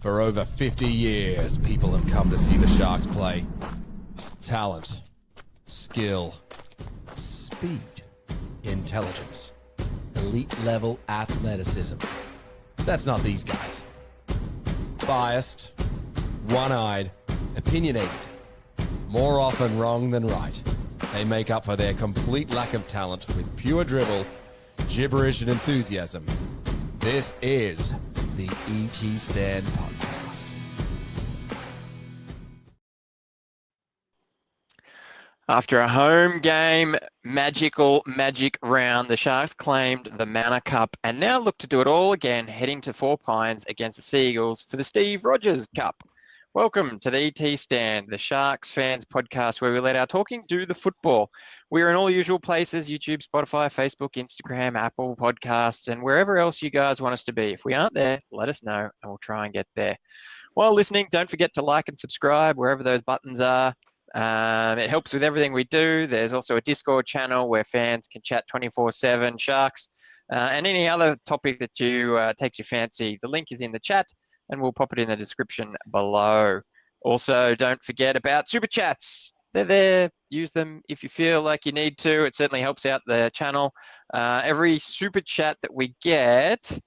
For over 50 years, people have come to see the Sharks play. Talent, skill, speed, intelligence, elite-level athleticism. That's not these guys. Biased, one-eyed, opinionated. More often wrong than right. They make up for their complete lack of talent with pure dribble, gibberish, and enthusiasm. This is the ET Stand Podcast. After a home game magic round, the Sharks claimed the Manor Cup and now look to do it all again, heading to Four Pines against the Sea Eagles for the Steve Rogers Cup. Welcome to the ET Stand, the Sharks fans podcast where we let our talking do the football. We're in all usual places: YouTube, Spotify, Facebook, Instagram, Apple Podcasts, and wherever else you guys want us to be. If we aren't there, let us know and we'll try and get there. While listening, don't forget to like and subscribe wherever those buttons are. It helps with everything we do. There's also a Discord channel where fans can chat 24/7 Sharks and any other topic that takes your fancy. The link is in the chat and we'll pop it in the description below. Also, don't forget about Super Chats. They're there. Use them if you feel like you need to. It certainly helps out the channel. Every Super Chat that we get,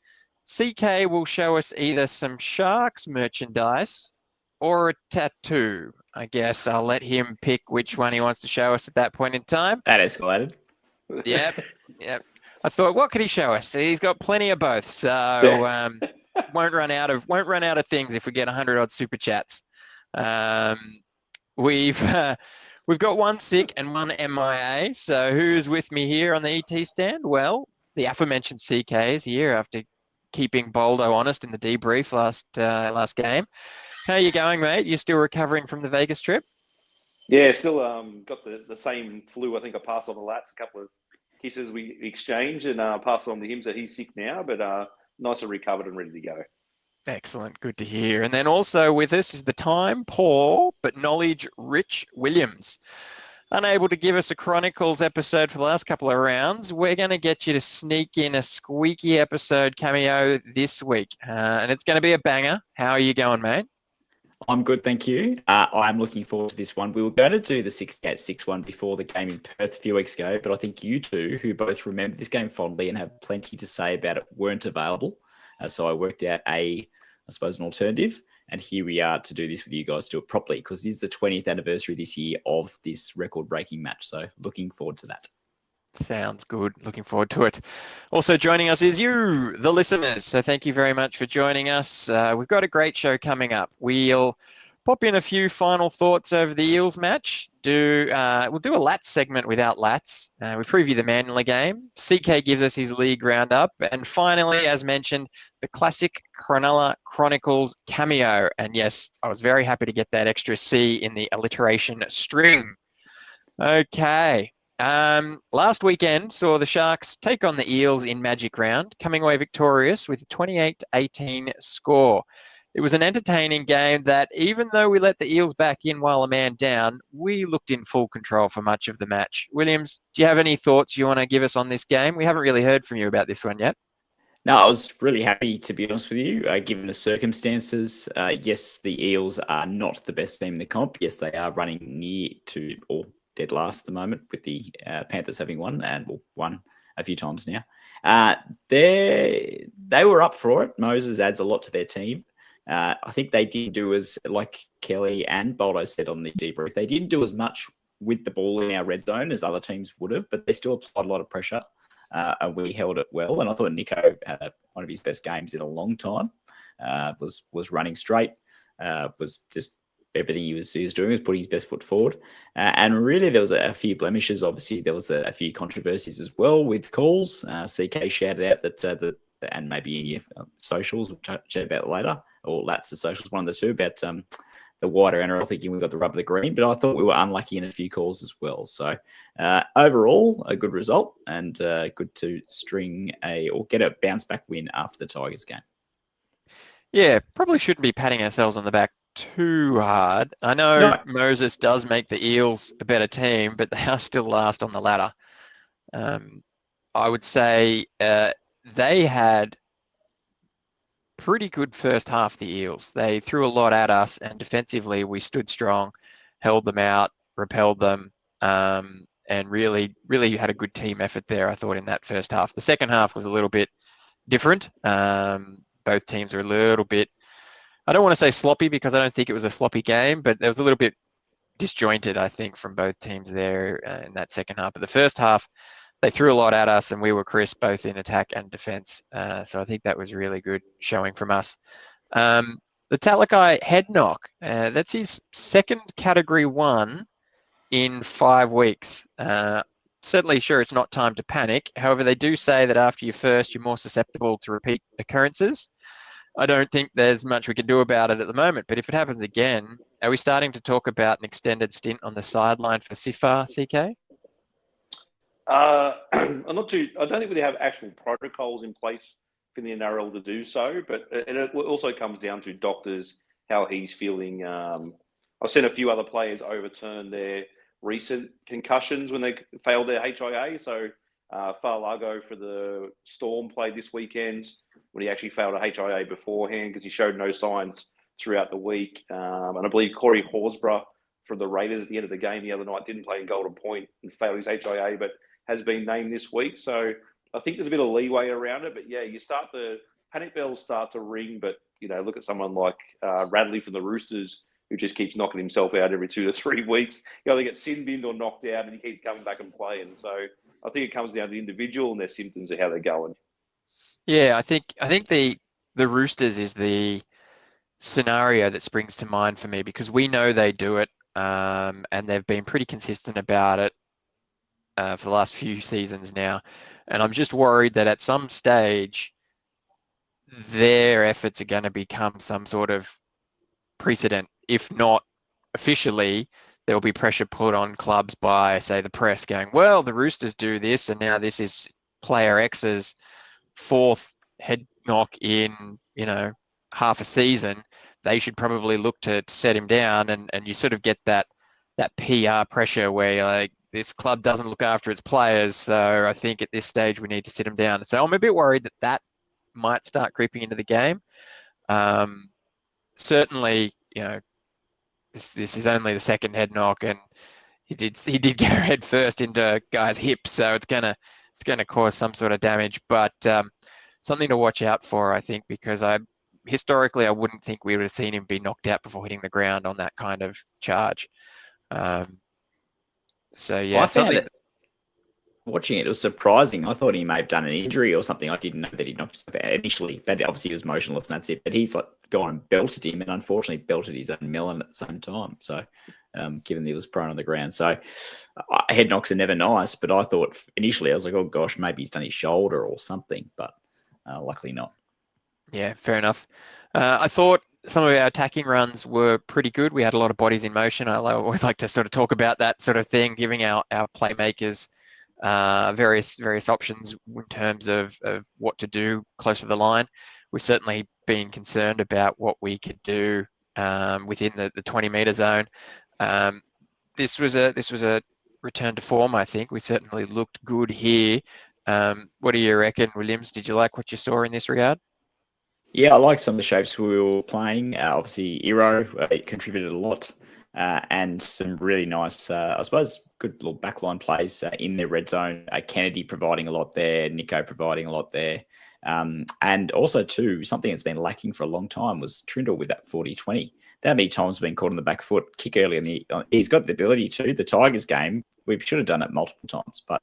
CK will show us either some Sharks merchandise or a tattoo. I guess I'll let him pick which one he wants to show us at that point in time. That escalated. Yep. I thought, what could he show us? Got got plenty of both, so won't run out of things if we get 100 odd super chats. We've got one sick and one MIA. So who's with me here on the ET stand? Well, the aforementioned CK is here after keeping Boldo honest in the debrief last game. How are you going, mate? You still recovering from the Vegas trip? Yeah, still got the same flu. I think I passed on the Lats, a couple of kisses we exchanged, and passed on to him, so he's sick now, but nice and recovered and ready to go. Excellent, good to hear. And then also with us is the time poor but knowledge-rich Williams. Unable to give us a Chronicles episode for the last couple of rounds, we're going to get you to sneak in a squeaky episode cameo this week, and it's going to be a banger. How are you going, mate? I'm good, thank you. I'm looking forward to this one. We were going to do the 68-6 one before the game in Perth a few weeks ago, but I think you two, who both remember this game fondly and have plenty to say about it, weren't available. So I worked out an alternative, and here we are to do this with you guys, do it properly, because this is the 20th anniversary this year of this record-breaking match. So looking forward to that. Sounds good. Looking forward to it. Also joining us is you, the listeners. So thank you very much for joining us. We've got a great show coming up. We'll pop in a few final thoughts over the Eels match. We'll do a Lats segment without Lats. We preview the Manly game. CK gives us his league roundup. And finally, as mentioned, the Classic Cronulla Chronicles cameo. And yes, I was very happy to get that extra C in the alliteration string. Okay. Last weekend saw the Sharks take on the Eels in Magic Round, coming away victorious with a 28-18 score. It was an entertaining game that, even though we let the Eels back in while a man down, we looked in full control for much of the match. Williams, do you have any thoughts you want to give us on this game? We haven't really heard from you about this one yet. No, I was really happy, to be honest with you, given the circumstances. Yes, the Eels are not the best team in the comp. Yes, they are running near to or dead last at the moment, with the Panthers having won a few times now. They were up for it. Moses adds a lot to their team. I think they didn't do as, like Kelly and Boldo said on the debrief, they didn't do as much with the ball in our red zone as other teams would have, but they still applied a lot of pressure. And we held it well. And I thought Nico had one of his best games in a long time. Was running straight. Was just everything he was doing was putting his best foot forward. And really, there was a few blemishes. Obviously, there was a few controversies as well with calls. CK shouted out that and maybe in your socials, we'll chat about later, or Lats the socials, one of the two, about the wider NRL thinking we got the rub of the green. But I thought we were unlucky in a few calls as well. So overall, a good result, and good to get a bounce back win after the Tigers game. Yeah, probably shouldn't be patting ourselves on the back too hard. I know Moses does make the Eels a better team, but they are still last on the ladder. I would say they had pretty good first half, the Eels. They threw a lot at us, and defensively we stood strong, held them out, repelled them, and really had a good team effort there, I thought, in that first half. The second half was a little bit different. Both teams are a little bit, I don't want to say sloppy because I don't think it was a sloppy game, but there was a little bit disjointed, I think, from both teams there in that second half. But the first half, they threw a lot at us and we were crisp both in attack and defence. So I think that was really good showing from us. The Talakai head knock, that's his second Category 1 in 5 weeks. Certainly sure it's not time to panic. However, they do say that after your first, you're more susceptible to repeat occurrences. I don't think there's much we can do about it at the moment, but if it happens again, are we starting to talk about an extended stint on the sideline for Sifa, CK? I'm not too. I don't think we have actual protocols in place for the NRL to do so, but it also comes down to doctors, how he's feeling. I've seen a few other players overturn their recent concussions when they failed their HIA. So Farlago for the Storm played this weekend when he actually failed a HIA beforehand because he showed no signs throughout the week. And I believe Corey Horsburgh for the Raiders at the end of the game the other night didn't play in Golden Point and failed his HIA, but has been named this week. So I think there's a bit of leeway around it. But yeah, panic bells start to ring. But, look at someone like Radley from the Roosters, who just keeps knocking himself out every 2 to 3 weeks. He either gets sin binned or knocked out, and he keeps coming back and playing. So I think it comes down to the individual and their symptoms of how they're going. Yeah, I think the Roosters is the scenario that springs to mind for me because we know they do it, and they've been pretty consistent about it for the last few seasons now. And I'm just worried that at some stage, their efforts are going to become some sort of precedent. If not officially, there'll be pressure put on clubs by, say, the press going, well, the Roosters do this, and now this is player X's 4th head knock in, half a season. They should probably look to set him down, and you sort of get that PR pressure where you're like, this club doesn't look after its players, so I think at this stage we need to sit him down. So I'm a bit worried that might start creeping into the game. Certainly, this is only the second head knock, and he did get head first into guy's hip, so it's gonna cause some sort of damage. But something to watch out for, I think, because historically I wouldn't think we would have seen him be knocked out before hitting the ground on that kind of charge. So yeah, I found it. Watching it was surprising. I thought he may have done an injury or something. I didn't know that he knocked himself out initially, but obviously he was motionless and that's it. But he's like gone and belted him, and unfortunately belted his own melon at the same time. So, given that he was prone on the ground, so head knocks are never nice. But I thought initially I was like, oh gosh, maybe he's done his shoulder or something. But luckily not. Yeah, fair enough. I thought some of our attacking runs were pretty good. We had a lot of bodies in motion. I always like to sort of talk about that sort of thing, giving our playmakers various options in terms of what to do close to the line. We've certainly been concerned about what we could do within the 20-meter zone. This was a return to form, I think. We certainly looked good here. What do you reckon, Williams? Did you like what you saw in this regard? Yeah, I liked some of the shapes we were playing. Obviously, Iro contributed a lot. And some really nice, I suppose, good little backline plays in their red zone. Kennedy providing a lot there, Nico providing a lot there. And also, too, something that's been lacking for a long time was Trindle with that 40-20. That many times been caught on the back foot, kick early he's got the ability to. The Tigers game, we should have done it multiple times, but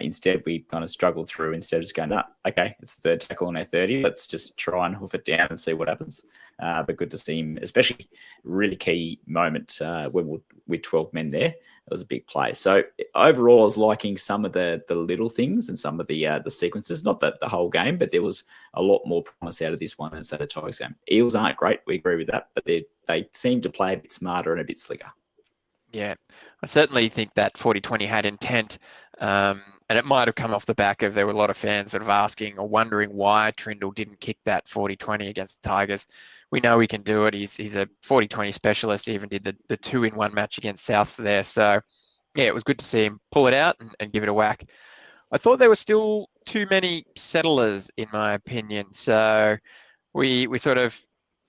instead we kind of struggled through instead of just going, okay, it's the third tackle on our 30. Let's just try and hoof it down and see what happens. But good to see him, especially really key moment when we're with 12 men there. It was a big play. So overall, I was liking some of the little things and some of the sequences. Not that the whole game, but there was a lot more promise out of this one than say the Tigers game. Eels aren't great, we agree with that, but they seem to play a bit smarter and a bit slicker. Yeah, I certainly think that 40-20 had intent, and it might have come off the back of there were a lot of fans sort of asking or wondering why Trindle didn't kick that 40-20 against the Tigers. We know he can do it. He's a 40-20 specialist. He even did the 2-in-1 match against Souths there. So, yeah, it was good to see him pull it out and give it a whack. I thought there were still too many settlers, in my opinion. So we sort of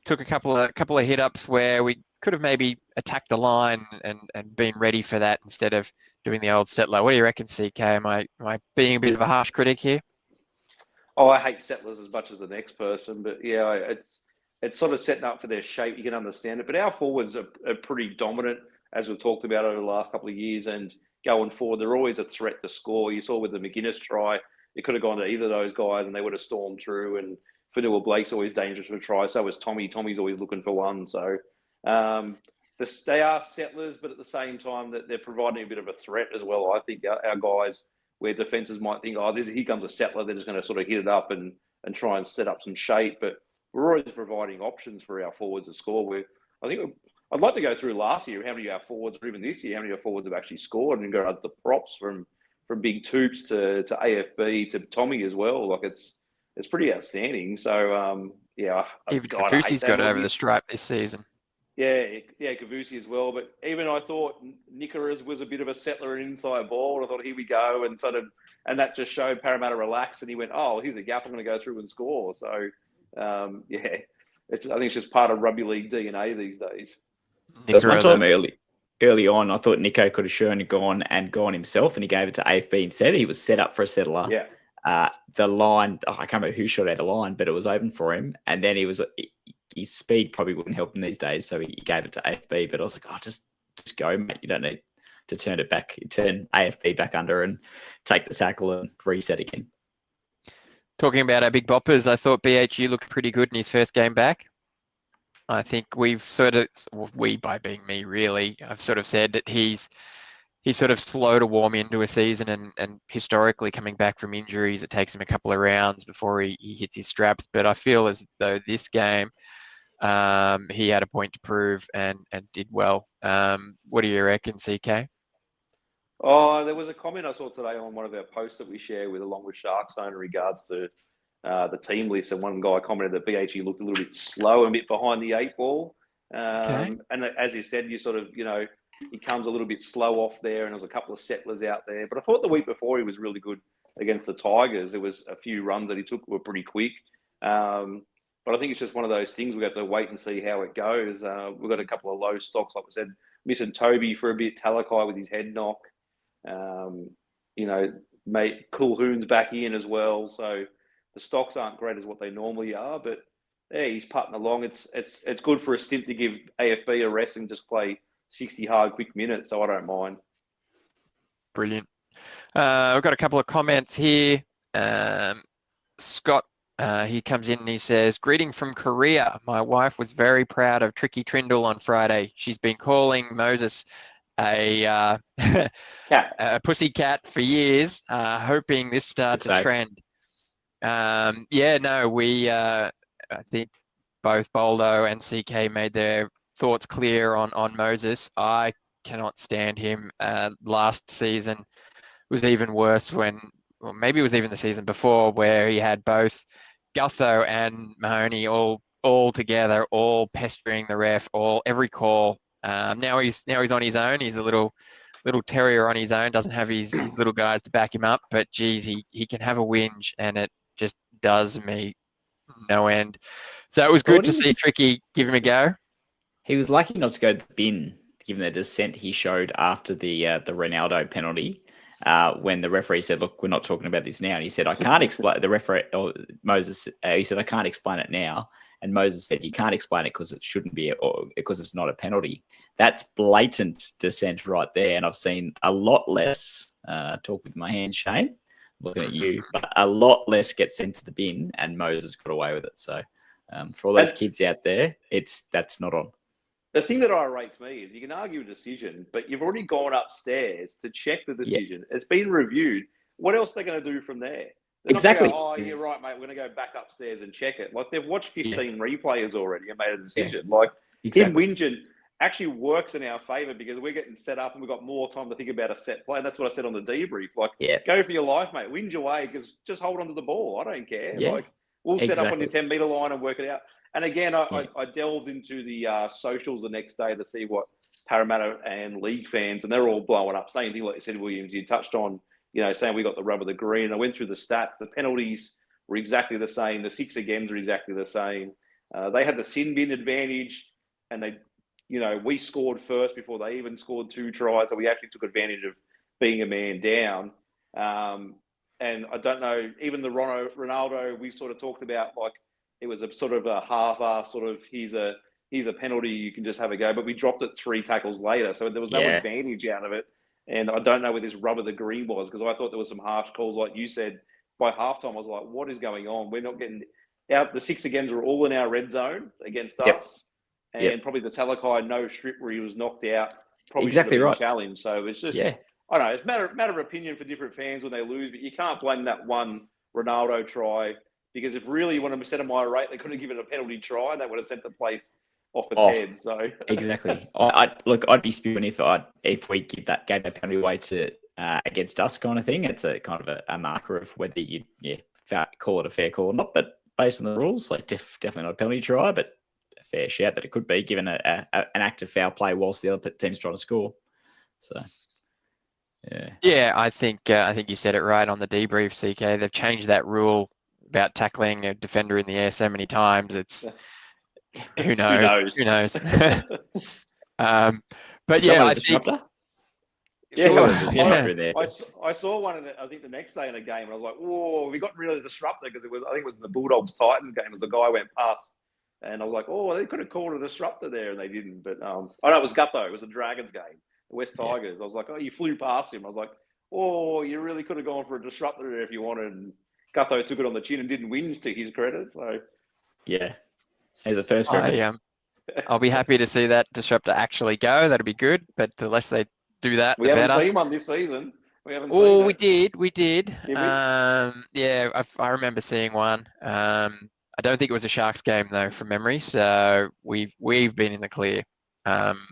took a couple of hit ups where we could have maybe attacked the line and been ready for that instead of doing the old settler. What do you reckon, CK? Am I being a bit of a harsh critic here? Oh, I hate settlers as much as the next person, but yeah, it's sort of setting up for their shape. You can understand it, but our forwards are pretty dominant, as we've talked about over the last couple of years, and going forward, they're always a threat to score. You saw with the McGuinness try, it could have gone to either of those guys, and they would have stormed through. And Fanua Blake's always dangerous for a try. So is Tommy. Tommy's always looking for one. So they are settlers, but at the same time, that they're providing a bit of a threat as well. I think our guys, where defences might think, oh, here comes a settler, they're just going to sort of hit it up and try and set up some shape. But we're always providing options for our forwards to score. I'd like to go through last year how many of our forwards, or even this year, how many of our forwards have actually scored, and go as the props from big Toops to AFB to Tommy as well. Like it's pretty outstanding. So yeah, even Kafusi's got over the stripe this season. Yeah, Kavusi as well. But even I thought Nicholas was a bit of a settler and inside ball. And I thought, here we go. And that just showed Parramatta relaxed. And he went, oh, here's a gap. I'm going to go through and score. So, I think it's just part of rugby league DNA these days. There was one time early on, I thought Nico could have shown gone himself, and he gave it to AFB instead. He was set up for a settler. Yeah. The line, I can't remember who shot out the line, but it was open for him. And then his speed probably wouldn't help him these days, so he gave it to AFB. But I was like, oh, just go, mate. You don't need to turn AFB back under and take the tackle and reset again. Talking about our big boppers, I thought BHU looked pretty good in his first game back. I think we by being me really, I've sort of said that he's sort of slow to warm into a season, and historically coming back from injuries, it takes him a couple of rounds before he hits his straps. But I feel as though this game, he had a point to prove and did well. What do you reckon, CK? Oh, there was a comment I saw today on one of our posts that we share along with Sharkstone in regards to the team list, and one guy commented that BHU looked a little bit slow and a bit behind the eight ball. And as you said, you sort of, he comes a little bit slow off there, and there was a couple of settlers out there. But I thought the week before he was really good against the Tigers. There was a few runs that he took were pretty quick. But I think it's just one of those things. We have to wait and see how it goes. We've got a couple of low stocks, like I said, missing Toby for a bit, Talakai with his head knock. Mate, Kulhoon's back in as well. So the stocks aren't great as what they normally are, but yeah, he's putting along. It's good for a stint to give AFB a rest and just play 60 hard, quick minutes, so I don't mind. Brilliant. We've got a couple of comments here. Scott, he comes in and he says, greeting from Korea. My wife was very proud of Tricky Trindle on Friday. She's been calling Moses a pussy cat for years, hoping this starts a trend. I think both Boldo and CK made their thoughts clear on Moses. I cannot stand him. Last season was even worse maybe it was even the season before, where he had both Gutho and Mahoney all together, all pestering the ref, every call. Now he's on his own. He's a little terrier on his own, doesn't have his little guys to back him up, but geez, he can have a whinge, and it just does me no end. So it was good to see Tricky give him a go. He was lucky not to go to the bin, given the dissent he showed after the Ronaldo penalty, when the referee said, look, we're not talking about this now. And he said, I can't explain the referee, or Moses, he said, I can't explain it now. And Moses said, you can't explain it because it shouldn't be, or because it's not a penalty. That's blatant dissent right there. And I've seen a lot less, talk with my hand, Shane, looking at you, but a lot less get sent to the bin, and Moses got away with it. So for all those kids out there, that's not on. The thing that irritates me is you can argue a decision, but you've already gone upstairs to check the decision. Yeah. It's been reviewed. What else are they going to do from there? They're exactly. Not going to go, right, mate, we're going to go back upstairs and check it. Like, they've watched 15 replayers already and made a decision. Yeah. Like, him whinging actually works in our favour, because we're getting set up and we've got more time to think about a set play. And that's what I said on the debrief. Like, go for your life, mate. Whinge away, because just hold on to the ball. I don't care. Yeah. Like, we'll set up on your 10-metre line and work it out. And again, I delved into the socials the next day to see what Parramatta and league fans, and they're all blowing up. Same thing like you said, Williams, you touched on, saying we got the rub of the green. I went through the stats. The penalties were exactly the same. The 6 agains are exactly the same. They had the sin bin advantage, and we scored first before they even scored 2 tries. So we actually took advantage of being a man down. And I don't know, even the Ronaldo, we sort of talked about like it was a sort of a half-ass sort of here's a penalty, you can just have a go. But we dropped it 3 tackles later, so there was no advantage out of it. And I don't know where this rubber the green was, because I thought there was some harsh calls, like you said. By halftime, I was like, what is going on? We're not getting out. The 6 agains are all in our red zone against us. And probably the Talakai no strip where he was knocked out probably Exactly should have right. been challenged. So it's just, I don't know, it's matter of opinion for different fans when they lose, but you can't blame that one Ronaldo try, because if really you want to set a my rate, they could have given a penalty try and they would have sent the place off its head. So exactly. I'd be spewing if we gave that penalty away to against us kind of thing. It's a kind of a marker of whether you call it a fair call or not. But based on the rules, like definitely not a penalty try, but a fair shout that it could be, given an act of foul play whilst the other team's trying to score. So. Yeah, I think you said it right on the debrief, CK. They've changed that rule about tackling a defender in the air so many times. It's who knows? Who knows? But yeah, I think. I saw one I think the next day in a game, and I was like, "Oh, we got rid of the disruptor," because I think it was in the Bulldogs Titans game. As a guy went past, and I was like, "Oh, they could have called a disruptor there," and they didn't. But oh no, it was Gutho. It was a Dragons game. The West Tigers. I was like, oh, you flew past him. I was like, oh, you really could have gone for a disruptor there if you wanted. And Gutho took it on the chin and didn't win, to his credit. So, yeah, as a first I'll be happy to see that disruptor actually go. That'd be good. But the less they do that, we the haven't better. seen one this season. We did. I remember seeing one. I don't think it was a Sharks game though, from memory. So we've been in the clear.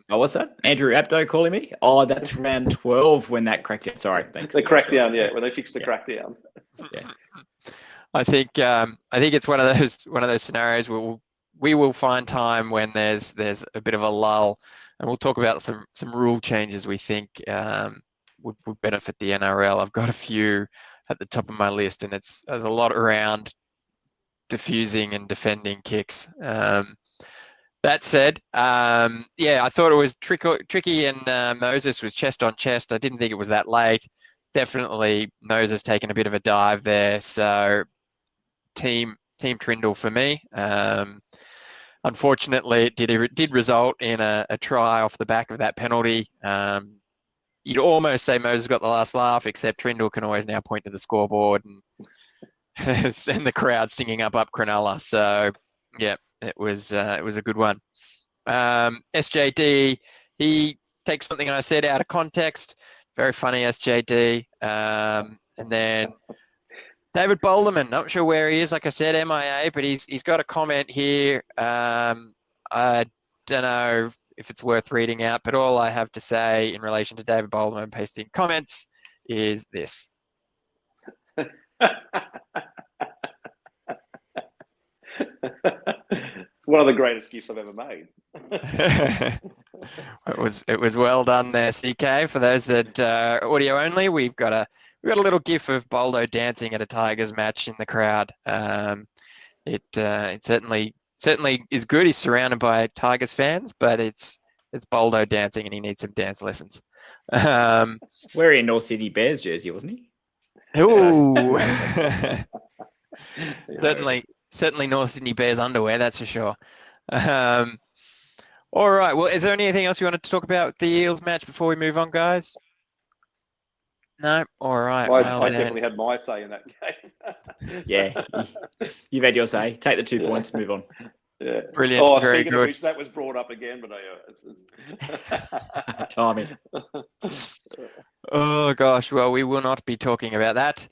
What's that? Andrew Abdo calling me? Oh, that's round 12 when that crackdown. Sorry, thanks. The crackdown, when they fixed the crackdown. Yeah, I think it's one of those scenarios where we will find time when there's a bit of a lull, and we'll talk about some rule changes we think would benefit the NRL. I've got a few at the top of my list, and there's a lot around diffusing and defending kicks. That said, I thought it was tricky, and Moses was chest on chest. I didn't think it was that late. Definitely Moses taking a bit of a dive there. So team Trindle for me. Unfortunately, it did result in a try off the back of that penalty. You'd almost say Moses got the last laugh, except Trindle can always now point to the scoreboard and send the crowd singing up Cronulla. So yeah. It was a good one. SJD, he takes something I said out of context. Very funny, SJD. And then David Boulderman, not sure where he is. Like I said, MIA, but he's got a comment here. I don't know if it's worth reading out, but all I have to say in relation to David Boulderman pasting comments is this. One of the greatest gifts I've ever made. It was well done there, CK. For those that audio only, we've got a little gif of Boldo dancing at a Tigers match in the crowd. It certainly is good. He's surrounded by Tigers fans, but it's Boldo dancing, and he needs some dance lessons. Wearing a North Sydney Bears jersey, wasn't he? Ooh. Certainly North Sydney Bears underwear, that's for sure. All right. Well, is there anything else you wanted to talk about with the Eels match before we move on, guys? No? All right. I definitely had my say in that game. Yeah. You've had your say. Take the 2 points, move on. Yeah. Brilliant. Oh, very speaking good. of which, that was brought up again, but Timing. Oh gosh, well, we will not be talking about that.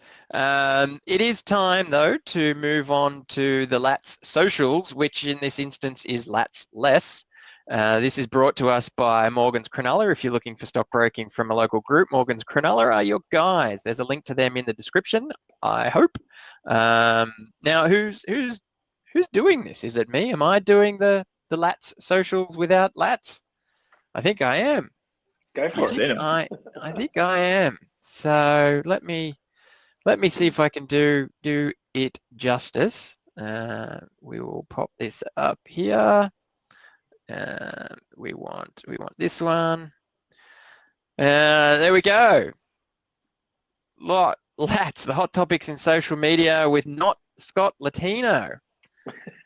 It is time though to move on to the Lats socials, which in this instance is Lats Less. This is brought to us by Morgan's Cronulla. If you're looking for stockbroking from a local group, Morgan's Cronulla are your guys. There's a link to them in the description, I hope. Now, who's doing this? Is it me? Am I doing the Lats socials without Lats? I think I am. Go for it. I think I am. So let me see if I can do it justice, we will pop this up here. We want this one. There we go. Lads, the hot topics in social media with not Scott Latino.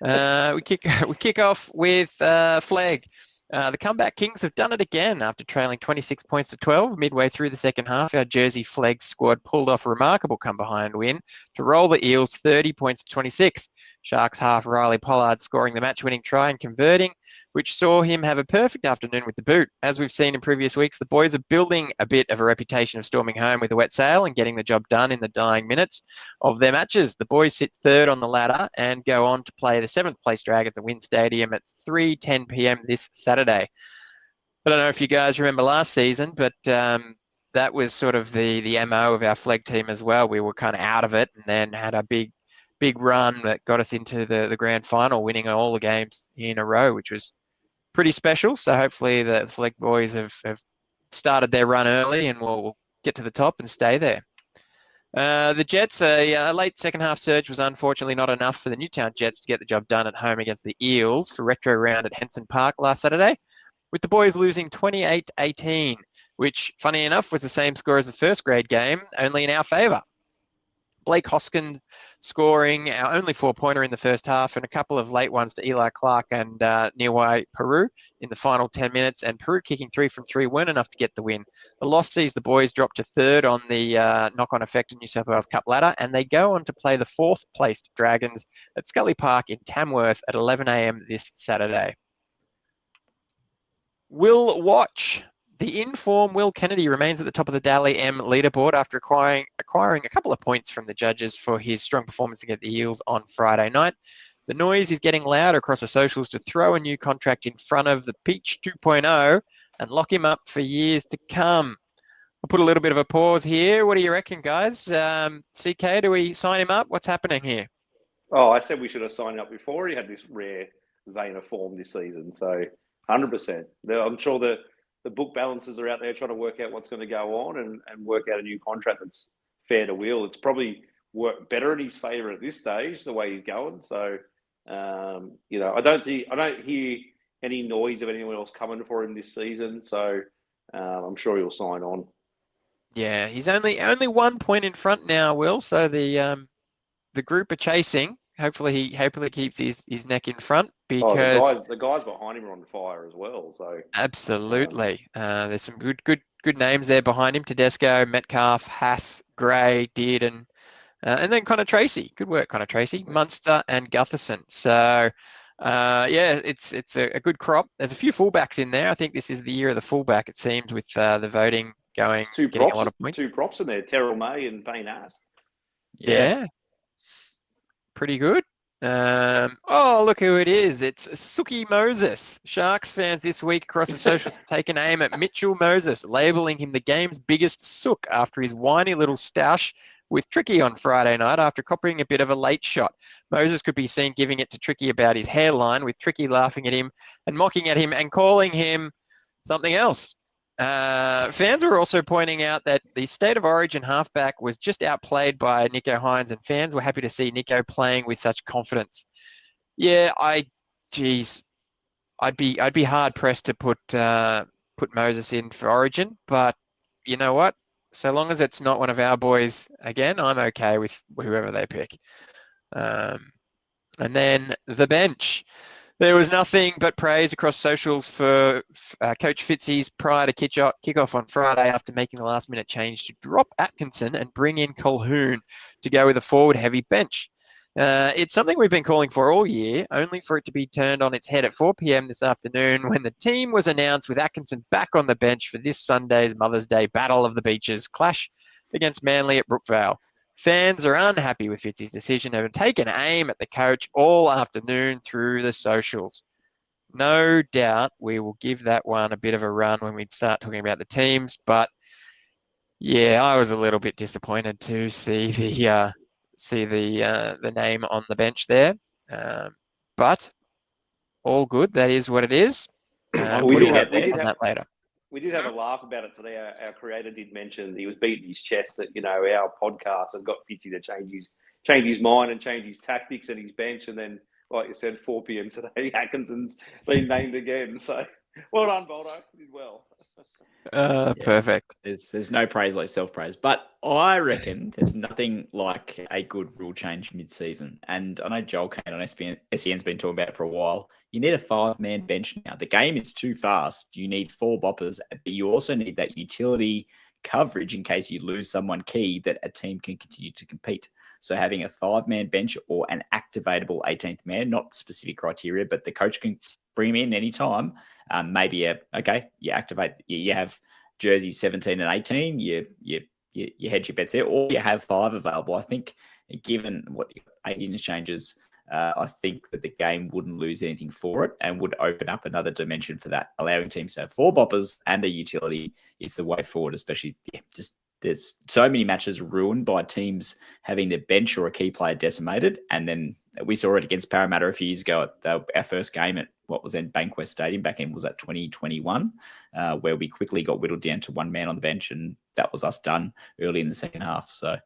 We kick off with Flegg. The comeback Kings have done it again after trailing 26 points to 12 midway through the second half. Our Jersey Flegg squad pulled off a remarkable come-behind win to roll the Eels 30 points to 26. Sharks half Riley Pollard scoring the match-winning try and converting, which saw him have a perfect afternoon with the boot. As we've seen in previous weeks, the boys are building a bit of a reputation of storming home with a wet sail and getting the job done in the dying minutes of their matches. The boys sit third on the ladder and go on to play the 7th place Dragons at Wynn Stadium at 3:10 p.m. this Saturday. I don't know if you guys remember last season, but that was sort of the MO of our Flegg team as well. We were kind of out of it and then had a big run that got us into the grand final, winning all the games in a row, which was pretty special. So hopefully the Flegg boys have started their run early and will get to the top and stay there. The Jets, a late second half surge was unfortunately not enough for the Newtown Jets to get the job done at home against the Eels for retro round at Henson Park last Saturday, with the boys losing 28-18, which, funny enough, was the same score as the first grade game, only in our favour. Blake Hoskin scoring our only 4-pointer in the first half and a couple of late ones to Eli Clark and Niwai Peru in the final 10 minutes, and Peru kicking 3 from 3 weren't enough to get the win. The loss sees the boys drop to third on the knock-on effect in New South Wales Cup ladder, and they go on to play the 4th placed Dragons at Scully Park in Tamworth at 11 a.m. this Saturday. We'll watch. The in-form Will Kennedy remains at the top of the Dally M leaderboard after acquiring a couple of points from the judges for his strong performance against the Eels on Friday night. The noise is getting louder across the socials to throw a new contract in front of the Peach 2.0 and lock him up for years to come. I'll put a little bit of a pause here. What do you reckon, guys? CK, do we sign him up? What's happening here? Oh, I said we should have signed up before he had this rare vein of form this season. So 100%. I'm sure the book balances are out there trying to work out what's going to go on and work out a new contract that's fair to Will. It's probably worked better in his favour at this stage, the way he's going. So, I don't hear any noise of anyone else coming for him this season. So I'm sure he'll sign on. Yeah, he's only 1 point in front now, Will. So the group are chasing. Hopefully he keeps his neck in front, because the guys behind him are on fire as well. So absolutely, there's some good names there behind him: Tedesco, Metcalf, Haas, Gray, Dearden, and then Connor Tracy. Good work, Connor Tracy, Munster, and Gutherson. So it's a good crop. There's a few fullbacks in there. I think this is the year of the fullback. It seems, with the voting getting a lot of points. 2 props in there: Terrell May and Payne Haas. Yeah. Pretty good. Look who it is. It's Suki Moses. Sharks fans this week across the socials have taken aim at Mitchell Moses, labelling him the game's biggest sook after his whiny little stoush with Tricky on Friday night after copying a bit of a late shot. Moses could be seen giving it to Tricky about his hairline, with Tricky laughing at him and mocking at him and calling him something else. Fans were also pointing out that the State of Origin halfback was just outplayed by Nico Hines, and fans were happy to see Nico playing with such confidence. Yeah, I'd be hard pressed to put Moses in for Origin, but you know what? So long as it's not one of our boys again, I'm okay with whoever they pick. And then the bench. There was nothing but praise across socials for Coach Fitzy's prior to kickoff on Friday after making the last-minute change to drop Atkinson and bring in Colquhoun to go with a forward-heavy bench. It's something we've been calling for all year, only for it to be turned on its head at 4 p.m. this afternoon when the team was announced with Atkinson back on the bench for this Sunday's Mother's Day Battle of the Beaches clash against Manly at Brookvale. Fans are unhappy with Fitzy's decision and have taken aim at the coach all afternoon through the socials. No doubt we will give that one a bit of a run when we start talking about the teams, but yeah, I was a little bit disappointed to see the name on the bench there. But all good. That is what it is. We did have that later. We did have a laugh about it today. Our creator did mention he was beating his chest that, our podcast have got Fitzy to change change his mind and change his tactics and his bench. And then, like you said, 4 p.m. today, Atkinson's been named again. So well done, Boldo. Did well. Perfect. There's no praise like self-praise, but I reckon there's nothing like a good rule change mid-season. And I know Joel Kane on SEN's been talking about it for a while. You need a 5-man bench now. The game is too fast. You need 4 boppers, but you also need that utility coverage in case you lose someone key that a team can continue to compete. So having a 5-man bench or an activatable 18th man, not specific criteria, but the coach can bring him in anytime. Maybe you activate. You have jerseys 17 and 18. You hedge your bets there, or you have 5 available. I think, given what 8 interchanges, I think that the game wouldn't lose anything for it and would open up another dimension for that. Allowing teams to have 4 boppers and a utility is the way forward. Especially, there's so many matches ruined by teams having their bench or a key player decimated. And then we saw it against Parramatta a few years ago at our first game at what was then Bankwest Stadium back in, was that 2021, where we quickly got whittled down to 1 man on the bench, and that was us done early in the second half. So,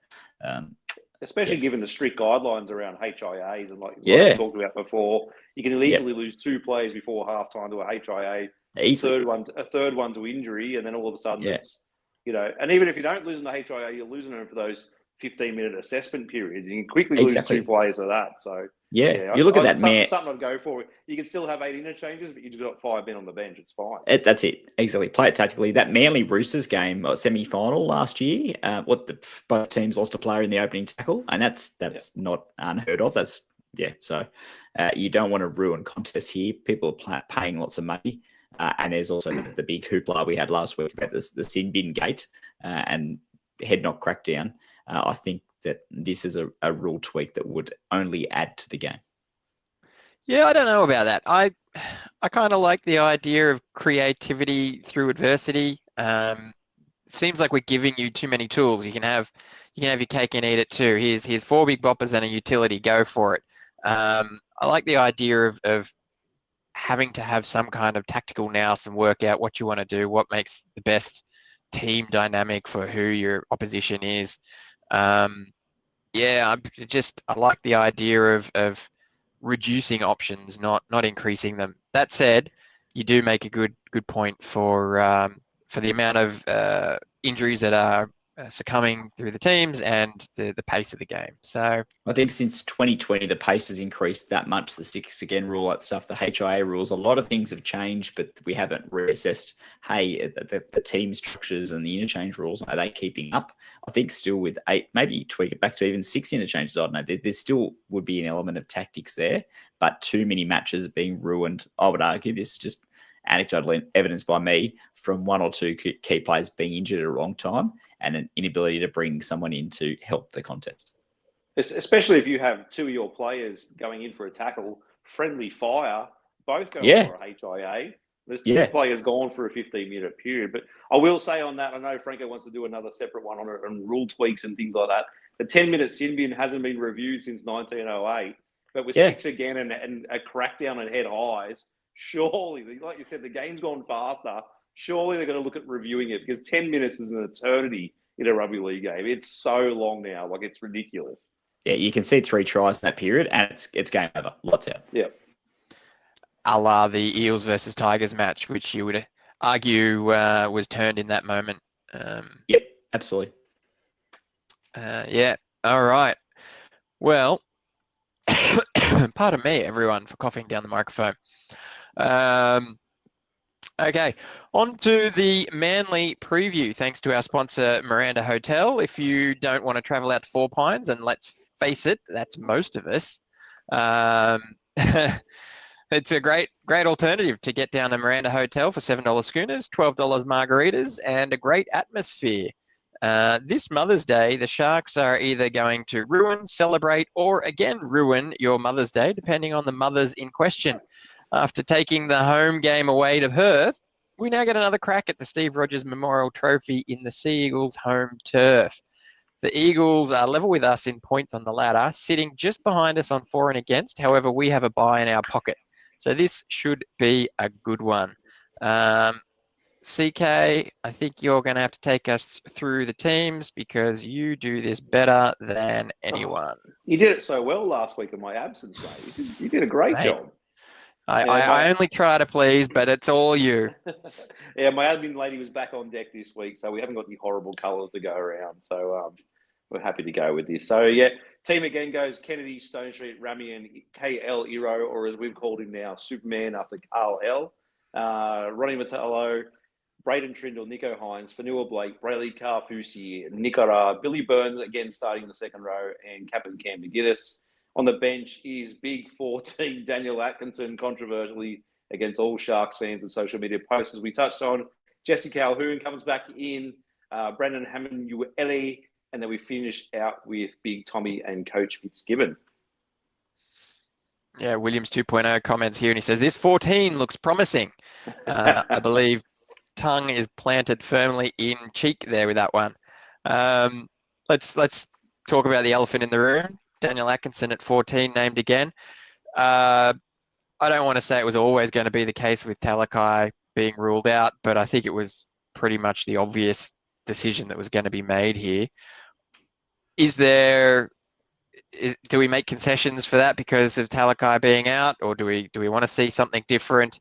especially given the strict guidelines around HIAs and like we talked about before, you can easily lose 2 players before halftime to a HIA, a third one to injury, and then all of a sudden it's, and even if you don't lose in the HIA, you're losing them for those 15-minute assessment periods. You can quickly lose 2 players of that. So you look at that, man. Something I'd go for. You can still have 8 interchanges, but you've just got 5 men on the bench. It's fine. That's it. Exactly. Play it tactically. That Manly Roosters game, semi-final last year, both teams lost a player in the opening tackle, and that's not unheard of. So you don't want to ruin contests here. People are paying lots of money. And there's also the big hoopla we had last week about the sin bin gate and head knock crackdown. I think that this is a rule tweak that would only add to the game. Yeah, I don't know about that. I kind of like the idea of creativity through adversity. Seems like we're giving you too many tools. You can have your cake and eat it too. Here's 4 big boppers and a utility. Go for it. I like the idea of having to have some kind of tactical nous and work out what you want to do, what makes the best team dynamic for who your opposition is. I like the idea of reducing options, not increasing them. That said, you do make a good point for the amount of injuries that are succumbing through the teams and the pace of the game. So I think since 2020, the pace has increased that much. The 6 again rule, that stuff, the HIA rules, a lot of things have changed, but we haven't reassessed, the team structures and the interchange rules, are they keeping up? I think still with 8, maybe tweak it back to even 6 interchanges. I don't know. There still would be an element of tactics there, but too many matches being ruined. I would argue this is just anecdotal evidence by me from 1 or 2 key players being injured at a wrong time and an inability to bring someone in to help the contest. Especially if you have 2 of your players going in for a tackle, friendly fire, both going for a HIA. There's 2 players gone for a 15-minute period. But I will say on that, I know Franco wants to do another separate one on rule tweaks and things like that. The 10-minute sin bin hasn't been reviewed since 1908. But with 6 again and a crackdown on head highs, surely, like you said, the game's gone faster. Surely they're going to look at reviewing it, because 10 minutes is an eternity in a rugby league game. It's so long now. Like, it's ridiculous. Yeah, you can see 3 tries in that period, and it's game over. Lots out. Yeah. A la the Eels versus Tigers match, which you would argue was turned in that moment. Yep, absolutely. All right. Well, pardon me, everyone, for coughing down the microphone. Okay, on to the Manly preview, thanks to our sponsor, Miranda Hotel. If you don't want to travel out to 4 Pines, and let's face it, that's most of us, it's a great alternative to get down to Miranda Hotel for $7 schooners, $12 margaritas, and a great atmosphere. This Mother's Day, the Sharks are either going to ruin, celebrate, or again ruin your Mother's Day, depending on the mothers in question. After taking the home game away to Perth, we now get another crack at the Steve Rogers Memorial Trophy in the Sea Eagles' home turf. The Eagles are level with us in points on the ladder, sitting just behind us on for and against. However, we have a bye in our pocket. So this should be a good one. CK, I think you're going to have to take us through the teams because you do this better than anyone. You did it so well last week in my absence, mate. You did a great Mate, job. I only try to please, but it's all you. Yeah, my admin lady was back on deck this week, so we haven't got any horrible colours to go around. So we're happy to go with this. So yeah, team again goes Kennedy, Stone Street, Rami, and KL Iro, or as we've called him now, Superman after Carl L. Ronnie Metallo, Braden Trindle, Nico Hines, Fanua Blake, Brayley Carfusi, Nicara, Billy Burns again starting the second row, and Captain Cam McGuinness. On the bench is Big 14 Daniel Atkinson, controversially against all Sharks fans and social media posts, as we touched on. Jesse Calhoun comes back in, Brandon Hammond-Uele, and then we finish out with Big Tommy and Coach Fitzgibbon. Yeah, Williams 2.0 comments here, and he says, this 14 looks promising. I believe tongue is planted firmly in cheek there with that one. Let's talk about the elephant in the room. Daniel Atkinson at 14 named again. I don't want to say it was always going to be the case with Talakai being ruled out, but I think it was pretty much the obvious decision that was going to be made here. Do we make concessions for that because of Talakai being out, or do we want to see something different?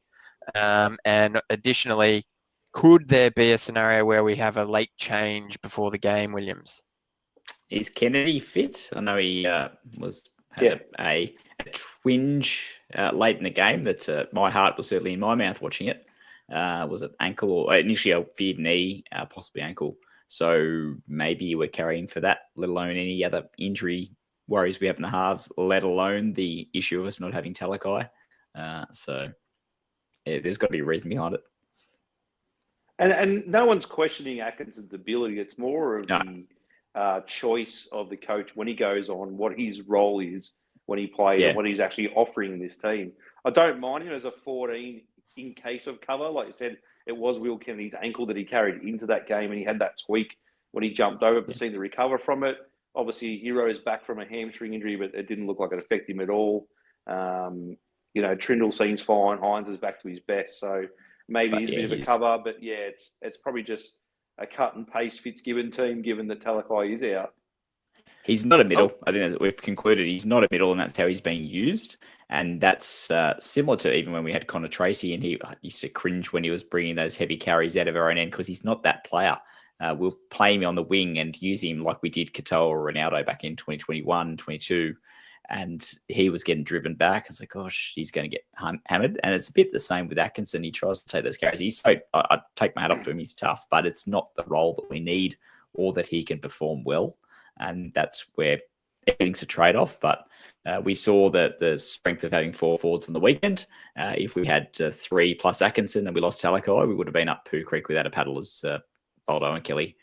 And additionally, could there be a scenario where we have a late change before the game, Williams? Is Kennedy fit? I know he had a twinge late in the game that my heart was certainly in my mouth watching it. Was it ankle or initially I feared knee, possibly ankle. So maybe we're carrying for that, let alone any other injury worries we have in the halves, let alone the issue of us not having Talakai. So there's got to be a reason behind it. And no one's questioning Atkinson's ability. It's more of the choice of the coach when he goes on, what his role is when he plays and what he's actually offering this team. I don't mind him as a 14 in case of cover. Like you said, it was Will Kennedy's ankle that he carried into that game, and he had that tweak when he jumped over, but seemed to recover from it. Obviously, Hero is back from a hamstring injury, but it didn't look like it affected him at all. Trindle seems fine. Hines is back to his best, so maybe he's a bit of a cover. But yeah, it's probably just a cut and paste Fitzgibbon team, given that Talakai is out. He's not a middle. I think that we've concluded he's not a middle, and that's how he's being used. And that's similar to even when we had Connor Tracy, and he used to cringe when he was bringing those heavy carries out of our own end because he's not that player. We'll play him on the wing and use him like we did Katoa or Ronaldo back in 2021, 22. And he was getting driven back. It's like, gosh, he's going to get hammered. And it's a bit the same with Atkinson. He tries to take those carries. I take my hat off to him. He's tough, but it's not the role that we need or that he can perform well. And that's where everything's a trade-off. But we saw the strength of having 4 forwards on the weekend. If we had 3 plus Atkinson and we lost Talakai, we would have been up Pooh Creek without a paddle, as Boldo and Kelly,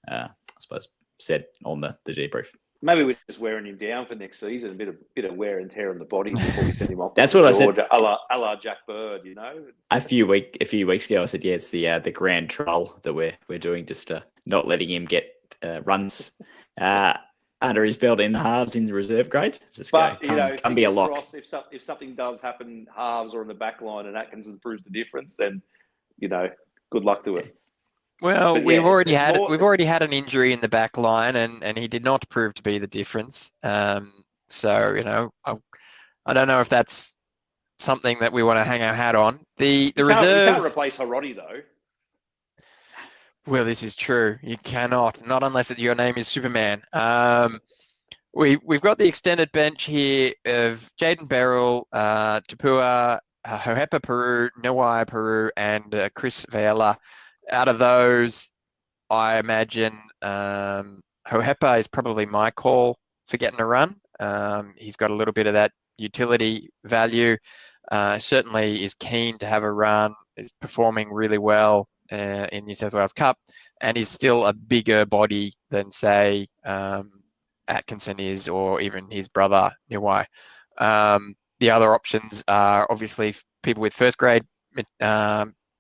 I suppose, said on the debrief. Maybe we're just wearing him down for next season, a bit of wear and tear on the body before we send him off. That's what I said. A la Jack Bird, you know. A few weeks ago, I said, yeah, it's the grand troll that we're doing, just not letting him get runs under his belt in the halves in the reserve grade. Come be a lock. Crossed, if something does happen halves or in the back line and Atkinson proves the difference, then good luck to us. Well, we've already had an injury in the back line, and he did not prove to be the difference. So I don't know if that's something that we want to hang our hat on. The reserve. You can't replace Harodi though. Well, this is true. You cannot, not unless your name is Superman. We've got the extended bench here of Jaden Beryl, Tapua, Hohepa Peru, Nawai Peru, and Chris Vela. Out of those, I imagine Hohepa is probably my call for getting a run. He's got a little bit of that utility value. Certainly is keen to have a run, is performing really well in New South Wales Cup, and is still a bigger body than, say, Atkinson is, or even his brother, Niwai. The other options are obviously people with first grade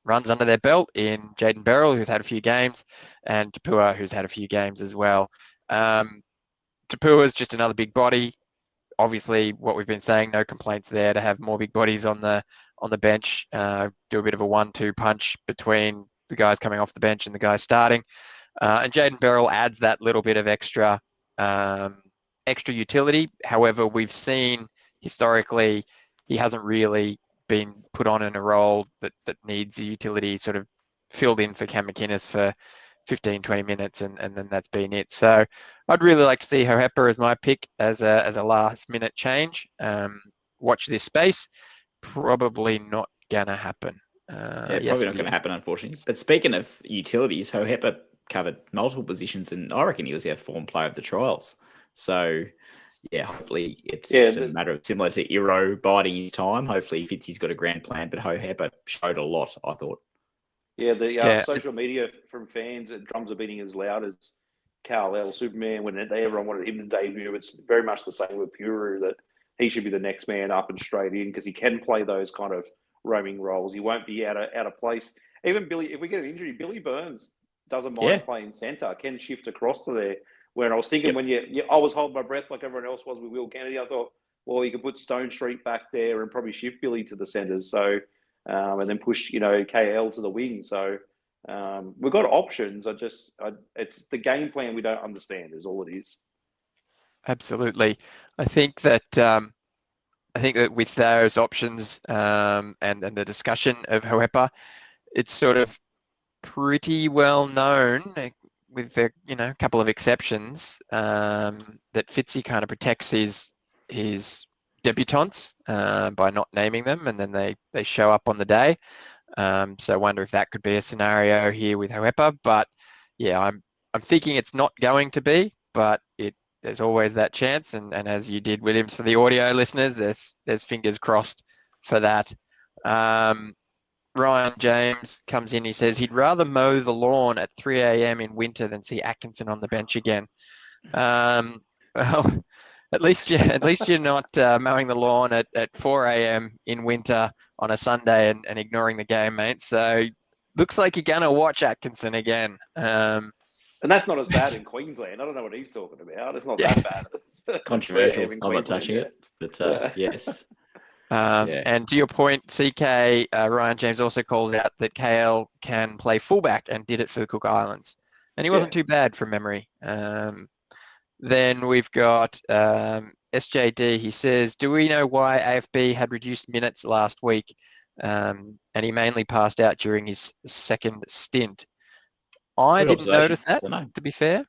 runs under their belt in Jaden Beryl, who's had a few games, and Tapua, who's had a few games as well. Tapua is just another big body. Obviously, what we've been saying, no complaints there to have more big bodies on the bench. Do a bit of a 1-2 punch between the guys coming off the bench and the guys starting. And Jaden Beryl adds that little bit of extra utility. However, we've seen historically he hasn't really been put on in a role that needs the utility sort of filled in for Cam McInnes for 15, 20 minutes, and then that's been it. So I'd really like to see Hohepa as my pick as a last minute change. Watch this space. Probably not gonna happen. Probably not going to happen, unfortunately. But speaking of utilities, Hohepa covered multiple positions, and I reckon he was our form player of the trials. So, yeah, hopefully it's just a matter of similar to Iro biding his time. Hopefully Fitzy's got a grand plan, but Hohepa showed a lot, I thought. Yeah, the social media from fans, drums are beating as loud as Kal-El Superman when everyone wanted him to debut. It's very much the same with Puru, that he should be the next man up and straight in because he can play those kind of roaming roles. He won't be out of place. Even Billy, if we get an injury, Billy Burns doesn't mind playing centre, can shift across to there. When I was thinking when I was holding my breath like everyone else was with Will Kennedy, I thought, well, you could put Stone Street back there and probably shift Billy to the centres. So, and then push, KL to the wing. So we've got options. It's the game plan we don't understand is all it is. Absolutely. I think that with those options and the discussion of Hohepa, it's sort of pretty well known, with a couple of exceptions, that Fitzy kind of protects his debutants by not naming them, and then they show up on the day. So I wonder if that could be a scenario here with Hohepa. But yeah, I'm thinking it's not going to be, but there's always that chance. And as you did, Williams, for the audio listeners, there's fingers crossed for that. Ryan James comes in. He says he'd rather mow the lawn at 3 a.m. in winter than see Atkinson on the bench again. Well, at least you're not mowing the lawn at 4 a.m. in winter on a Sunday and ignoring the game, mate. So looks like you're gonna watch Atkinson again. And that's not as bad in Queensland. I don't know what he's talking about. It's not that bad. Controversial. I'm not touching it, but yes. And to your point, CK, Ryan James also calls out that KL can play fullback and did it for the Cook Islands. And he wasn't too bad from memory. Then we've got SJD. He says, do we know why AFB had reduced minutes last week? And he mainly passed out during his second stint. I didn't notice that, to be fair.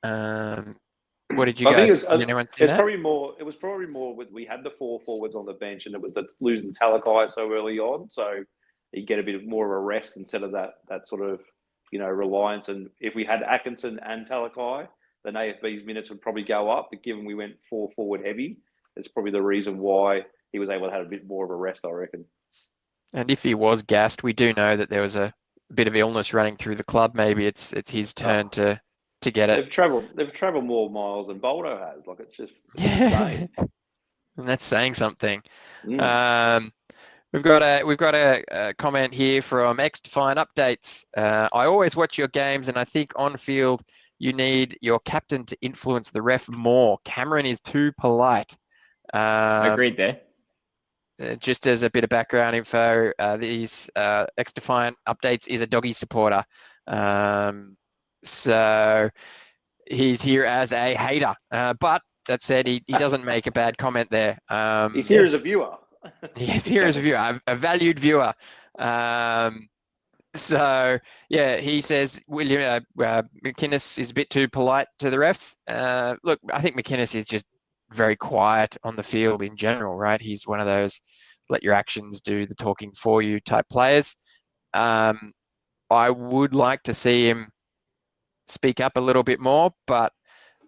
What did you guys? Did anyone see that? It was probably more with we had the 4 forwards on the bench, and it was losing Talakai so early on, so you get a bit more of a rest instead of that sort of reliance. And if we had Atkinson and Talakai, then AFB's minutes would probably go up. But given we went 4 forward heavy, it's probably the reason why he was able to have a bit more of a rest, I reckon. And if he was gassed, we do know that there was a bit of illness running through the club. Maybe it's his turn to get it. They've traveled more miles than Boldo has. Like, it's just insane. And that's saying something. We've got a comment here from X Define Updates. I always watch your games, and I think on field you need your captain to influence the ref more. Cameron is too polite. Agreed there. Just as a bit of background info, these X Define Updates is a doggy supporter. So he's here as a hater. But that said, he doesn't make a bad comment there. He's here as a viewer. He's here as a viewer, a valued viewer. So, yeah, he says William McInnes is a bit too polite to the refs. Look, I think McInnes is just very quiet on the field in general, right? He's one of those let your actions do the talking for you type players. I would like to see him speak up a little bit more, but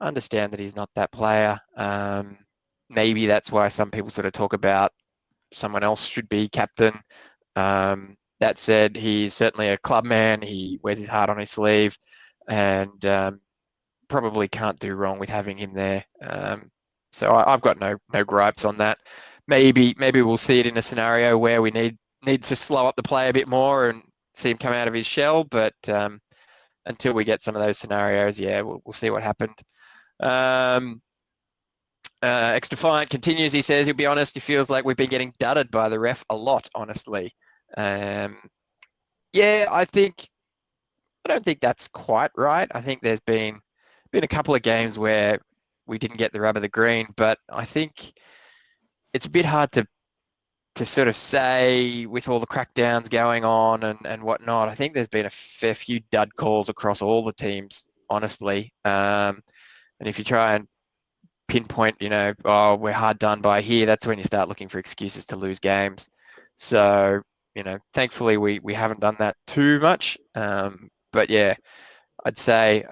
understand that he's not that player. Maybe that's why some people sort of talk about someone else should be captain. That said, he's certainly a club man. He wears his heart on his sleeve, and probably can't do wrong with having him there. So I've got no gripes on that. Maybe we'll see it in a scenario where we need to slow up the play a bit more and see him come out of his shell. But until we get some of those scenarios, we'll see what happened. X Defiant continues. He says, he'll be honest, he feels like we've been getting dudded by the ref a lot, honestly. I think don't think that's quite right. I think there's been a couple of games where we didn't get the rub of the green, but I think it's a bit hard to sort of say with all the crackdowns going on and whatnot. I think there's been a fair few dud calls across all the teams, honestly. And if you try and pinpoint, oh, we're hard done by here, that's when you start looking for excuses to lose games. So, thankfully we haven't done that too much. But yeah, I'd say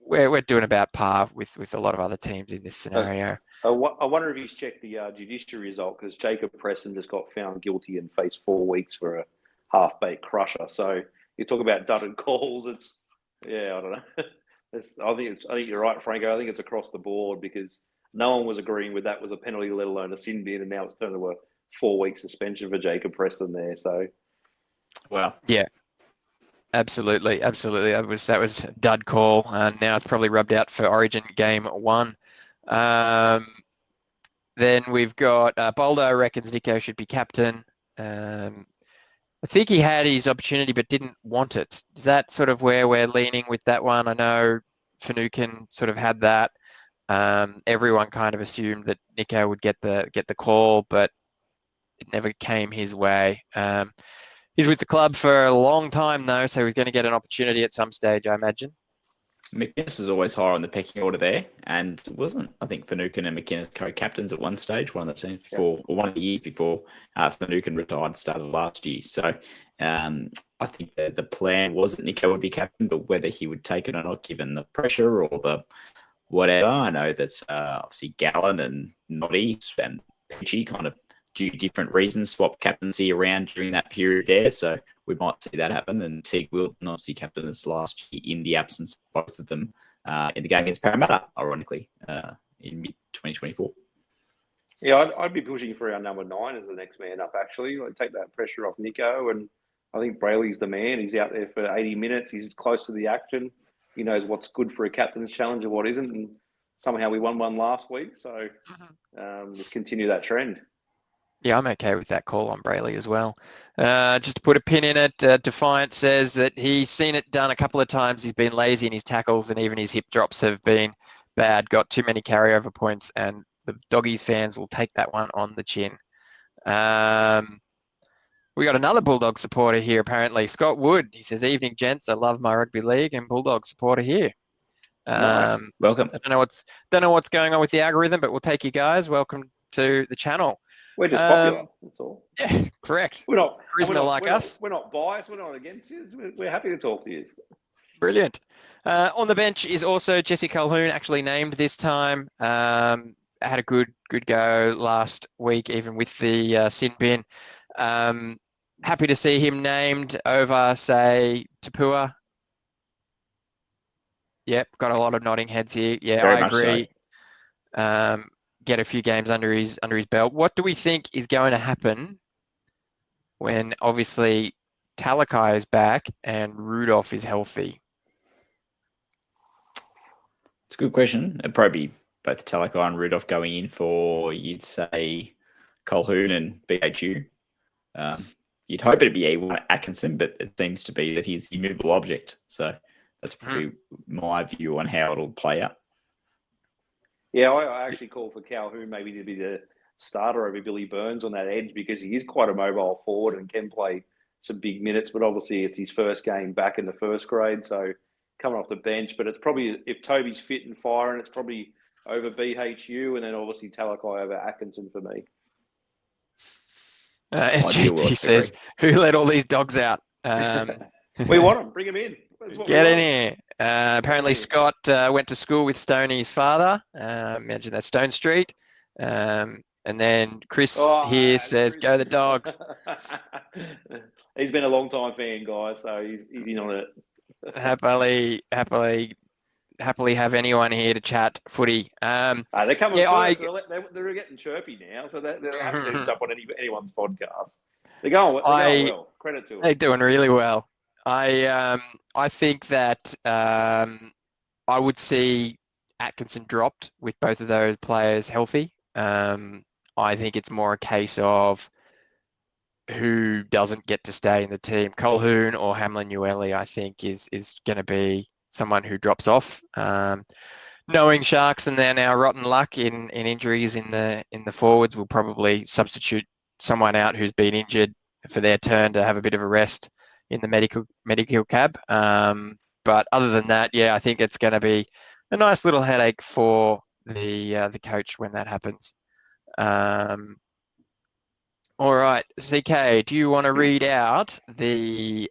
we're doing about par with a lot of other teams in this scenario. I wonder if he's checked the judiciary result, because Jacob Preston just got found guilty and faced 4 weeks for a half-baked crusher. So you talk about dudded calls. I don't know. I think you're right, Franco. I think it's across the board, because no one was agreeing with that was a penalty, let alone a sin bin, and now it's turned to a 4-week suspension for Jacob Preston there. So, well, yeah. Absolutely. That was a dud call, and now it's probably rubbed out for Origin game 1. Then we've got Boldo reckons Nico should be captain. I think he had his opportunity but didn't want it. Is that sort of where we're leaning with that one? I know Finucane sort of had that. Everyone kind of assumed that Nico would get the call, but it never came his way. He's with the club for a long time, though, so he's going to get an opportunity at some stage, I imagine. McInnes was always higher on the pecking order there, and wasn't, I think, Finucane and McInnes co-captains at one stage, one of the teams before, or one of the years before Finucane retired, started last year. So I think the plan was that Nico would be captain, but whether he would take it or not, given the pressure or the whatever. I know that obviously Gallen and Noddy and Peachy kind of due different reasons swap captaincy around during that period there, so we might see that happen. And Teague Wilton obviously captain us last year in the absence of both of them in the game against Parramatta, ironically, in mid-2024. Yeah, I'd be pushing for our number 9 as the next man up, actually. Like, take that pressure off Nico, and I think Brayley's the man. He's out there for 80 minutes. He's close to the action. He knows what's good for a captain's challenge and what isn't, and somehow we won one last week, so just continue that trend. Yeah, I'm okay with that call on Brayley as well. Just to put a pin in it, Defiant says that he's seen it done a couple of times. He's been lazy in his tackles, and even his hip drops have been bad, got too many carryover points, and the Doggies fans will take that one on the chin. We got another Bulldog supporter here, apparently. Scott Wood. He says, evening, gents. I love my rugby league, and Bulldog supporter here. Nice. Welcome. I don't know what's going on with the algorithm, but we'll take you guys. Welcome to the channel. We're just popular, that's all. Yeah, correct. We're not us. We're not biased. We're not against you. We're happy to talk to you. Brilliant. On the bench is also Jesse Calhoun, actually named this time. Had a good go last week, even with the sin bin. Happy to see him named over, say, Tapua. Yep, got a lot of nodding heads here. Yeah, Very I agree. So. Get a few games under his belt. What do we think is going to happen when obviously Talakai is back and Rudolph is healthy? It's a good question. It'd probably be both Talakai and Rudolph going in for, you'd say, Colhoun and BHU. You'd hope it'd be E1 Atkinson, but it seems to be that he's the immovable object. So that's probably my view on how it'll play out. Yeah, I actually call for Calhoun maybe to be the starter over Billy Burns on that edge, because he is quite a mobile forward and can play some big minutes. But obviously it's his first game back in the first grade, so coming off the bench. But it's probably, if Toby's fit and firing, it's probably over BHU, and then obviously Talakai over Atkinson for me. SGT says, who let all these dogs out? We want them. Bring them in. Get in here. Apparently Scott went to school with Stoney's father. Imagine that, Stone Street. And then Chris here says, go the Dogs. He's been a long time fan, guys, so he's in on it. happily have anyone here to chat footy. They're coming first, so they're getting chirpy now, so they're happy to jump on anyone's podcast. They're going well. Credit to them. They're doing really well. I think that I would see Atkinson dropped with both of those players healthy. I think it's more a case of who doesn't get to stay in the team. Colhoun or Hamlin Ueli, I think, is going to be someone who drops off. Knowing Sharks and their now rotten luck in injuries in the forwards, will probably substitute someone out who's been injured for their turn to have a bit of a rest in the medical cab. But other than that, yeah, I think it's going to be a nice little headache for the coach when that happens. All right, CK, do you want to read out the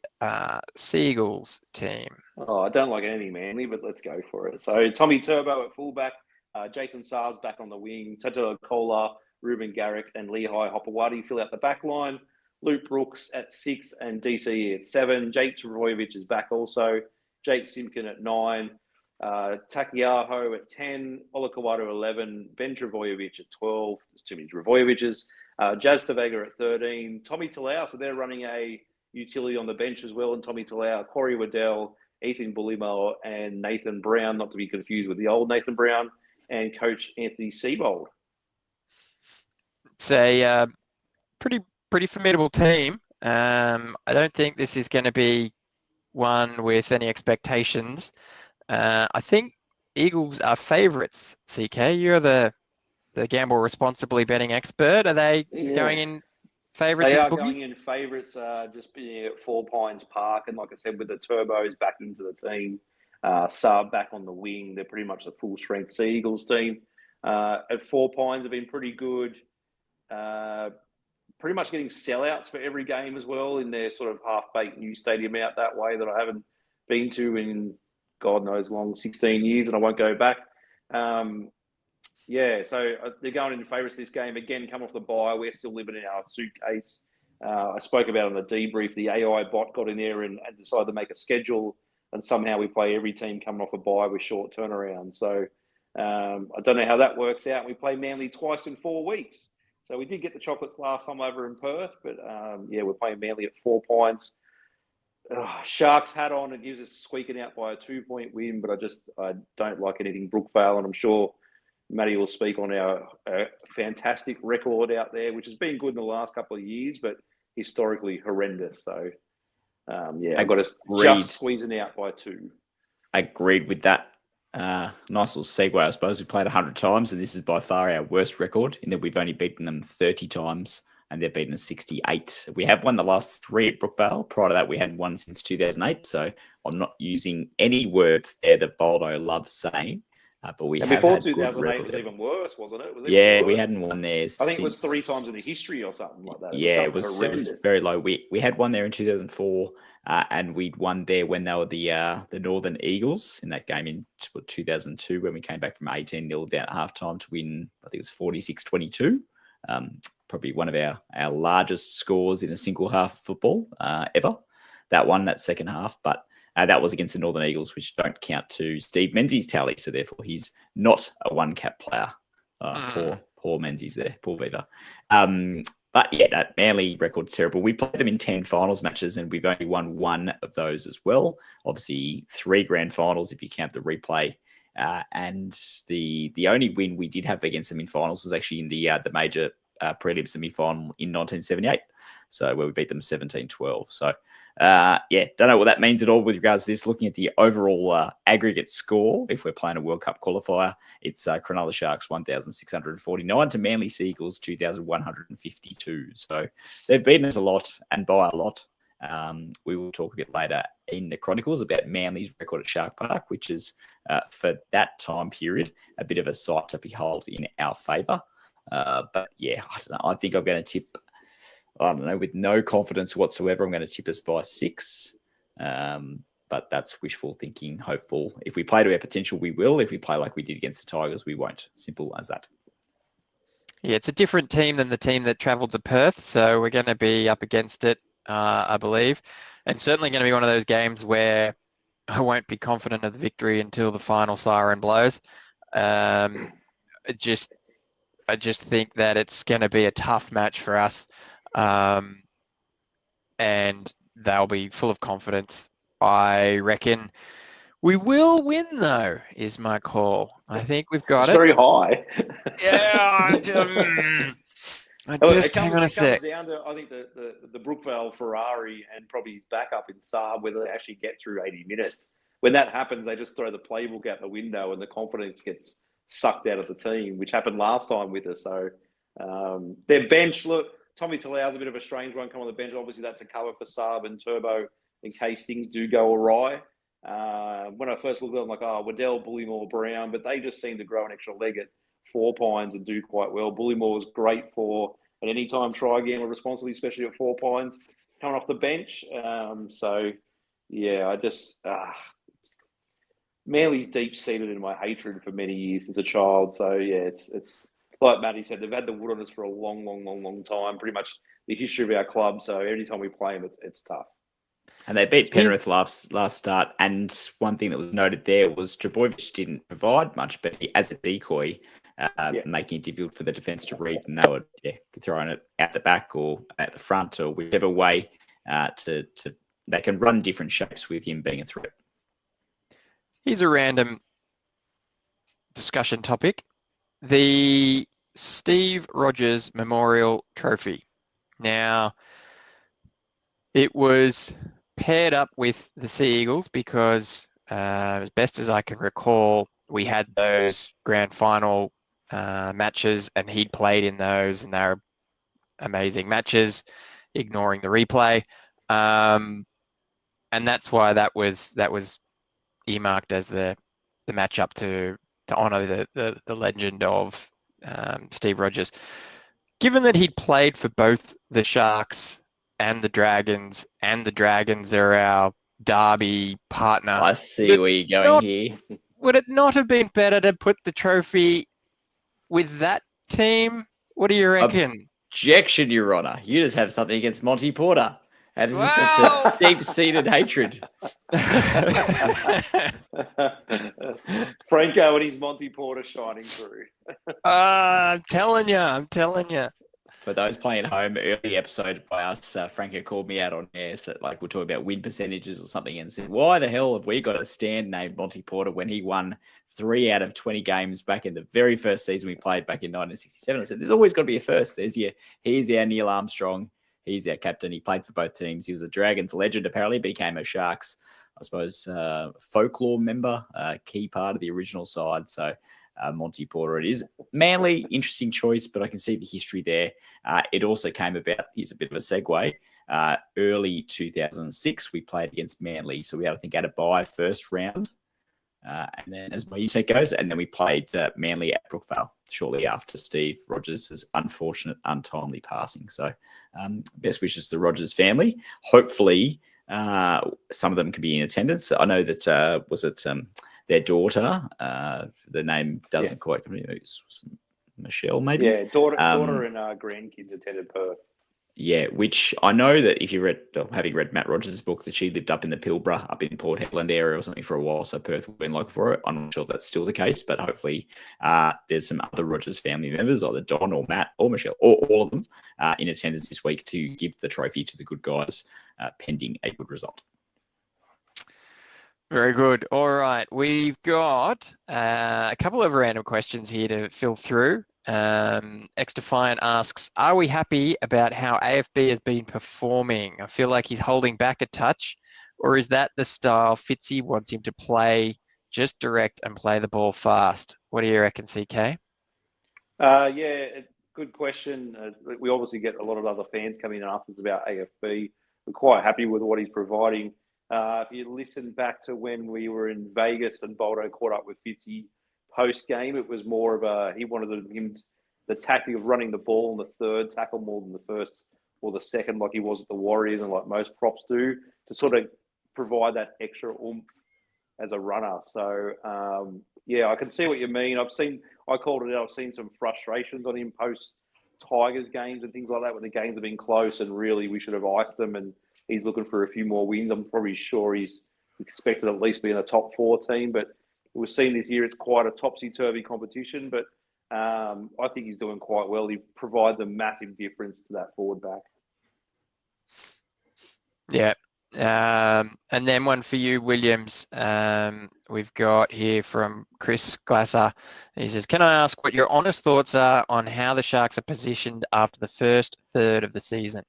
Seagulls team? Oh, I don't like any Manly, but let's go for it. So Tommy Turbo at fullback, Jason Saab's back on the wing, Tato Kola, Ruben Garrick, and Lehigh Hopewadi fill out the back line. Luke Brooks at 6 and DCE at 7. Jake Travojevic is back also. Jake Simpkin at 9. Takiaho at 10. Olakawada at 11. Ben Travojevic at 12. There's too many Travojevic's. Jazz Tavega at 13. Tommy Talau, so they're running a utility on the bench as well. And Tommy Talau, Corey Waddell, Ethan Bullimore, and Nathan Brown, not to be confused with the old Nathan Brown, and Coach Anthony Seibold. It's a pretty formidable team. I don't think this is going to be one with any expectations. I think Eagles are favourites, CK. You're the gamble responsibly betting expert. Are they going in favourites? They are going in favourites, just being at Four Pines Park. And like I said, with the Turbos back into the team, Saab back on the wing, they're pretty much a full-strength Sea Eagles team. At Four Pines, have been pretty good. Pretty much getting sellouts for every game as well in their sort of half-baked new stadium out that way that I haven't been to in, God knows, long 16 years, and I won't go back. So they're going in favourites this game. Again, come off the bye. We're still living in our suitcase. I spoke about on the debrief, the AI bot got in there and decided to make a schedule, and somehow we play every team coming off a bye with short turnaround. So I don't know how that works out. We play Manly twice in 4 weeks. So we did get the chocolates last time over in Perth, but we're playing Manly at 4 Pines. Sharks hat on, it gives us squeaking out by a 2-point win, but I don't like anything Brookvale, and I'm sure Matty will speak on our fantastic record out there, which has been good in the last couple of years, but historically horrendous. So, I got us just squeezing out by 2. I agreed with that. Nice little segue, I suppose. We played 100 times, and this is by far our worst record in that we've only beaten them 30 times, and they've beaten us 68. We have won the last 3 at Brookvale. Prior to that, we hadn't won since 2008. So I'm not using any words there that Boldo loves saying. But we have before had 2008 was even worse, wasn't it? We hadn't won there. I think it was 3 times in the history or something like that. It was very low. We had one there in 2004, and we'd won there when they were the Northern Eagles in that game in 2002 when we came back from 18-0 down at halftime to win. I think it was 46-22. Probably one of our largest scores in a single half of football ever. That second half, but. That was against the Northern Eagles, which don't count to Steve Menzies' tally. So therefore, he's not a one-cap player. Poor Menzies there. Poor Beaver. But yeah, that Manly record's terrible. We played them in 10 finals matches, and we've only won 1 of those as well. Obviously, 3 grand finals if you count the replay. And the only win we did have against them in finals was actually in the major prelim semi-final in 1978. So where we beat them 17-12. So don't know what that means at all with regards to this. Looking at the overall aggregate score, if we're playing a World Cup qualifier, it's Cronulla Sharks 1,649 to Manly Seagulls 2,152. So they've beaten us a lot, and by a lot. We will talk a bit later in the Chronicles about Manly's record at Shark Park, which is for that time period a bit of a sight to behold in our favour. But yeah, I don't know. I think I'm going to tip. I don't know, with no confidence whatsoever, I'm going to tip us by 6. But that's wishful thinking, hopeful. If we play to our potential, we will. If we play like we did against the Tigers, we won't. Simple as that. Yeah, it's a different team than the team that travelled to Perth. So we're going to be up against it, I believe. And certainly going to be one of those games where I won't be confident of the victory until the final siren blows. I just think that it's going to be a tough match for us. And they'll be full of confidence. I reckon we will win, though, is my call. I think we've got it's very high. Yeah. Hang on a it sec. comes down to, I think, the Brookvale Ferrari and probably his backup in Saab, whether they actually get through 80 minutes. When that happens, they just throw the playbook out the window and the confidence gets sucked out of the team, which happened last time with us. So their bench, look, Tommy Talau's a bit of a strange one come on the bench. Obviously, that's a cover for Saab and Turbo in case things do go awry. When I first looked at them, I'm like, oh, Waddell, Bullymore, Brown, but they just seem to grow an extra leg at Four Pines and do quite well. Bullymore was great for an anytime try game responsibly, especially at Four Pines, coming off the bench. I just Manly's deep seated in my hatred for many years since a child. So yeah, it's like Matty said, they've had the wood on us for a long time. Pretty much the history of our club. So every time we play them, it's tough. And they beat Penrith last start. And one thing that was noted there was Trbojevic didn't provide much, but as a decoy, making it difficult for the defence to read, and they were throwing it out the back or at the front or whichever way they can run different shapes with him being a threat. Here's a random discussion topic. The Steve Rogers Memorial Trophy. Now, it was paired up with the Sea Eagles because, as best as I can recall, we had those grand final matches and he'd played in those and they were amazing matches, ignoring the replay. And that's why that was earmarked as the matchup to honour the legend of Steve Rogers. Given that he'd played for both the Sharks and the Dragons are our derby partner. I see where you're going here. Would it not have been better to put the trophy with that team? What do you reckon? Objection, Your Honour. You just have something against Monty Porter. And it's a deep-seated hatred. Franco and his Monty Porter shining through. I'm telling you. For those playing at home, early episode by us, Franco called me out on air. So, we're talking about win percentages or something and said, why the hell have we got a stand named Monty Porter when he won 3 out of 20 games back in the very first season we played back in 1967? I said, there's always got to be a first. He's our Neil Armstrong. He's our captain. He played for both teams. He was a Dragons legend, apparently, became a Sharks, I suppose, folklore member, key part of the original side. So, Monty Porter, it is Manly, interesting choice, but I can see the history there. It also came about, here's a bit of a segue, early 2006, we played against Manly. So we had, I think, had a bye first round. And then as my year goes, and then we played Manly at Brookvale shortly after Steve Rogers' unfortunate, untimely passing. So best wishes to the Rogers family. Hopefully some of them can be in attendance. I know that, their daughter, the name doesn't quite come in, Michelle maybe? Yeah, daughter and grandkids attended Perth. Yeah, which I know that if you read, having read Matt Rogers' book, that she lived up in the Pilbara, up in Port Hedland area or something for a while, so Perth would have been local for it. I'm not sure if that's still the case, but hopefully there's some other Rogers family members, either Don or Matt or Michelle, or all of them, in attendance this week to give the trophy to the good guys, pending a good result. Very good. All right. We've got a couple of random questions here to fill through. X-Defiant asks, are we happy about how AFB has been performing? I feel like he's holding back a touch, or is that the style Fitzy wants him to play, just direct and play the ball fast? What do you reckon, CK? Good question. We obviously get a lot of other fans coming and ask us about AFB. We're quite happy with what he's providing. If you listen back to when we were in Vegas and Boldo caught up with Fitzy post-game, it was more of he wanted the tactic of running the ball in the third tackle more than the first or the second, like he was at the Warriors and like most props do, to sort of provide that extra oomph as a runner. So, I can see what you mean. I called it out, I've seen some frustrations on him post-Tigers games and things like that when the games have been close and really we should have iced them, and he's looking for a few more wins. I'm probably sure he's expected at least be in a top 4 team, but we've seen this year it's quite a topsy-turvy competition, but I think he's doing quite well. He provides a massive difference to that forward back. Yeah, And then one for you, Williams. We've got here from Chris Glasser. He says, can I ask what your honest thoughts are on how the Sharks are positioned after the first third of the season?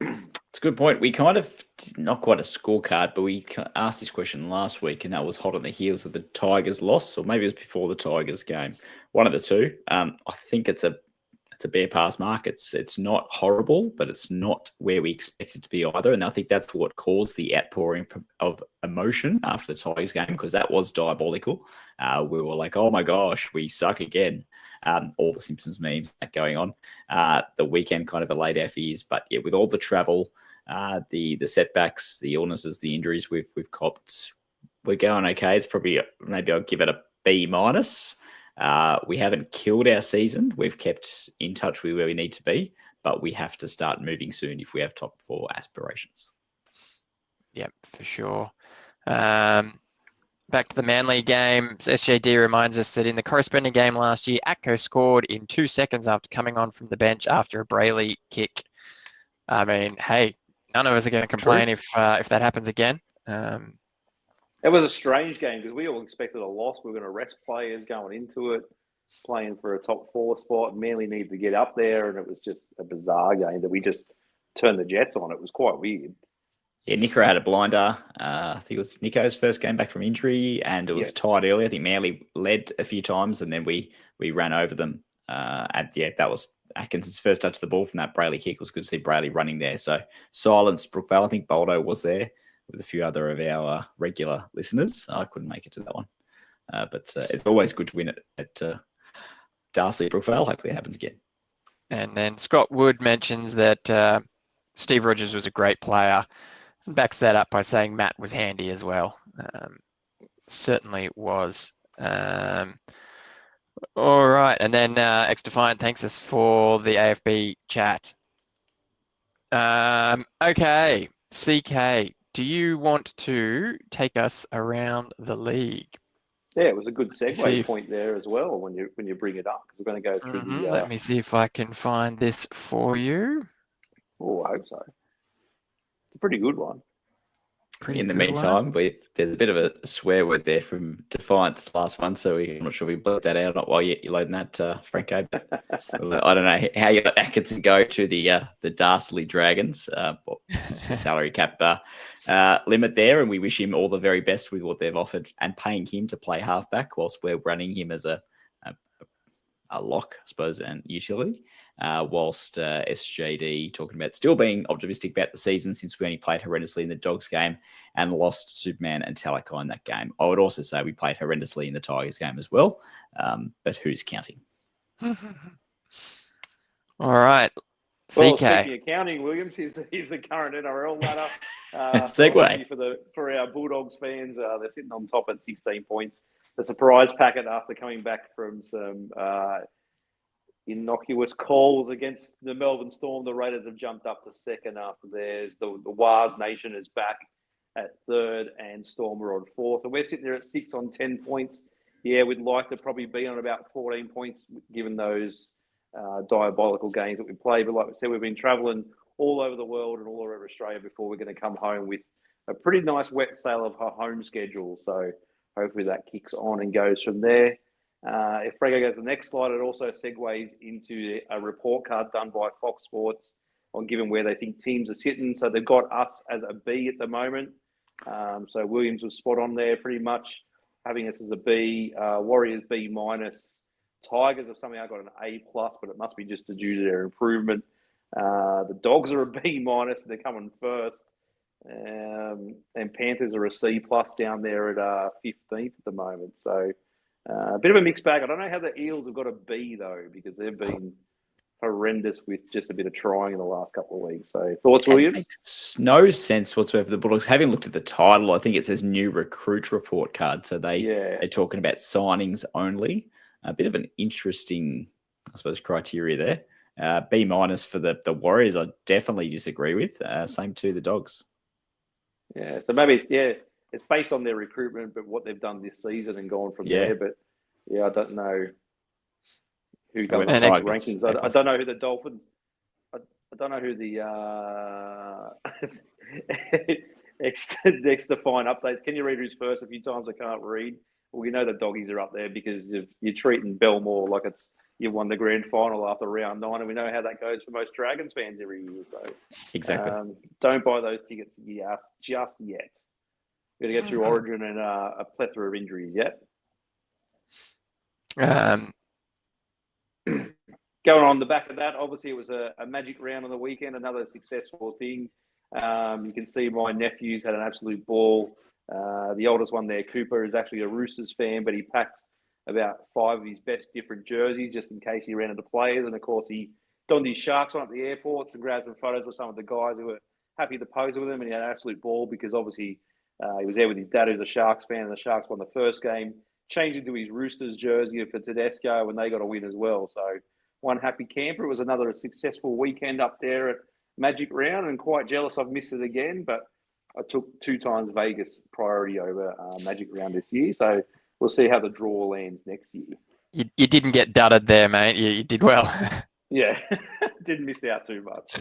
It's a good point. We kind of, not quite a scorecard, but we asked this question last week, and that was hot on the heels of the Tigers loss, or maybe it was before the Tigers game. One of the two. I think it's a bare pass mark. It's not horrible, but it's not where we expect it to be either. And I think that's what caused the outpouring of emotion after the Tigers game, because that was diabolical. We were like, oh my gosh, we suck again. All the Simpsons memes going on. The weekend kind of allayed our fears, but yeah, with all the travel, the setbacks, the illnesses, the injuries we've copped, we're going okay. It's probably, maybe I'll give it a B minus. We haven't killed our season. We've kept in touch with where we need to be, but we have to start moving soon if we have top 4 aspirations. Yep, for sure. Back to the Manly game. SJD reminds us that in the corresponding game last year, Atco scored in 2 seconds after coming on from the bench after a Brayley kick. I mean, hey, none of us are going to complain if that happens again. It was a strange game because we all expected a loss. We were going to rest players going into it, playing for a top 4 spot. Manly needed to get up there, and it was just a bizarre game that we just turned the Jets on. It was quite weird. Yeah, Nico had a blinder. I think it was Nico's first game back from injury, and it was tied early. I think Manly led a few times, and then we ran over them. That was Atkinson's first touch of the ball from that Brayley kick. It was good to see Brayley running there. So silenced Brookvale. I think Boldo was there with a few other of our regular listeners. I couldn't make it to that one. But it's always good to win at Darcy Brookvale. Hopefully it happens again. And then Scott Wood mentions that Steve Rogers was a great player. Backs that up by saying Matt was handy as well. Certainly was. All right. And then X-Defiant thanks us for the AFB chat. Okay. CK, do you want to take us around the league? Yeah, it was a good segue point there as well when you bring it up, because we're going to go through the... Let me see if I can find this for you. Oh, I hope so. It's a pretty good one. In the meantime, there's a bit of a swear word there from Defiant's last one, so I'm not sure we blurred that out or not while you're loading that, Franco. I don't know how you let Atkinson go to the Darsley Dragons, salary cap limit there, and we wish him all the very best with what they've offered and paying him to play halfback whilst we're running him as a lock, I suppose, and utility. Whilst SJD talking about still being optimistic about the season since we only played horrendously in the Dogs game and lost Superman and Talakai in that game. I would also say we played horrendously in the Tigers game as well, but who's counting? All right. Well, CK. speaking of counting, Williams, he's the current NRL ladder. Segue. For our Bulldogs fans, they're sitting on top at 16 points. The surprise packet after coming back from some innocuous calls against the Melbourne Storm. The Raiders have jumped up to second after theirs. The Wars Nation is back at third, and Storm are on fourth. And we're sitting there at 6 on 10 points. Yeah, we'd like to probably be on about 14 points given those diabolical games that we play. But like we said, we've been travelling all over the world and all over Australia before we're going to come home with a pretty nice wet sail of our home schedule. So hopefully that kicks on and goes from there. If Frego goes to the next slide, it also segues into a report card done by Fox Sports on given where they think teams are sitting. So they've got us as a B at the moment. So Williams was spot on there pretty much, having us as a B. Warriors B minus. Tigers have somehow got an A plus, but it must be just due to their improvement. The Dogs are a B minus, and they're coming first. And Panthers are a C plus down there at 15th at the moment. So a bit of a mixed bag. I don't know how the Eels have got a B though, because they've been horrendous with just a bit of trying in the last couple of weeks. So thoughts, William? It makes no sense whatsoever. The Bulldogs, having looked at the title, I think it says new recruit report card. So they're talking about signings only. A bit of an interesting, I suppose, criteria there. B minus for the Warriors, I definitely disagree with. Same to the Dogs. Yeah, so maybe it's based on their recruitment, but what they've done this season and gone from there. But I don't know who goes the rankings. I don't know who the Dolphins. I don't know who the next next to fine updates. Can you read who's first? A few times I can't read. Well, you know the doggies are up there because you're treating Belmore like you won the grand final after round 9, and we know how that goes for most Dragons fans every year. So Exactly. don't buy those tickets just yet. Got to get through Origin and a plethora of injuries yet. Going on the back of that, obviously it was a magic round on the weekend, another successful thing. You can see my nephews had an absolute ball. The oldest one there, Cooper, is actually a Roosters fan, but he packed about 5 of his best different jerseys just in case he ran into players. And of course, he donned his Sharks on at the airport and grabbed some photos with some of the guys who were happy to pose with him. And he had an absolute ball because obviously he was there with his dad, who's a Sharks fan, and the Sharks won the first game. Changed into his Roosters jersey for Tedesco, and they got a win as well. So one happy camper. It was another successful weekend up there at Magic Round, and quite jealous I've missed it again, but I took 2 times Vegas priority over Magic Round this year. So we'll see how the draw lands next year. You didn't get dudded there, mate. You did well. Yeah, didn't miss out too much.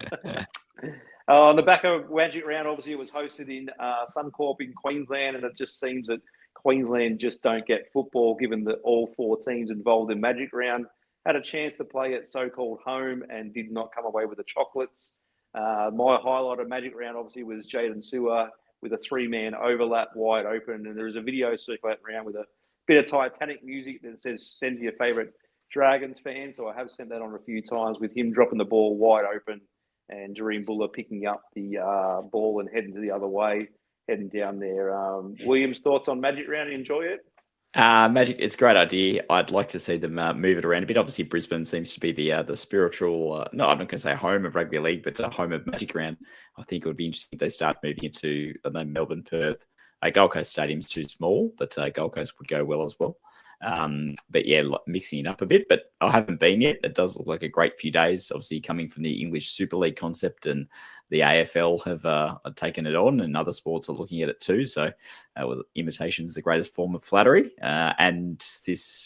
On the back of Magic Round, obviously it was hosted in Suncorp in Queensland, and it just seems that Queensland just don't get football, given that all 4 teams involved in Magic Round had a chance to play at so-called home and did not come away with the chocolates. My highlight of Magic Round, obviously, was Jaden Sewer with a 3-man overlap wide open. And there was a video circulating around with a bit of Titanic music that says, send to your favourite Dragons fan. So I have sent that on a few times with him dropping the ball wide open and Jareem Buller picking up the ball and heading to the other way, heading down there. William's thoughts on Magic Round? You enjoy it? Magic, it's a great idea. I'd like to see them move it around a bit. Obviously, Brisbane seems to be the spiritual, no, I'm not going to say home of rugby league, but home of Magic Round. I think it would be interesting if they start moving into, I don't know, Melbourne, Perth. Gold Coast Stadium's too small, but Gold Coast would go well as well. But yeah, mixing it up a bit, but I haven't been yet. It does look like a great few days, obviously coming from the English Super League concept, and the AFL have taken it on, and other sports are looking at it too. So imitation is the greatest form of flattery. And this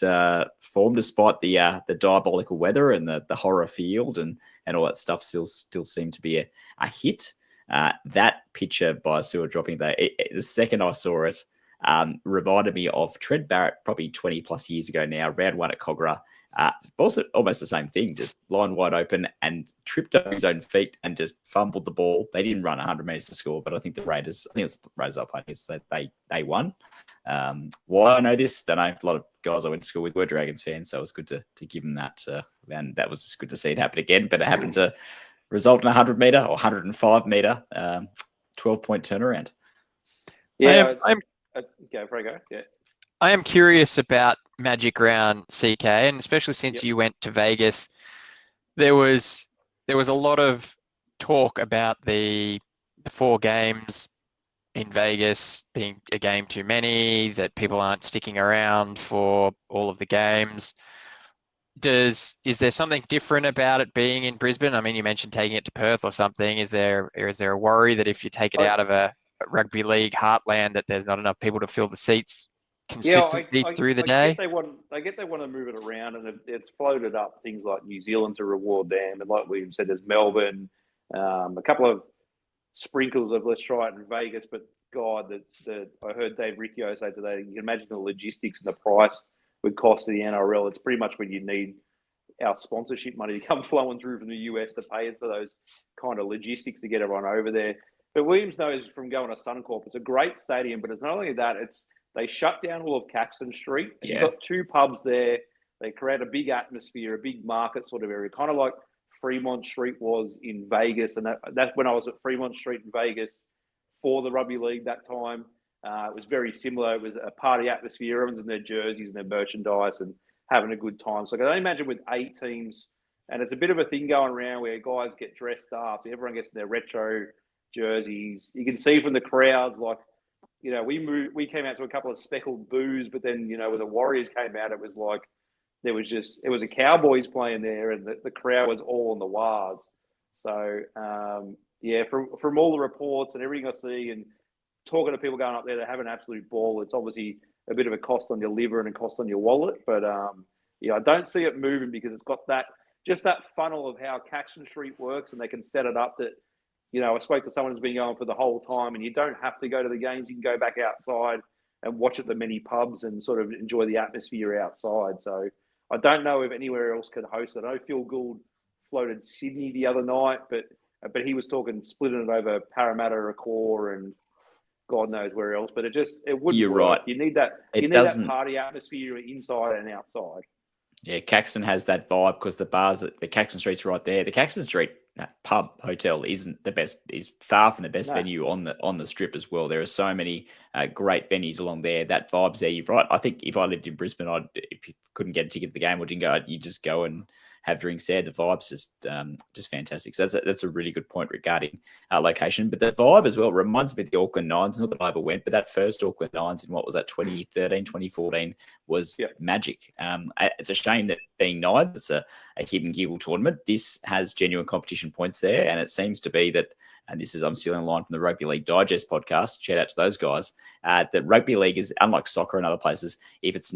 form, despite the diabolical weather and the horror field and all that stuff, still seem to be a hit. That picture by Sewer dropping the second I saw it, reminded me of Trent Barrett probably 20 plus years ago now, round 1 at Cogra. Also almost the same thing, just line wide open and tripped over his own feet and just fumbled the ball. They didn't run 100 metres to score, but I think it was the Raiders up. I guess that they won. Why I know this, don't know. A lot of guys I went to school with were Dragons fans, so it was good to give them that. And that was just good to see it happen again. But it happened to result in a 100 metre or 105 metre 12-point turnaround. Yeah, go for it. Go. Yeah. I am curious about Magic Round, CK, and especially since you went to Vegas, there was a lot of talk about the 4 games in Vegas being a game too many, that people aren't sticking around for all of the games. Is there something different about it being in Brisbane? I mean, you mentioned taking it to Perth or something. Is there a worry that if you take it out of a rugby league heartland, that there's not enough people to fill the seats consistently through the day? I get they want to move it around, and it's floated up things like New Zealand to reward them, and like William said, there's Melbourne, a couple of sprinkles of let's try it in Vegas. But God, I heard Dave Riccio say today, you can imagine the logistics and the price would cost to the NRL. It's pretty much when you need our sponsorship money to come flowing through from the US to pay for those kind of logistics to get everyone over there. But Williams knows from going to Suncorp, it's a great stadium, but it's not only that, they shut down all of Caxton Street. Yeah. You've got 2 pubs there. They create a big atmosphere, a big market sort of area, kind of like Fremont Street was in Vegas. And that's when I was at Fremont Street in Vegas for the rugby league that time. It was very similar. It was a party atmosphere. Everyone's in their jerseys and their merchandise and having a good time. So I can imagine with 8 teams, and it's a bit of a thing going around where guys get dressed up. Everyone gets their retro jerseys. You can see from the crowds, like, we came out to a couple of speckled boos, but then, when the Warriors came out, it was like it was a Cowboys playing there, and the crowd was all on the wires. So, from all the reports and everything I see and talking to people going up there, they have an absolute ball. It's obviously a bit of a cost on your liver and a cost on your wallet, but I don't see it moving because it's got that funnel of how Caxton Street works, and they can set it up that I spoke to someone who's been going for the whole time, and you don't have to go to the games. You can go back outside and watch at the many pubs and sort of enjoy the atmosphere outside. So I don't know if anywhere else can host it. I know Phil Gould floated Sydney the other night, but he was talking splitting it over Parramatta, Accor, and God knows where else. But it wouldn't You're work. right. You need that. It You need doesn't. that party atmosphere inside and outside. Yeah, Caxton has that vibe because the bars, the Caxton Street's right there. The Caxton Street pub hotel isn't the best; is far from the best No. venue on the strip as well. There are so many great venues along there. That vibe's there. You're right. I think if I lived in Brisbane, if you couldn't get a ticket to the game or didn't go, you just go and have drinks there. The vibe's just fantastic. So that's a really good point regarding location. But the vibe as well reminds me of the Auckland Nines. Not that I ever went, but that first Auckland Nines in what was that 2013, 2014 was magic. It's a shame that being Nines, it's a hit and giggle tournament. This has genuine competition points there, and it seems to be that. And this is, I'm stealing a line from the Rugby League Digest podcast. Shout out to those guys. That rugby league is, unlike soccer and other places, if it's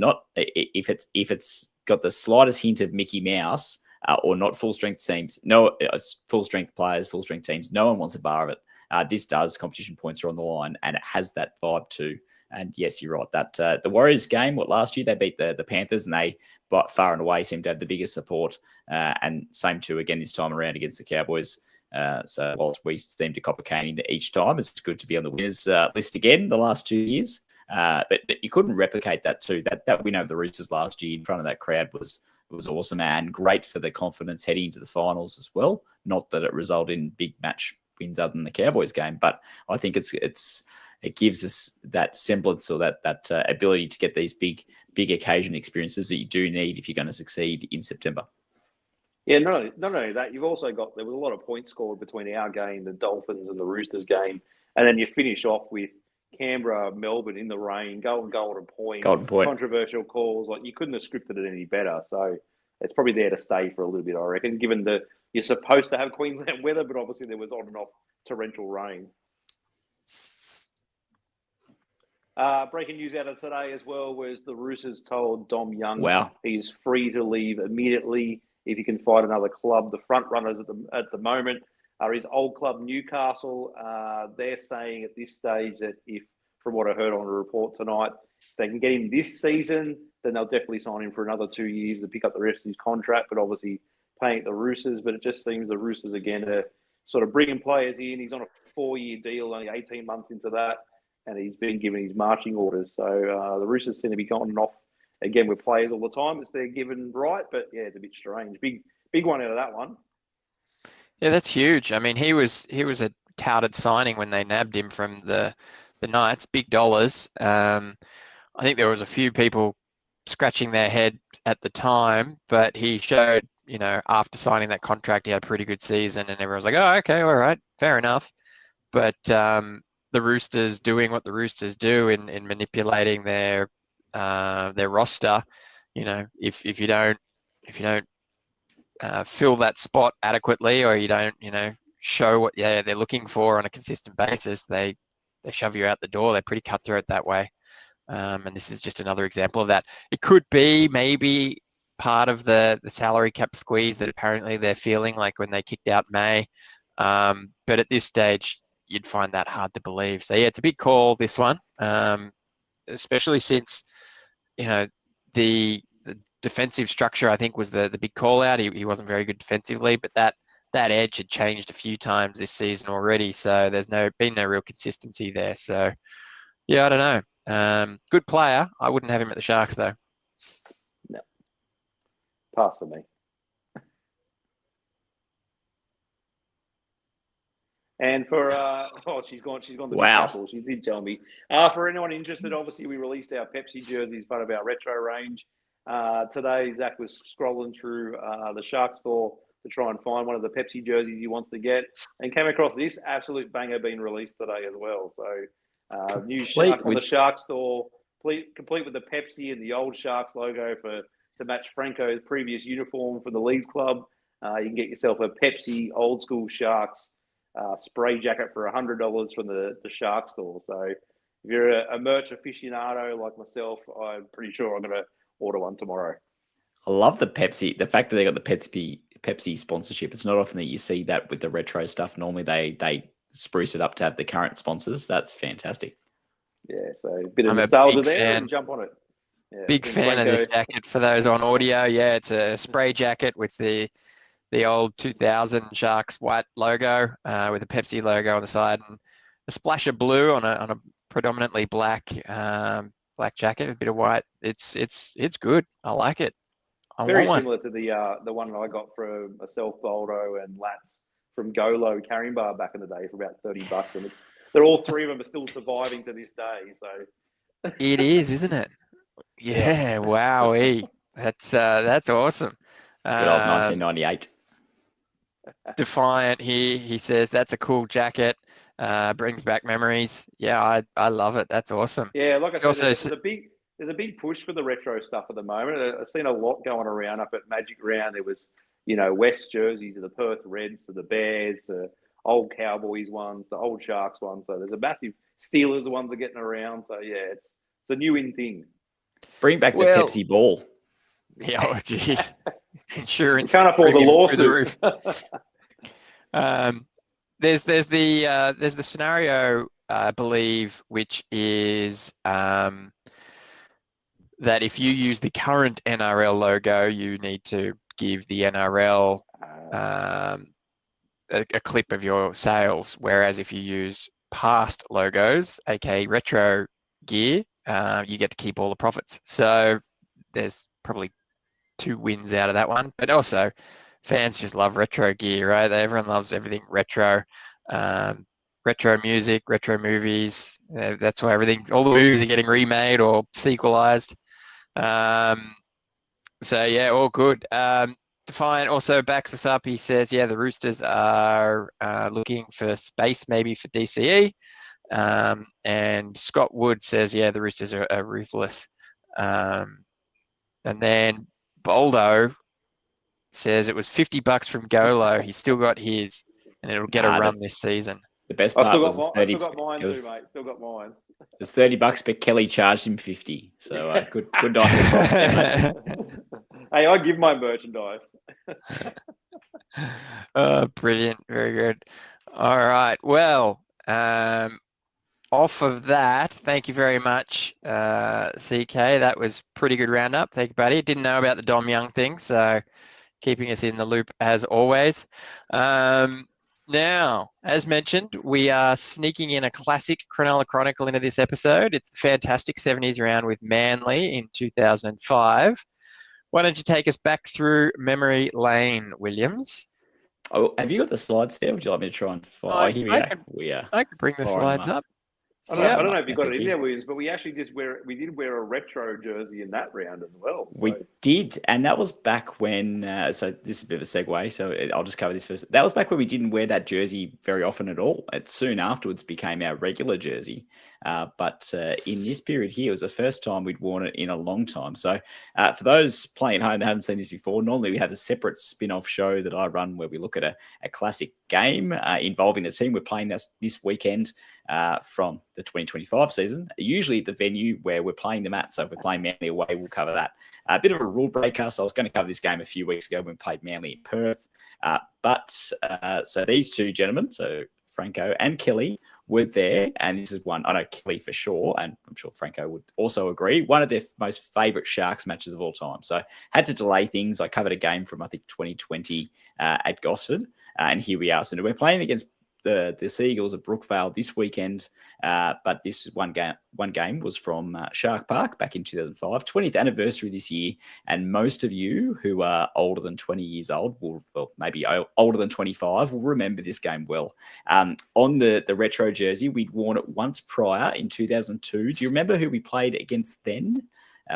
got the slightest hint of Mickey Mouse or not full strength teams, it's full strength players, full strength teams. No one wants a bar of it. This does. Competition points are on the line, and it has that vibe too. And yes, you're right. That the Warriors game, last year they beat the Panthers, and they by far and away seem to have the biggest support. And same too again this time around against the Cowboys. So whilst we seem to cop a caning each time, it's good to be on the winners list again the last 2 years. But you couldn't replicate that too. That win over the Roosters last year in front of that crowd was awesome and great for the confidence heading into the finals as well. Not that it resulted in big match wins other than the Cowboys game, but I think it gives us that semblance or that ability to get these big occasion experiences that you do need if you're going to succeed in September. Yeah, not only that, you've also got, there was a lot of points scored between our game, the Dolphins and the Roosters game, and then you finish off with Canberra, Melbourne in the rain, Golden Point, controversial calls. Like, you couldn't have scripted it any better. So it's probably there to stay for a little bit, I reckon, given you're supposed to have Queensland weather, but obviously there was on and off torrential rain. Breaking news out of today as well was the Roosters told Dom Young he's free to leave immediately if he can find another club. The front runners at the moment are his old club Newcastle. They're saying at this stage that if, from what I heard on the report tonight, if they can get him this season, then they'll definitely sign him for another 2 years to pick up the rest of his contract, but obviously paying the Roosters. But it just seems the Roosters again are sort of bringing players in. He's on a 4-year deal, only 18 months into that, and he's been given his marching orders. So the Roosters seem to be going off again with players all the time. It's their given right, but yeah, it's a bit strange. Big one out of that one. Yeah, that's huge. I mean, he was a touted signing when they nabbed him from the Knights, big dollars. I think there was a few people scratching their head at the time, but he showed, after signing that contract, he had a pretty good season, and everyone was like, oh, okay, all right, fair enough. But the Roosters doing what the Roosters do in manipulating their roster, if you don't fill that spot adequately, or you don't, show what they're looking for on a consistent basis, they shove you out the door. They're pretty cutthroat that way. And this is just another example of that. It could be maybe part of the salary cap squeeze that apparently they're feeling like when they kicked out May. But at this stage, you'd find that hard to believe. So yeah, it's a big call, this one, especially since, the defensive structure, I think, was the big call out. He wasn't very good defensively, but that edge had changed a few times this season already. So there's been no real consistency there. So yeah, I don't know. Good player. I wouldn't have him at the Sharks though. No. Pass for me. And for she's gone to the chapel. She did tell me. For anyone interested, obviously we released our Pepsi jerseys, part of our retro range. Today, Zach was scrolling through the Shark store to try and find one of the Pepsi jerseys he wants to get, and came across this absolute banger being released today as well. So new Shark on the Shark store, complete with the Pepsi and the old Sharks logo to match Franco's previous uniform for the Leagues Club. You can get yourself a Pepsi old school Sharks spray jacket for $100 from the Shark store. So if you're a merch aficionado like myself, I'm pretty sure I'm going to order one tomorrow. I love the Pepsi. The fact that they got the Pepsi sponsorship. It's not often that you see that with the retro stuff. Normally they spruce it up to have the current sponsors. That's fantastic. Yeah, so a bit of I'm a nostalgia big there fan. and jump on it. Yeah, Big then fan of this Franco, jacket for those on audio. Yeah, it's a spray jacket with the old 2000 Sharks white logo with a Pepsi logo on the side and a splash of blue on a predominantly black black jacket, a bit of white. It's good. I like it. I very want one. similar to the one I got from a self Boldo and Lats from Golo carrying bar back in the day for about $30, and they're all three of them are still surviving to this day. So It is, isn't it? Yeah. Wowee. That's awesome. Good old 1998. Defiant here. He says that's a cool jacket. Brings back memories. Yeah, I love it. That's awesome. yeah, like I said, Also, there's a big push for the retro stuff at the moment. I've seen a lot going around up at Magic Round. There was, West jerseys, the Perth Reds, to the Bears, the old Cowboys ones, the old Sharks ones. So there's a massive Steelers ones are getting around. So yeah, it's a new in thing. Bring back the Pepsi ball. Yeah, oh jeez. Insurance. Can't afford the premiums through lawsuit. There's the scenario, I believe, which is that if you use the current NRL logo, you need to give the NRL a clip of your sales. Whereas if you use past logos, aka retro gear, you get to keep all the profits. So there's probably 2 wins out of that one. But also, fans just love retro gear, right? Everyone loves everything retro. Retro music, retro movies. That's why all the movies are getting remade or sequelized. So yeah, all good. Defiant also backs us up. He says, yeah, the Roosters are looking for space maybe for DCE. And Scott Wood says, yeah, the Roosters are ruthless. And then Boldo says it was $50 from Golo. He's still got his, and it'll get a run this season. The best part was I still got mine too, mate. Still got mine. It was $30, but Kelly charged him 50. So good nice and profit there, mate. Hey, I give my merchandise. Brilliant. Very good. All right. Well, off of that, thank you very much, CK. That was pretty good roundup. Thank you, buddy. Didn't know about the Dom Young thing, so keeping us in the loop as always. Now, as mentioned, we are sneaking in a classic Cronulla Chronicle into this episode. It's the fantastic 70s round with Manly in 2005. Why don't you take us back through memory lane, Williams? Oh, have you got the slides there? Would you like me to try and find? Here we are. I can bring the slides up. I don't know if you got it in there, Williams, but we actually did wear a retro jersey in that round as well. So. We did, and that was back when. So this is a bit of a segue. So I'll just cover this first. That was back when we didn't wear that jersey very often at all. It soon afterwards became our regular jersey. But in this period here, it was the first time we'd worn it in a long time. So for those playing at home that haven't seen this before, normally we have a separate spin-off show that I run where we look at a classic game involving the team. We're playing this weekend from the 2025 season, usually at the venue where we're playing them at. So if we're playing Manly away, we'll cover that. A bit of a rule breaker. So I was going to cover this game a few weeks ago when we played Manly in Perth. So these two gentlemen, so Franco and Kelly, were there, and this is one I know Kelly for sure, and I'm sure Franco would also agree, one of their most favourite Sharks matches of all time. So had to delay things. I covered a game from I think 2020 at Gosford, and here we are. So we're playing against the Seagulls at Brookvale this weekend, but this one game was from Shark Park back in 2005, 20th anniversary this year, and most of you who are older than 20 years old maybe older than 25 will remember this game well. On the retro jersey, we'd worn it once prior in 2002. Do you remember who we played against then?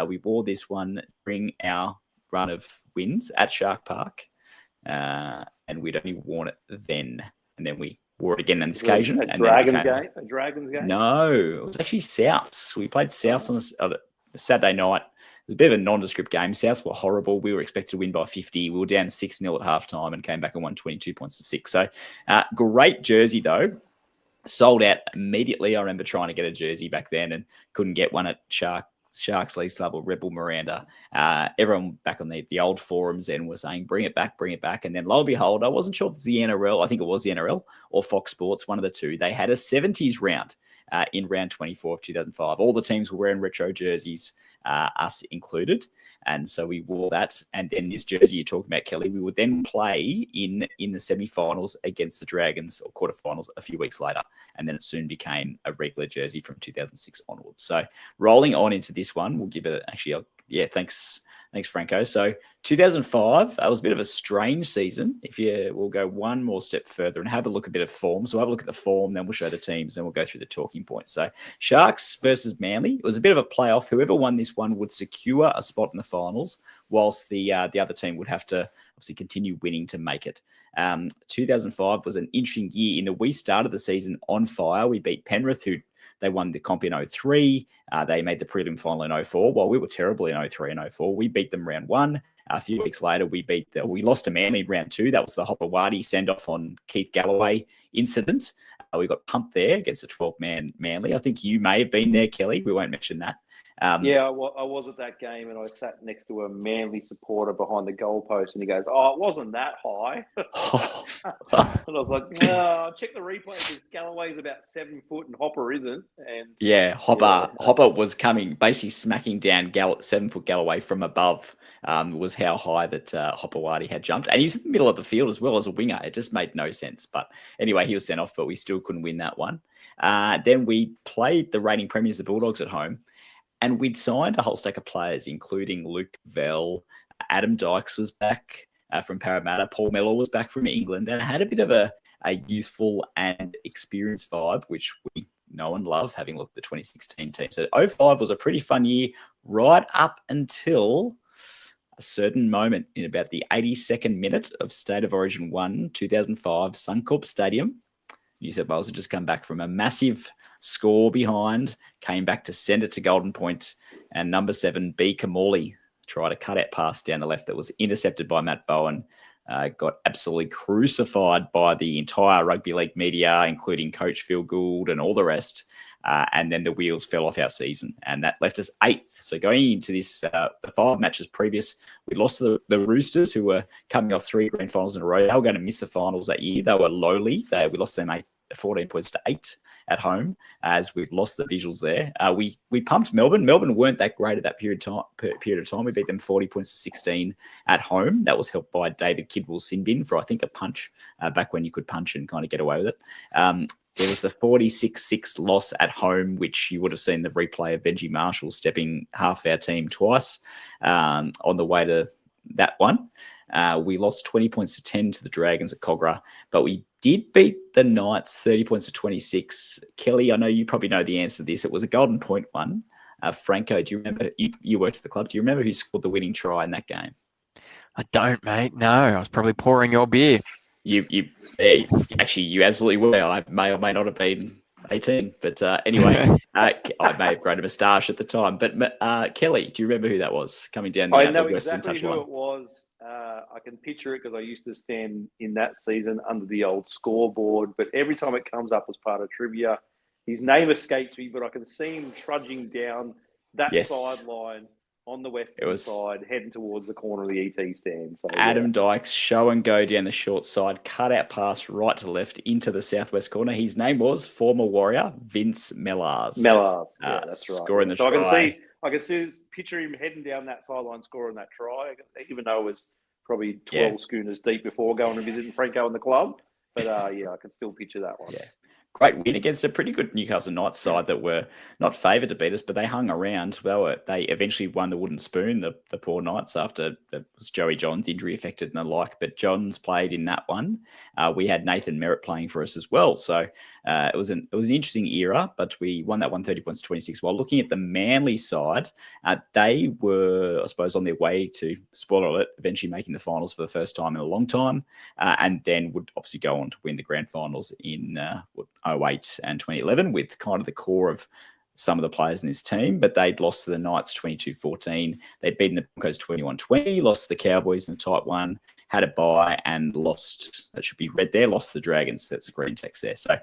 We wore this one during our run of wins at Shark Park, and we'd only worn it then, and then we wore it again on this occasion. A Dragons game? No, it was actually Souths. We played Souths on a Saturday night. It was a bit of a nondescript game. Souths were horrible. We were expected to win by 50. We were down 6-0 at halftime and came back and won 22 points to 6. So great jersey, though. Sold out immediately. I remember trying to get a jersey back then and couldn't get one at Shark Sharks League Club or Rebel Miranda. Everyone back on the old forums then was saying, bring it back. And then lo and behold, I wasn't sure if it was the NRL. I think it was the NRL or Fox Sports, one of the two. They had a 70s round in round 24 of 2005. All the teams were wearing retro jerseys, us included. And so we wore that. And then this jersey you're talking about, Kelly, we would then play in the semi-finals against the Dragons, or quarterfinals, a few weeks later. And then it soon became a regular jersey from 2006 onwards. So rolling on into this one, we'll give it thanks, Franco. So 2005, was a bit of a strange season. We'll go one more step further and have a look a bit of form. So have a look at the form, then we'll show the teams, then we'll go through the talking points. So Sharks versus Manly. It was a bit of a playoff. Whoever won this one would secure a spot in the finals, whilst the other team would have to obviously continue winning to make it. 2005 was an interesting year in that we started the season on fire. We beat Penrith, who they won the comp in 03. They made the prelim final in 04. While we were terrible in 03 and 04, we beat them round one. A few weeks later, we lost to Manly in round two. That was the Hopewadi send-off on Keith Galloway incident. We got pumped there against a 12-man Manly. I think you may have been there, Kelly. We won't mention that. I was at that game, and I sat next to a Manly supporter behind the goalpost, and he goes, "Oh, it wasn't that high." And I was like, "No, check the replay because Galloway's about 7 foot and Hopper isn't." And Hopper was coming, basically smacking down 7 foot Galloway from above. Was how high that Hopewadi had jumped, and he's in the middle of the field as well as a winger. It just made no sense. But anyway, he was sent off, but we still couldn't win that one. Then we played the reigning premiers, the Bulldogs, at home. And we'd signed a whole stack of players, including Luke Vell. Adam Dykes was back from Parramatta. Paul Mellor was back from England. And it had a bit of a youthful and experienced vibe, which we know and love, having looked at the 2016 team. So 05 was a pretty fun year, right up until a certain moment in about the 82nd minute of State of Origin 1, 2005, Suncorp Stadium. New South Wales had just come back from a massive score behind, came back to send it to Golden Point, and number 7, B. Kamali, tried a cut-out pass down the left that was intercepted by Matt Bowen, got absolutely crucified by the entire rugby league media, including Coach Phil Gould and all the rest, and then the wheels fell off our season, and that left us 8th. So going into this, the 5 matches previous, we lost to the Roosters, who were coming off 3 grand finals in a row. They were going to miss the finals that year. They were lowly. We lost them 14 points to 8 at home, as we've lost the visuals there. We pumped Melbourne. Melbourne weren't that great at that period of time. We beat them 40 points to 16 at home. That was helped by David Kidwell's sin bin for, I think, a punch back when you could punch and kind of get away with it. There was the 46-6 loss at home, which you would have seen the replay of Benji Marshall stepping half our team twice on the way to that one. We lost 20 points to 10 to the Dragons at Cogra, but we did beat the Knights 30 points to 26. Kelly, I know you probably know the answer to this. It was a Golden Point one. Franco, do you remember? You worked at the club. Do you remember who scored the winning try in that game? I don't, mate. No, I was probably pouring your beer. You absolutely were. I may or may not have been 18, but anyway, I may have grown a moustache at the time. But Kelly, do you remember who that was coming down the know Western exactly touchline? who it was. I can picture it because I used to stand in that season under the old scoreboard. But every time it comes up as part of trivia, his name escapes me. But I can see him trudging down that sideline on the western side, heading towards the corner of the ET stand. So, Adam Dykes, show and go down the short side, cut out pass right to left into the southwest corner. His name was former Warrior Vince Mellars. That's right. Scoring the so try. I can picture him heading down that sideline scoring that try, even though it was probably 12 schooners deep before going and visiting Franco in the club. But I can still picture that one. Yeah. Great win against a pretty good Newcastle Knights side that were not favoured to beat us, but they hung around. They eventually won the wooden spoon, the poor Knights, after it was Joey Johns injury affected and the like. But Johns played in that one. We had Nathan Merritt playing for us as well. So it was an interesting era, but we won that 130 points to 26. While looking at the Manly side, they were, I suppose, on their way to, spoiler alert, eventually making the finals for the first time in a long time, and then would obviously go on to win the grand finals in 08 and 2011 with kind of the core of some of the players in this team, but they'd lost to the Knights 22-14. They'd beaten the Broncos 21-20, lost to the Cowboys in the tight one, had a bye and lost, that should be red there, lost to the Dragons. That's a green text there. So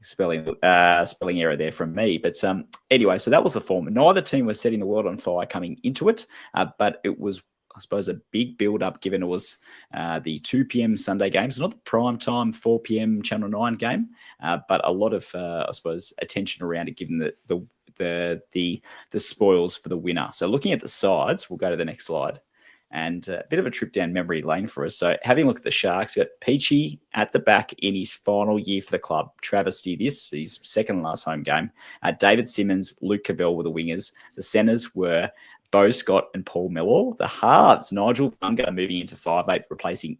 spelling error there from me. But anyway, so that was the form. Neither team was setting the world on fire coming into it, but it was, I suppose, a big build-up given it was the 2 p.m. Sunday games, not the prime time 4 p.m. Channel 9 game, but a lot of, I suppose, attention around it given the spoils for the winner. So looking at the sides, we'll go to the next slide. And a bit of a trip down memory lane for us. So having a look at the Sharks, you've got Peachy at the back in his final year for the club. Travesty this, his second and last home game. David Simmons, Luke Cavell were the wingers. The centres were Bo Scott and Paul Millwall. The halves, Nigel Funga moving into 5'8", replacing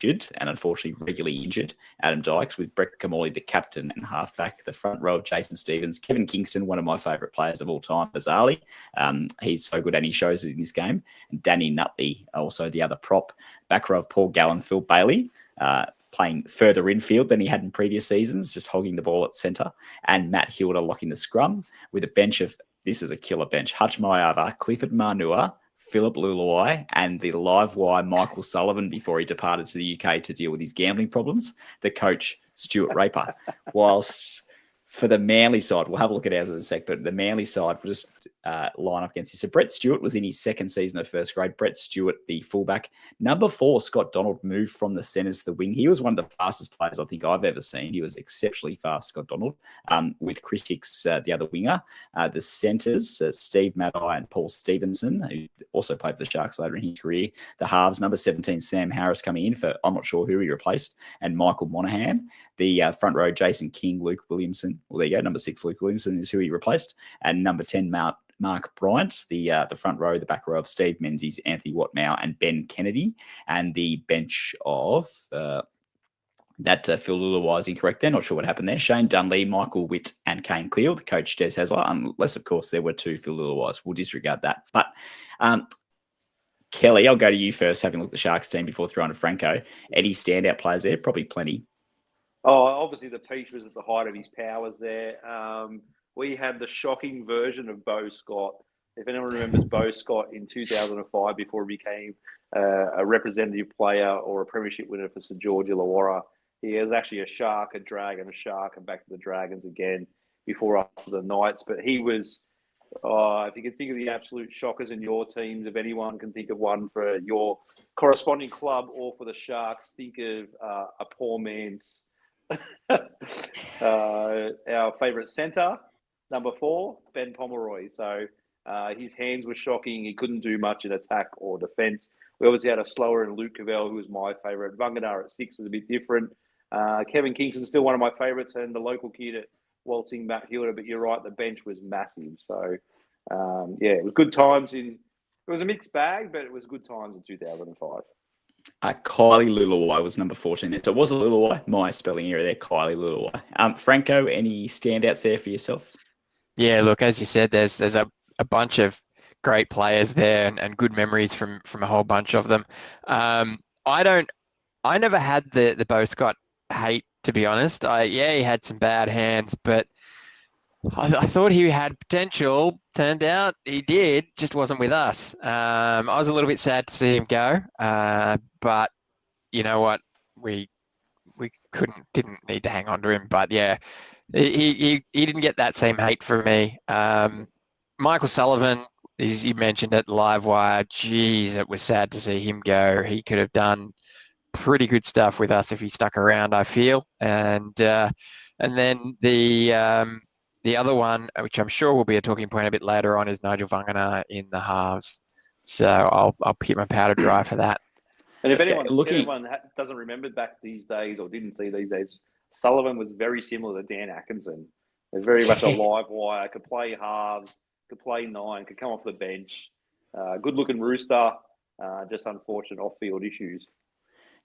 injured and unfortunately regularly injured Adam Dykes, with Brett Kamali, the captain and halfback. The front row of Jason Stevens, Kevin Kingston, one of my favourite players of all time, bizarrely. He's so good and he shows it in this game. And Danny Nutley, also the other prop. Back row of Paul Gallen, Phil Bailey, playing further infield than he had in previous seasons, just hogging the ball at centre. And Matt Hilda locking the scrum with a bench of, this is a killer bench, Hutch Mayava, Clifford Marnua, Philip Luluai, and the live wire Michael Sullivan before he departed to the UK to deal with his gambling problems, the coach Stuart Raper. Whilst for the Manly side, we'll have a look at ours in a sec, but the Manly side, we'll just line up against you. So Brett Stewart was in his second season of first grade. Brett Stewart, the fullback. Number 4, Scott Donald, moved from the centres to the wing. He was one of the fastest players I think I've ever seen. He was exceptionally fast, Scott Donald, with Chris Hicks, the other winger. The centres, Steve Maddai and Paul Stevenson, who also played for the Sharks later in his career. The halves, number 17, Sam Harris coming in for, I'm not sure who he replaced, and Michael Monaghan. The front row, Jason King, Luke Williamson. Well, there you go. Number 6, Luke Williamson is who he replaced. And number 10, Mark Bryant, the front row, the back row of Steve Menzies, Anthony Watmow, and Ben Kennedy. And the bench of Phil Luluai is incorrect there. Not sure what happened there. Shane Dunley, Michael Witt, and Kane Cleal, the coach Des Hasler, unless, of course, there were 2 Phil Luluais. We'll disregard that. But Kelly, I'll go to you first, having looked at the Sharks team before throwing to Franco. Any standout players there? Probably plenty. Oh, obviously the Peach was at the height of his powers there. We had the shocking version of Bo Scott. If anyone remembers Bo Scott in 2005, before he became a representative player or a premiership winner for St George Illawarra, he was actually a Shark, a Dragon, a Shark, and back to the Dragons again before up to the Knights. But he was, if you can think of the absolute shockers in your teams, if anyone can think of one for your corresponding club or for the Sharks, think of a poor man's our favourite centre, number 4, Ben Pomeroy. So his hands were shocking. He couldn't do much in attack or defence. We obviously had a slower and Luke Cavell, who was my favourite. Vunganar at 6 was a bit different. Kevin Kingston's still one of my favourites, and the local kid at Waltzing Matt Hilda. But you're right, the bench was massive. So it was good times. It was a mixed bag, but it was good times in 2005. Kylie Luluai was number 14. So it was a Luluai. My spelling error there, Kylie Luluai. Franco, any standouts there for yourself? Yeah, look, as you said, there's a bunch of great players there and good memories from a whole bunch of them. I never had the Bo Scott hate, to be honest. He had some bad hands, but I thought he had potential. Turned out he did, just wasn't with us. I was a little bit sad to see him go, but you know what? We didn't need to hang on to him. But yeah, he didn't get that same hate from me. Michael Sullivan, as you mentioned at Livewire, geez, it was sad to see him go. He could have done pretty good stuff with us if he stuck around, I feel. And then the other one, which I'm sure will be a talking point a bit later on, is Nigel Vunganar in the halves. So I'll keep my powder dry for that. And if anyone doesn't remember back these days or didn't see these days, Sullivan was very similar to Dan Atkinson. He was very much a live wire, could play halves, could play 9, could come off the bench. Good-looking rooster, just unfortunate off-field issues.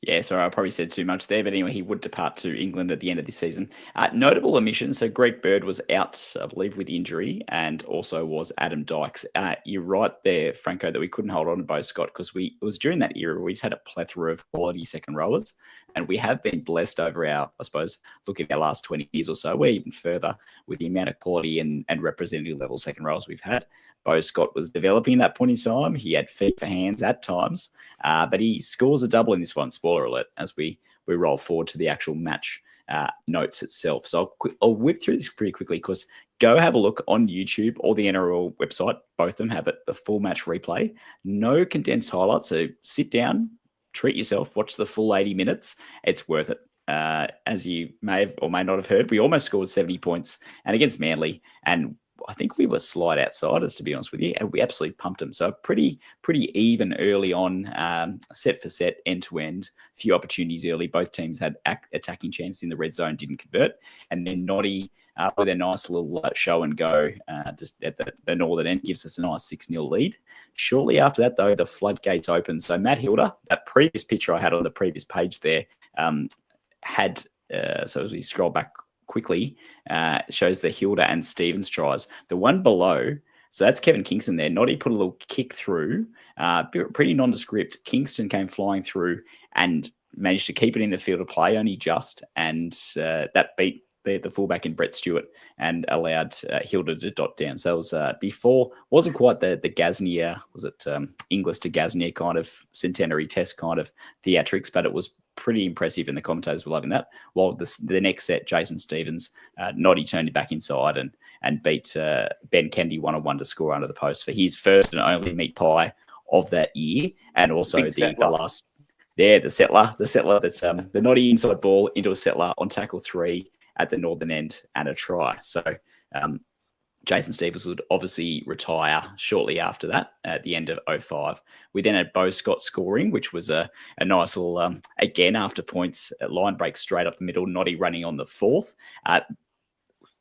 Yeah, sorry, I probably said too much there, but anyway, he would depart to England at the end of this season. Notable omissions, so Greg Bird was out, I believe, with injury, and also was Adam Dykes. You're right there, Franco, that we couldn't hold on to Bo Scott because it was during that era we just had a plethora of quality second rowers, and we have been blessed over our, I suppose, look at our last 20 years or so, we're even further with the amount of quality and representative level second rowers we've had. Bo Scott was developing at that point in time. He had feet for hands at times, but he scores a double in this one, spoiler alert, as we roll forward to the actual match notes itself. So I'll whip through this pretty quickly because go have a look on YouTube or the NRL website. Both of them have it, the full match replay. No condensed highlights. So sit down, treat yourself, watch the full 80 minutes. It's worth it. As you may have or may not have heard, we almost scored 70 points and against Manly. And I think we were slight outsiders, to be honest with you, and we absolutely pumped them. So pretty even early on, set for set, end to end. Few opportunities early. Both teams had attacking chance in the red zone, didn't convert. And then Noddy, with a nice little show and go, just at the northern end, gives us a nice 6-0 lead. Shortly after that, though, the floodgates open. So Matt Hilda, that previous picture I had on the previous page there, had so as we scroll back quickly, shows the Hilda and Stevens tries. The one below, so that's Kevin Kingston there. Noddy put a little kick through, pretty nondescript. Kingston came flying through and managed to keep it in the field of play, only just, and that beat the fullback in Brett Stewart and allowed Hilda to dot down. So it was before, wasn't quite the Gaznia, was it Inglis to Gaznia kind of centenary test kind of theatrics, but it was pretty impressive and the commentators were loving that. While the next set, Jason Stevens, Noddy turned it back inside and beat Ben Kennedy 1-on-1 to score under the post for his first and only meat pie of that year. And also the last, the settler that's the Noddy inside ball into a settler on tackle 3 at the northern end and a try. So Jason Stevens would obviously retire shortly after that at the end of 05. We then had Bo Scott scoring, which was a nice little, again, after points, line break straight up the middle, Noddy running on the 4th.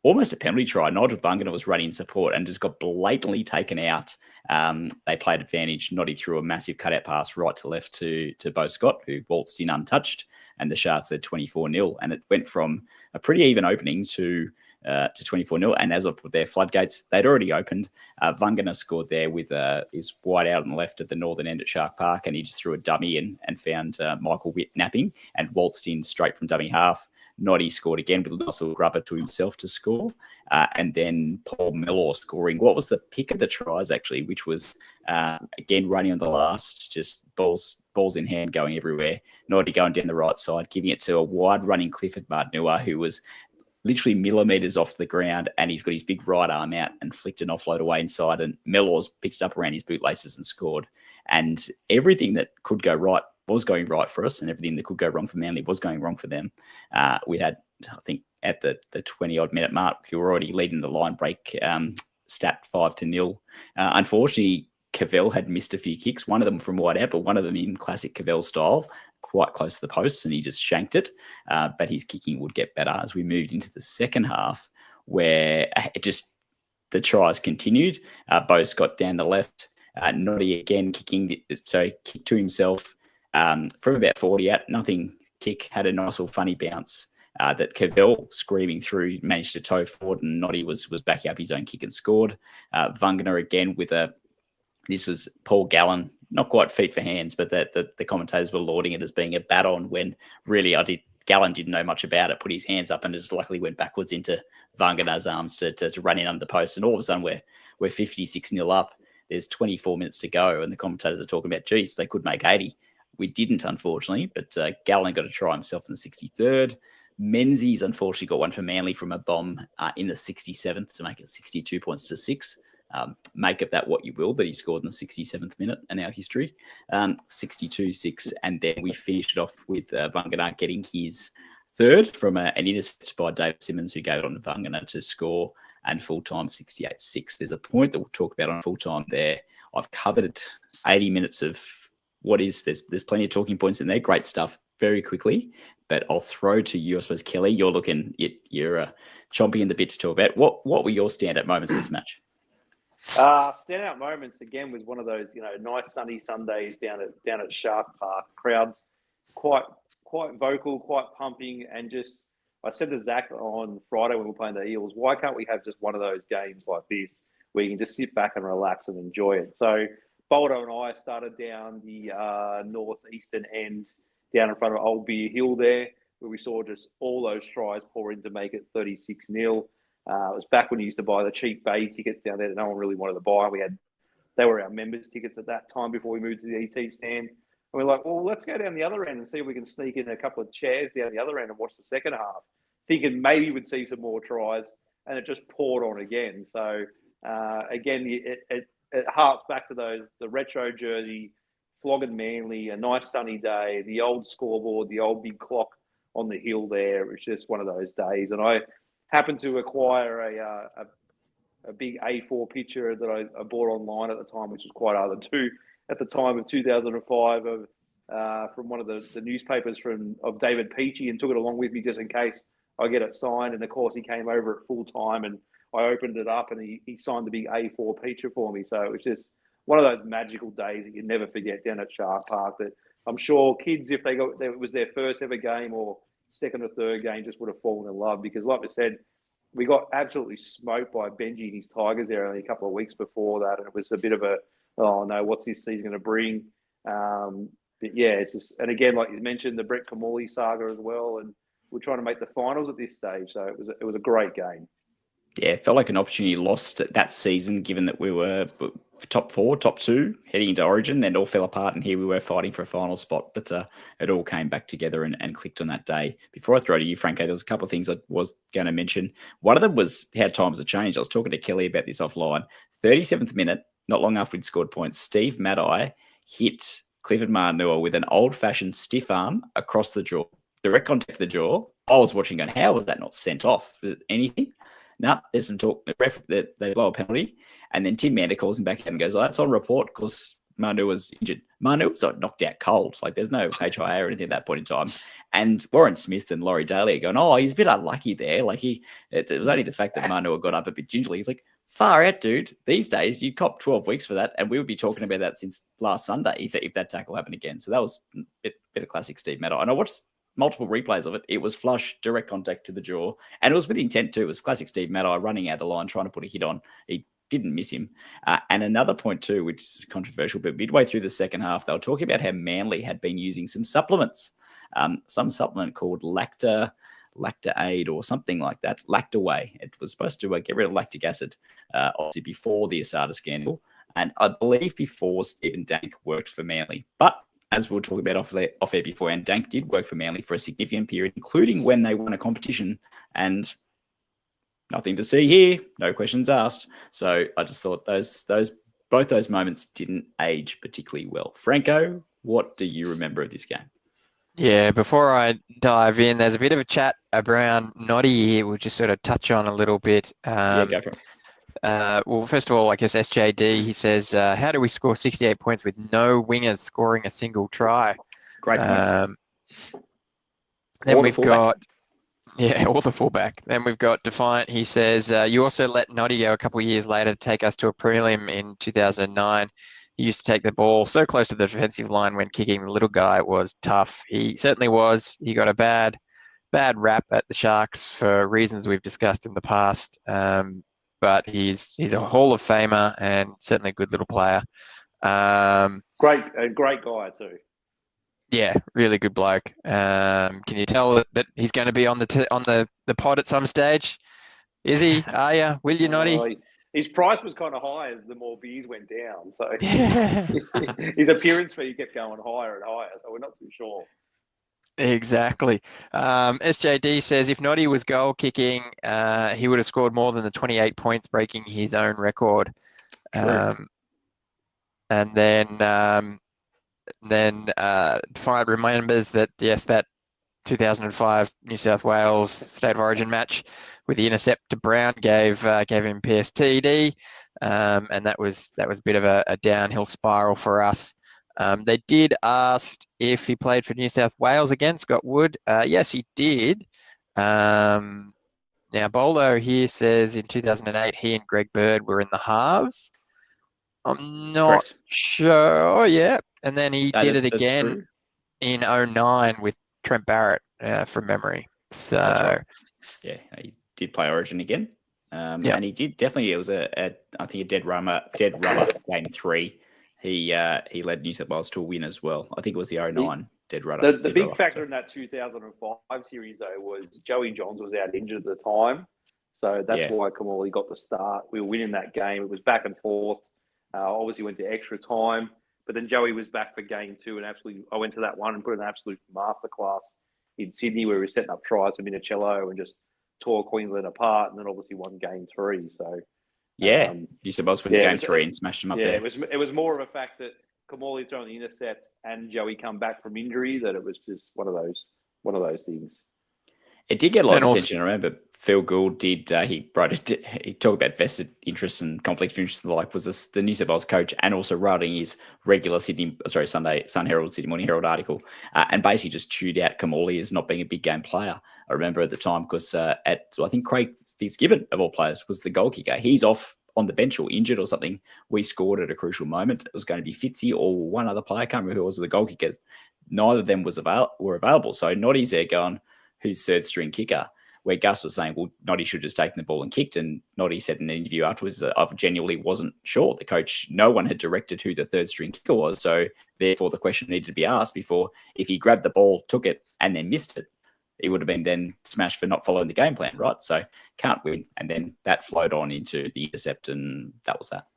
Almost a penalty try. Nigel Vungana was running in support and just got blatantly taken out. They played advantage. Noddy threw a massive cutout pass right to left to Bo Scott, who waltzed in untouched, and the Sharks had 24-0. And it went from a pretty even opening to 24-0. And as I put their floodgates, they'd already opened. Vungana scored there with his wide out on the left at the northern end at Shark Park, and he just threw a dummy in and found Michael Witt napping and waltzed in straight from dummy half. Noddy scored again with a nice little grubber to himself to score. And then Paul Mellor scoring. What was the pick of the tries, actually, which was, again, running on the last, just balls in hand going everywhere. Noddy going down the right side, giving it to a wide running Clifford Martinua, who was literally millimeters off the ground, and he's got his big right arm out and flicked an offload away inside, and Mellor's picked it up around his bootlaces and scored. And everything that could go right was going right for us, and everything that could go wrong for Manly was going wrong for them. We had, I think, at the 20-odd minute mark, we were already leading the line break stat 5-0. Unfortunately, Cavell had missed a few kicks, one of them from wide out, but one of them in classic Cavell style, quite close to the post, and he just shanked it. But his kicking would get better as we moved into the second half, where the tries continued. Bo Scott down the left, Noddy again kicking, so kick to himself from about 40 out, nothing kick, had a nice little funny bounce that Cavell screaming through managed to toe forward, and Noddy was backing up his own kick and scored. Vungana again with this was Paul Gallen, not quite feet for hands, but the commentators were lauding it as being a bat-on when really Gallen didn't know much about it, put his hands up and just luckily went backwards into Vungana's arms to run in under the post. And all of a sudden we're 56-0 up. There's 24 minutes to go, and the commentators are talking about, geez, they could make 80. We didn't, unfortunately, but Gallen got to try himself in the 63rd. Menzies, unfortunately, got one for Manly from a bomb in the 67th to make it 62 points to 6. Make of that what you will, that he scored in the 67th minute in our history. 62-6, and then we finished it off with Vungana getting his 3rd from an intercept by David Simmons, who gave it on to Vungana to score, and full-time 68-6. There's a point that we'll talk about on full-time there. I've covered 80 minutes of there's plenty of talking points in there, great stuff, very quickly, but I'll throw to you, I suppose, Kelly. You're chomping in the bit to talk about. What were your standout moments in this match? Standout moments again was one of those, nice sunny Sundays down at Shark Park. Crowds quite vocal, quite pumping, and just I said to Zach on Friday when we were playing the Eels, why can't we have just one of those games like this where you can just sit back and relax and enjoy it? So Boldo and I started down the northeastern end, down in front of Old Beer Hill there, where we saw just all those tries pour in to make it 36-0. It was back when you used to buy the cheap bay tickets down there that no one really wanted to buy. They were our members' tickets at that time before we moved to the ET stand. And we're like, well, let's go down the other end and see if we can sneak in a couple of chairs down the other end and watch the second half. thinking maybe we'd see some more tries, and it just poured on again. So again, it harks back to the retro jersey, flogging Manly, a nice sunny day, the old scoreboard, the old big clock on the hill there. It was just one of those days. And I happened to acquire a big A4 picture that I bought online at the time, which was quite hard to do at the time of 2005 from one of the newspapers of David Peachy, and took it along with me just in case I get it signed. And of course, he came over at full time, and I opened it up, and he signed the big A4 picture for me. So it was just one of those magical days that you never forget down at Shark Park. That I'm sure kids, if it was their first ever game or second or third game, just would have fallen in love, because, like I said, we got absolutely smoked by Benji and his Tigers there only a couple of weeks before that, and it was a bit of a, oh no, what's this season going to bring? But yeah, it's just, and again, like you mentioned, the Brett Kamali saga as well, and we're trying to make the finals at this stage, so it was a great game. Yeah, it felt like an opportunity lost that season, given that we were top 4, top 2, heading into Origin, and all fell apart, and here we were fighting for a final spot. But it all came back together and clicked on that day. Before I throw to you, Franco, there was a couple of things I was going to mention. One of them was how times have changed. I was talking to Kelly about this offline. 37th minute, not long after we'd scored points, Steve Maddai hit Clifford Marnua with an old-fashioned stiff arm across the jaw. Direct contact to the jaw. I was watching going, how was that not sent off? Was it anything? No, there's some talk. They blow a penalty, and then Tim Mander calls him back and goes, "Oh, that's on report because Manu was injured." Manu was like knocked out cold. Like there's no HIA or anything at that point in time. And Warren Smith and Laurie Daly are going, "Oh, he's a bit unlucky there. Like it was only the fact that Manu got up a bit gingerly." He's like, "Far out, dude. These days you cop 12 weeks for that, and we would be talking about that since last Sunday if that tackle happened again." So that was a bit of classic Steve Maddai. And I watched multiple replays of it. It was flush, direct contact to the jaw, and it was with intent too. It was classic Steve Maddai running out the line, trying to put a hit on. He didn't miss him. And another point too, which is controversial, but midway through the second half, they were talking about how Manly had been using some supplements, some supplement called Lacta Aid or something like that, Lactaway. It was supposed to get rid of lactic acid, obviously before the Asada scandal, and I believe before Stephen Dank worked for Manly. But as we'll talk about off air before, and Dank did work for Manly for a significant period, including when they won a competition, and nothing to see here, no questions asked. So I just thought both those moments didn't age particularly well. Franco, what do you remember of this game? Yeah, before I dive in, there's a bit of a chat around Noddy here. We'll just sort of touch on a little bit. Yeah, go for it. Well, first of all, I guess SJD, he says, how do we score 68 points with no wingers scoring a single try? Great point. Then we've got, or the fullback. Then we've got Defiant. He says, you also let Noddy go a couple of years later to take us to a prelim in 2009. He used to take the ball so close to the defensive line when kicking the little guy. It was tough. He certainly was. He got a bad rap at the Sharks for reasons we've discussed in the past. But he's a Hall of Famer and certainly a good little player. Great guy too. Yeah, really good bloke. Can you tell that he's going to be on the pod at some stage? Is he? Are you? Will you, Noddy? His price was kind of high as the more beers went down. So yeah. his appearance fee kept going higher and higher. So we're not too sure. Exactly. SJD says if Noddy was goal kicking, he would have scored more than the 28 points, breaking his own record. And then Defiant remembers that, yes, that 2005 New South Wales State of Origin match with the intercept to Brown gave him PSTD, and that was a bit of a downhill spiral for us. They did ask if he played for New South Wales again, Scott Wood. Yes, he did. Now, Bolo here says in 2008, he and Greg Bird were in the halves. I'm not sure. Yeah. And then he did it again in 2009 with Trent Barrett from memory. So, right. Yeah, he did play Origin again. And he did definitely, it was I think a dead rubber game 3. He led New South Wales to a win as well. I think it was the 2009 dead rudder. The big factor in that 2005 series, though, was Joey Johns was out injured at the time. So that's why Kamali got the start. We were winning that game. It was back and forth. Obviously went to extra time. But then Joey was back for game 2 and I went to that one and put an absolute masterclass in Sydney where he was setting up tries for Minicello and just tore Queensland apart, and then obviously won game 3. So Yeah, New South Wales went to game 3 and smashed them up there. It was more of a fact that Kamali throwing the intercept and Joey come back from injury that it was just one of those things. It did get a lot of attention. I remember Phil Gould did. He talked about vested interests and conflict of interest. Like was this the New South Wales coach, and also writing his regular Sunday Sun Herald, Sydney Morning Herald article, and basically just chewed out Kamali as not being a big game player. I remember at the time because I think Craig Fitzgibbon of all players was the goal kicker. He's off on the bench or injured or something. We scored at a crucial moment. It was going to be Fitzy or one other player. I can't remember who was the goal kicker. Neither of them were available. So Noddy's there going, who's third string kicker, where Gus was saying, well, Noddy should have just taken the ball and kicked. And Noddy said in an interview afterwards that I genuinely wasn't sure. The coach, no one had directed who the third string kicker was. So therefore the question needed to be asked before, if he grabbed the ball, took it, and then missed it, he would have been then smashed for not following the game plan, right? So can't win. And then that flowed on into the intercept, and that was that.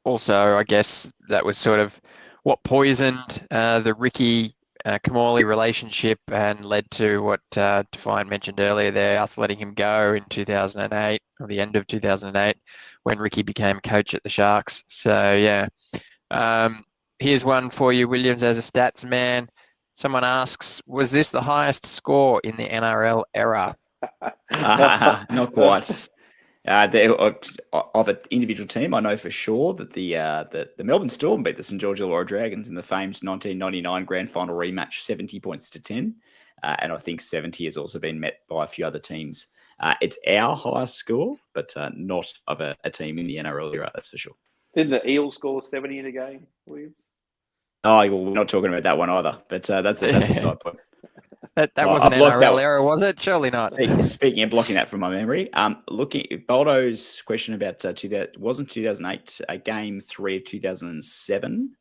Also, I guess that was sort of what poisoned the Ricky Kamali relationship and led to what Defiant mentioned earlier there, us letting him go in 2008, or the end of 2008, when Ricky became coach at the Sharks. So, yeah. Here's one for you, Williams, as a stats man. Someone asks, was this the highest score in the NRL era? Not quite. Of an individual team, I know for sure that the Melbourne Storm beat the St George Illawarra Dragons in the famed 1999 grand final rematch, 70 points to 10. And I think 70 has also been met by a few other teams. It's our highest score, but not of a team in the NRL era, that's for sure. Didn't the Eels score 70 in a game, Williams? Oh, well, we're not talking about that one either, but that's a side point. That wasn't NRL era, was it? Surely not. Speaking of blocking that from my memory, looking at Baldo's question about wasn't 2008, game 3 of 2007.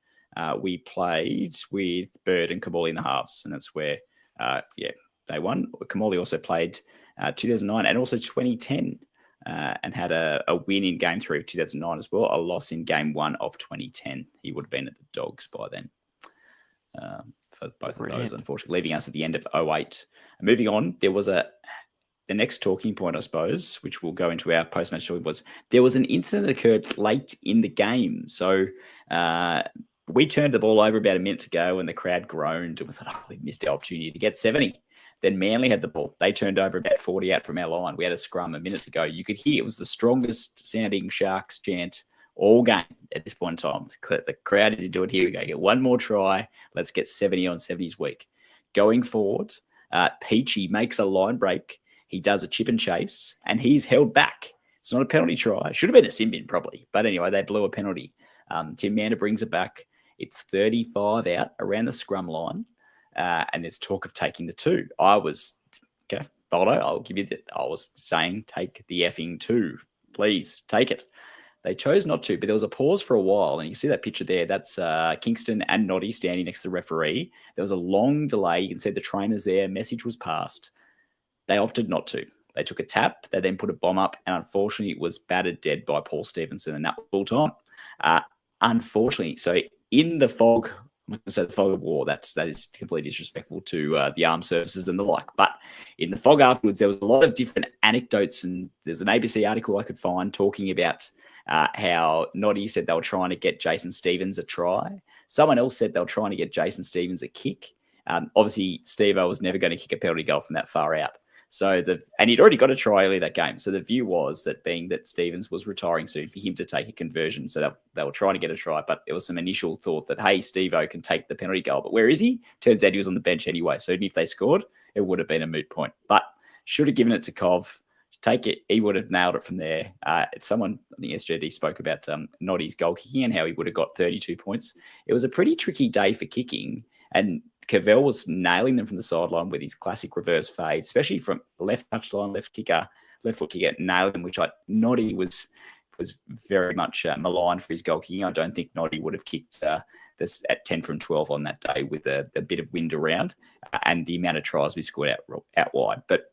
We played with Bird and Kamali in the halves, and that's where, they won. Kamali also played 2009 and also 2010, and had a win in game 3 of 2009 as well, a loss in game 1 of 2010. He would have been at the Dogs by then. For both of those, unfortunately, leaving us at the end of 2008. Moving on, there was the next talking point, I suppose, which we'll go into our post-match story, was there was an incident that occurred late in the game. So we turned the ball over about a minute to go and the crowd groaned and we thought, we missed the opportunity to get 70. Then Manly had the ball. They turned over about 40 out from our line. We had a scrum a minute to go. You could hear it was the strongest sounding Sharks chant all game at this point in time. The crowd is into it. Here we go. Get one more try. Let's get 70 on 70's week. Going forward, Peachy makes a line break. He does a chip and chase, and he's held back. It's not a penalty try. Should have been a sin bin probably. But anyway, they blew a penalty. Tim Mander brings it back. It's 35 out around the scrum line, and there's talk of taking the 2. I was, okay, Baldo, I'll give you that. I was saying take the effing 2. Please take it. They chose not to, but there was a pause for a while. And you see that picture there. That's Kingston and Noddy standing next to the referee. There was a long delay. You can see the trainers there. Message was passed. They opted not to. They took a tap. They then put a bomb up. And unfortunately, it was battered dead by Paul Stevenson. And that was full time. Unfortunately, so in the fog, I'm not going to say the fog of war. That is completely disrespectful to the armed services and the like. But in the fog afterwards, there was a lot of different anecdotes. And there's an ABC article I could find talking about how Noddy said they were trying to get Jason Stevens a try. Someone else said they were trying to get Jason Stevens a kick. Obviously, Steve-O was never going to kick a penalty goal from that far out. And he'd already got a try early that game. So the view was that being that Stevens was retiring soon, for him to take a conversion. So they were trying to get a try, but there was some initial thought that, hey, Steve-O can take the penalty goal. But where is he? Turns out he was on the bench anyway. So even if they scored, it would have been a moot point. But should have given it to Cov. Take it, he would have nailed it from there. Someone, I think SJD spoke about Noddy's goal kicking and how he would have got 32 points. It was a pretty tricky day for kicking, and Cavell was nailing them from the sideline with his classic reverse fade, especially from left touchline, left foot kicker, nailed them, which Noddy was very much maligned for his goal kicking. I don't think Noddy would have kicked this at 10 from 12 on that day with a bit of wind around and the amount of tries we scored out wide. But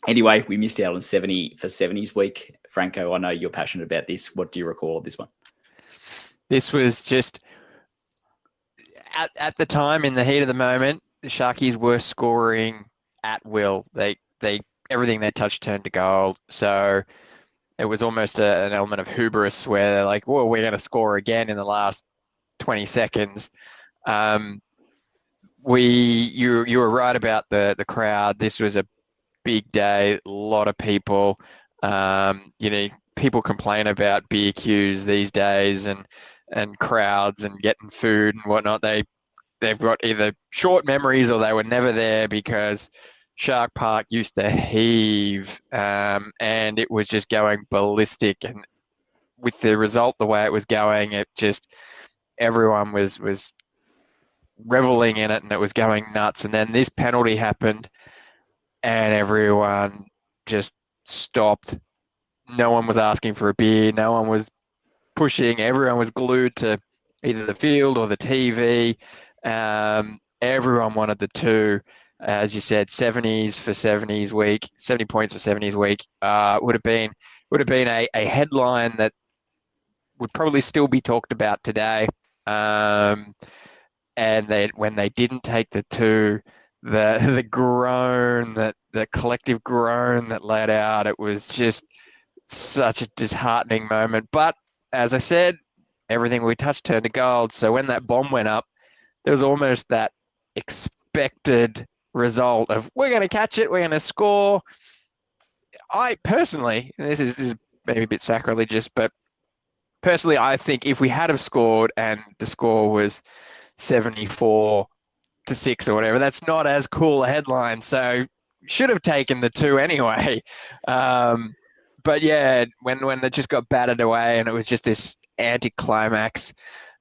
anyway, we missed out on 70 for 70's week. Franco, I know you're passionate about this. What do you recall of this one? This was just, at the time, in the heat of the moment, the Sharkies were scoring at will. They everything they touched turned to gold. So it was almost an element of hubris where they're like, "Well, we're going to score again in the last 20 seconds." You were right about the crowd. This was a big day, a lot of people. People complain about beer queues these days and crowds and getting food and whatnot. They've got either short memories or they were never there, because Shark Park used to heave, and it was just going ballistic. And with the result the way it was going, it just everyone was reveling in it and it was going nuts. And then this penalty happened and everyone just stopped. No one was asking for a beer. No one was pushing. Everyone was glued to either the field or the TV. Everyone wanted the two. As you said, 70s for 70s week, 70 points for 70s week. Would have been a headline that would probably still be talked about today. And when they didn't take the two, the groan, the collective groan that let out, it was just such a disheartening moment. But as I said, everything we touched turned to gold. So when that bomb went up, there was almost that expected result of, we're going to catch it, we're going to score. I personally, this is maybe a bit sacrilegious, but personally, I think if we had have scored and the score was 74-6 or whatever, that's not as cool a headline. So should have taken the two anyway. But yeah, when they just got battered away and it was just this anticlimax,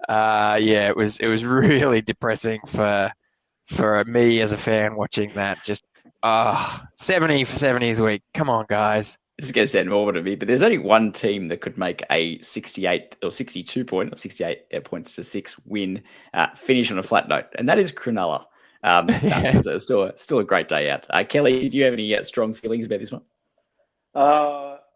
it was really depressing for me as a fan watching that. Just 70 for 70s week. Come on, guys. This is going to sound morbid to me, but there's only one team that could make a 68 or 62 point or 68 points to 6 win finish on a flat note, and that is Cronulla. It was still a great day out. Kelly, do you have any strong feelings about this one?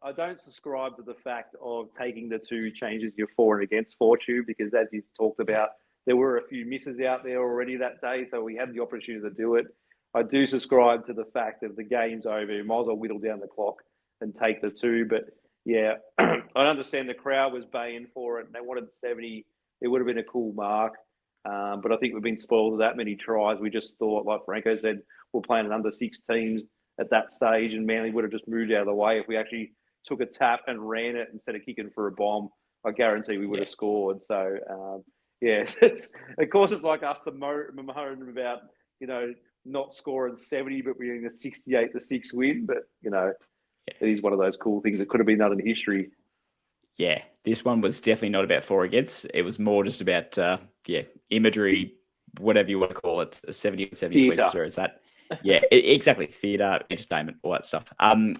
I don't subscribe to the fact of taking the two changes your for and against fortune, because as you talked about, there were a few misses out there already that day, so we had the opportunity to do it. I do subscribe to the fact that the game's over, you might as well whittle down the clock and take the two. But yeah, I understand the crowd was baying for it and they wanted 70. It would have been a cool mark. But I think we've been spoiled with that many tries. We just thought, like Franco said, we're playing an under 6 teams at that stage, and Manly would have just moved out of the way. If we actually took a tap and ran it instead of kicking for a bomb, I guarantee we would have scored. So, of course, it's like us to moan about, not scoring 70, but we're getting a 68-6 win. But, it is one of those cool things that could have been done in history. Yeah, this one was definitely not about for or against. It was more just about, imagery, whatever you want to call it, 70 and 70 weeks, where it's at. Yeah, exactly. Theatre, entertainment, all that stuff.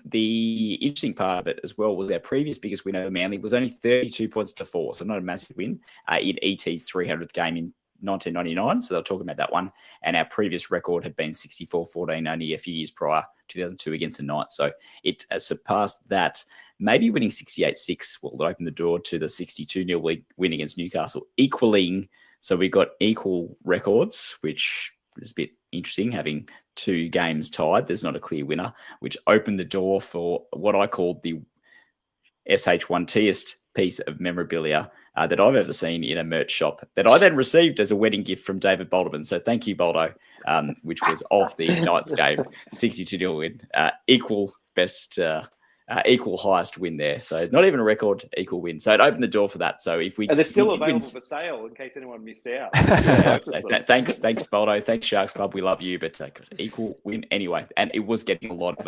The interesting part of it as well was our previous biggest win over Manly was only 32 points to 4, so not a massive win in ET's 300th game in 1999. So they'll talk about that one. And our previous record had been 64-14 only a few years prior, 2002 against the Knights. So it surpassed that. Maybe winning 68-6 will open the door to the 62-0 win against Newcastle, equaling. So we got equal records, which is a bit interesting, having 2 games tied. There's not a clear winner, which opened the door for what I called the SH1Test piece of memorabilia that I've ever seen in a merch shop that I then received as a wedding gift from David Balderman. So thank you, Baldo, which was of the Knights game, 62-0 win, equal highest win there. So not even a record, equal win. So it opened the door for that. So if we... And they're still available for sale in case anyone missed out. Thanks, Baldo. Thanks, Sharks Club. We love you, but equal win anyway. And it was getting a lot of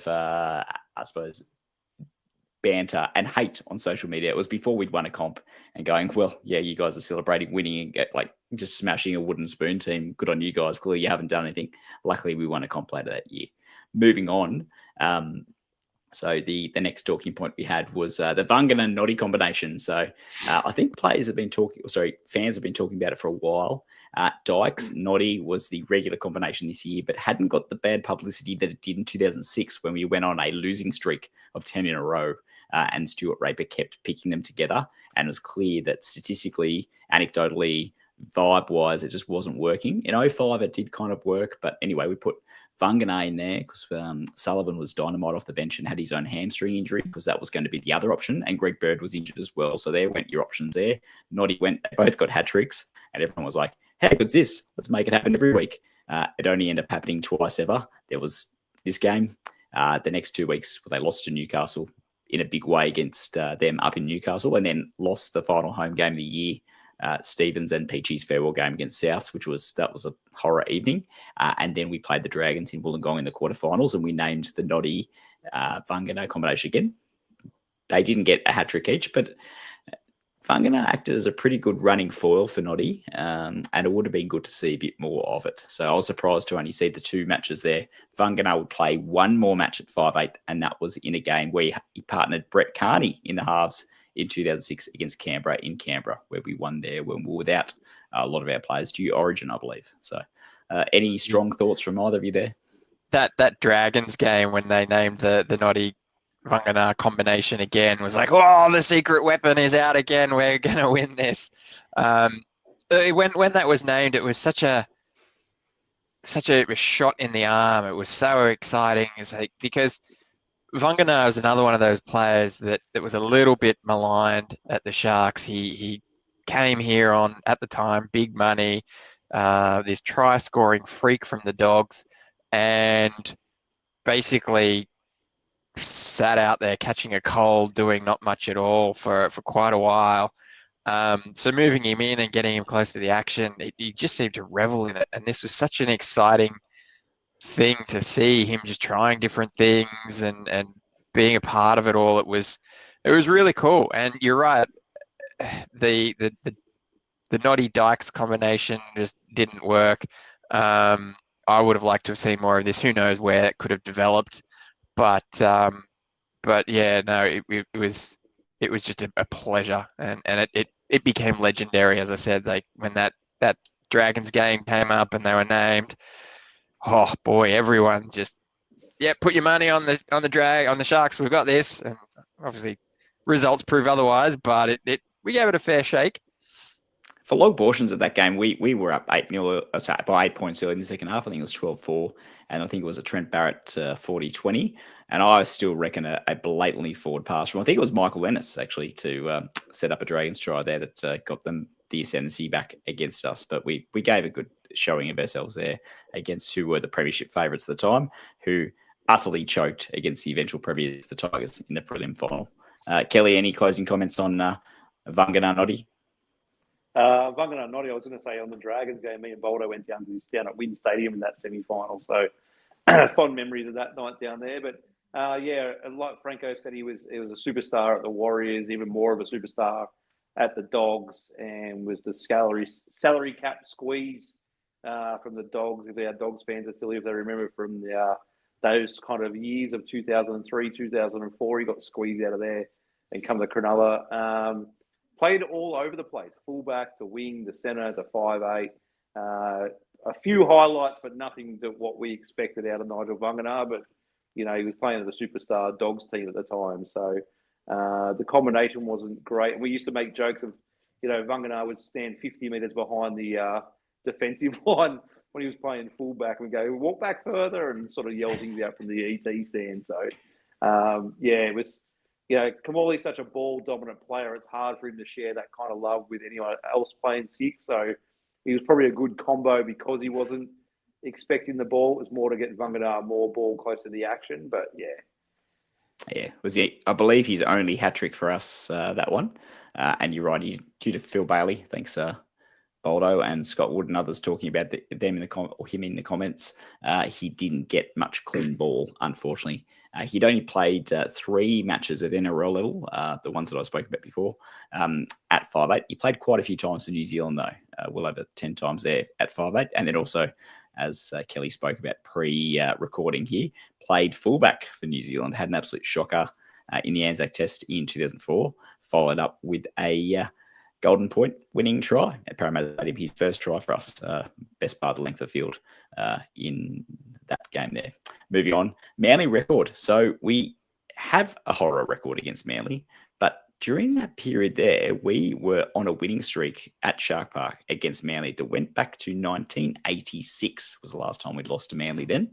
I suppose, banter and hate on social media. It was before we'd won a comp and going, well, yeah, you guys are celebrating winning and get just smashing a wooden spoon team. Good on you guys. Clearly you haven't done anything. Luckily we won a comp later that year. Moving on. So the next talking point we had was the Vangan and Noddy combination. So I think fans have been talking about it for a while. Dykes, Noddy was the regular combination this year, but hadn't got the bad publicity that it did in 2006 when we went on a losing streak of 10 in a row. And Stuart Raper kept picking them together. And it was clear that statistically, anecdotally, vibe-wise, it just wasn't working. In 05, it did kind of work. But anyway, we put Vangana in there because Sullivan was dynamite off the bench and had his own hamstring injury because that was going to be the other option. And Greg Bird was injured as well. So there went your options there. Noddy went, they both got hat tricks. And everyone was like, how good's this? Let's make it happen every week. It only ended up happening twice ever. There was this game. The next 2 weeks, they lost to Newcastle in a big way against them up in Newcastle, and then lost the final home game of the year, Stevens and Peachy's farewell game against Souths, that was a horror evening. And then we played the Dragons in Wollongong in the quarterfinals, and we named the Noddy Vangana combination again. They didn't get a hat trick each, but Vangana acted as a pretty good running foil for Noddy, and it would have been good to see a bit more of it. So I was surprised to only see the 2 matches there. Vangana would play one more match at 5'8", and that was in a game where he partnered Brett Carney in the halves in 2006 against Canberra in Canberra, where we won there when we were without a lot of our players due Origin, I believe. So any strong thoughts from either of you there? That Dragons game when they named the Noddy Vangana combination again was like, oh, the secret weapon is out again. We're going to win this. When that was named, it was such a shot in the arm. It was so exciting. It's like, because Vangana was another one of those players that was a little bit maligned at the Sharks. He came here on, at the time, big money, this try-scoring freak from the Dogs, and basically sat out there catching a cold, doing not much at all for quite a while. So moving him in and getting him close to the action, he just seemed to revel in it. And this was such an exciting thing to see him just trying different things and being a part of it all. It was really cool. And you're right, the Noddy Dykes combination just didn't work. I would have liked to have seen more of this. Who knows where it could have developed. But yeah, no, it was just a pleasure, and it became legendary, as I said. Like when that Dragons game came up and they were named, oh boy, everyone just put your money on the Sharks. We've got this, and obviously results prove otherwise. But we gave it a fair shake. For long portions of that game, we were up 8-0, by 8 points early in the second half. I think it was 12-4, and I think it was a Trent Barrett 40-20. And I still reckon a blatantly forward pass from, I think it was Michael Ennis, actually, to set up a Dragons try there that got them the ascendancy back against us. But we gave a good showing of ourselves there against who were the premiership favourites at the time, who utterly choked against the eventual premiers, the Tigers, in the prelim final. Kelly, any closing comments on Vangana Noddy? Vangana Noddy, I was going to say on the Dragons game, me and Boldo went down at Wynn Stadium in that semi-final. So fond memories of that night down there. But like Franco said, he was a superstar at the Warriors, even more of a superstar at the Dogs, and was the salary cap squeeze from the Dogs. If our Dogs fans are still here, if they remember from those kind of years of 2003, 2004, he got squeezed out of there and come to Cronulla. Played all over the place, fullback to wing, the centre, the 5'8". A few highlights, but nothing to what we expected out of Nigel Vangana. But, he was playing with the superstar Dogs team at the time. So the combination wasn't great. And we used to make jokes of, Vangana would stand 50 metres behind the defensive line when he was playing fullback. And we'd go, walk back further, and sort of yell things out from the ET stand. So, it was... Kamali's such a ball-dominant player. It's hard for him to share that kind of love with anyone else playing six. So he was probably a good combo because he wasn't expecting the ball. It was more to get Vangana more ball close to the action. But, I believe his only hat-trick for us, that one. And you're right, he's due to Phil Bailey. Thanks, Boldo and Scott Wood and others talking about him in the comments. He didn't get much clean ball, unfortunately. He'd only played 3 matches at NRL level, the ones that I spoke about before, at 5'8". He played quite a few times for New Zealand, though, well over 10 times there at 5'8". And then also, as Kelly spoke about pre-recording here, played fullback for New Zealand, had an absolute shocker in the Anzac Test in 2004, followed up with a Golden Point winning try at Parramatta Stadium, his first try for us, best part of the length of field in that game there. Moving on, Manly record. So we have a horror record against Manly, but during that period there, we were on a winning streak at Shark Park against Manly that went back to 1986 was the last time we'd lost to Manly then.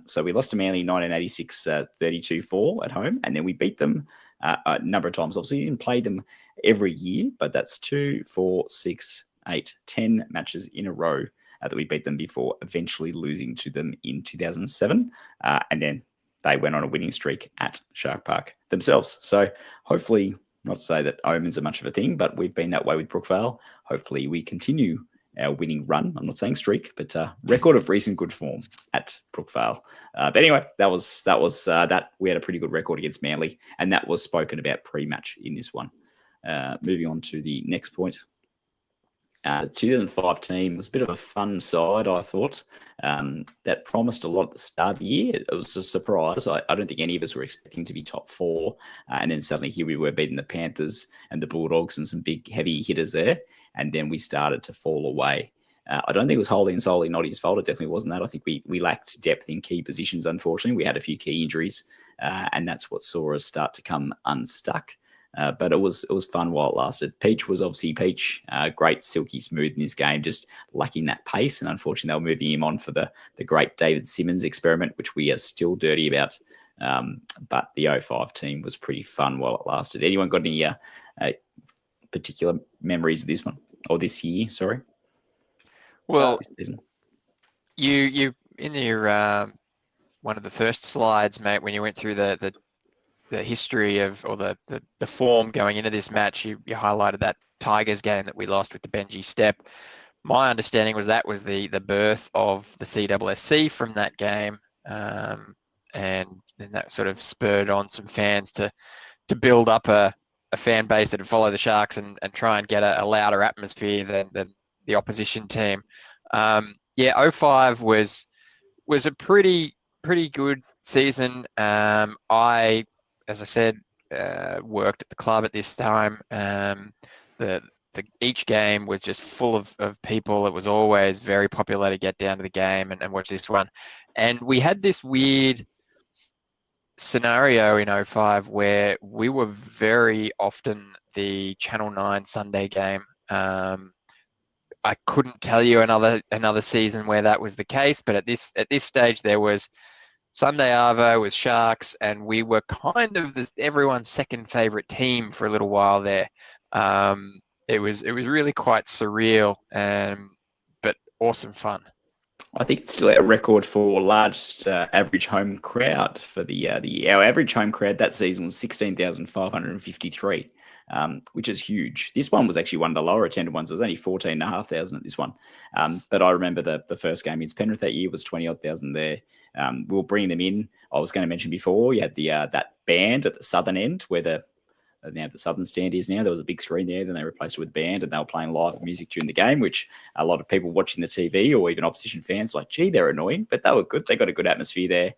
So we lost to Manly in 1986, 32-4 at home, and then we beat them a number of times. Obviously, we didn't play them every year, but that's 2, 4, 6, 8, 10 matches in a row that we beat them before eventually losing to them in 2007. And then they went on a winning streak at Shark Park themselves. So hopefully, not to say that omens are much of a thing, but we've been that way with Brookvale. Hopefully we continue our winning run. I'm not saying streak, but record of recent good form at Brookvale. But anyway, that was that. We had a pretty good record against Manly, and that was spoken about pre-match in this one. Moving on to the next point. The 2005 team was a bit of a fun side, I thought, that promised a lot at the start of the year. It was a surprise. I don't think any of us were expecting to be top 4. And then suddenly here we were beating the Panthers and the Bulldogs and some big heavy hitters there. And then we started to fall away. I don't think it was wholly and solely not his fault. It definitely wasn't that. I think we lacked depth in key positions, unfortunately. We had a few key injuries, and that's what saw us start to come unstuck. But it was fun while it lasted. Peach was obviously Peach, great, silky smooth in this game, just lacking that pace. And unfortunately, they were moving him on for the great David Simmons experiment, which we are still dirty about. But the 05 team was pretty fun while it lasted. Anyone got any particular memories of this one or this year? Sorry. Well, this season? you in your one of the first slides, mate, when you went through the history of, or the form going into this match, you highlighted that Tigers game that we lost with the Benji step. My understanding was that was the birth of the CSSC from that game, and then that sort of spurred on some fans to build up a fan base that would follow the Sharks and try and get a louder atmosphere than the opposition team. 05 was a pretty good season. As I said, worked at the club at this time. Each game was just full of people. It was always very popular to get down to the game and watch this one. And we had this weird scenario in 05 where we were very often the Channel 9 Sunday game. I couldn't tell you another season where that was the case, but at this stage there was Sunday Arvo with Sharks, and we were kind of everyone's second favourite team for a little while there. It was really quite surreal, but awesome fun. I think it's still our record for largest average home crowd for the year. Our average home crowd that season was 16,553, which is huge. This one was actually one of the lower attended ones. It was only 14,500 at this one. But I remember the first game against Penrith that year was 20-odd thousand there. We were bringing them in. I was going to mention before, you had that band at the southern end where the southern stand is now. There was a big screen there, then they replaced it with band, and they were playing live music during the game, which a lot of people watching the TV or even opposition fans like, gee, they're annoying, but they were good. They got a good atmosphere there.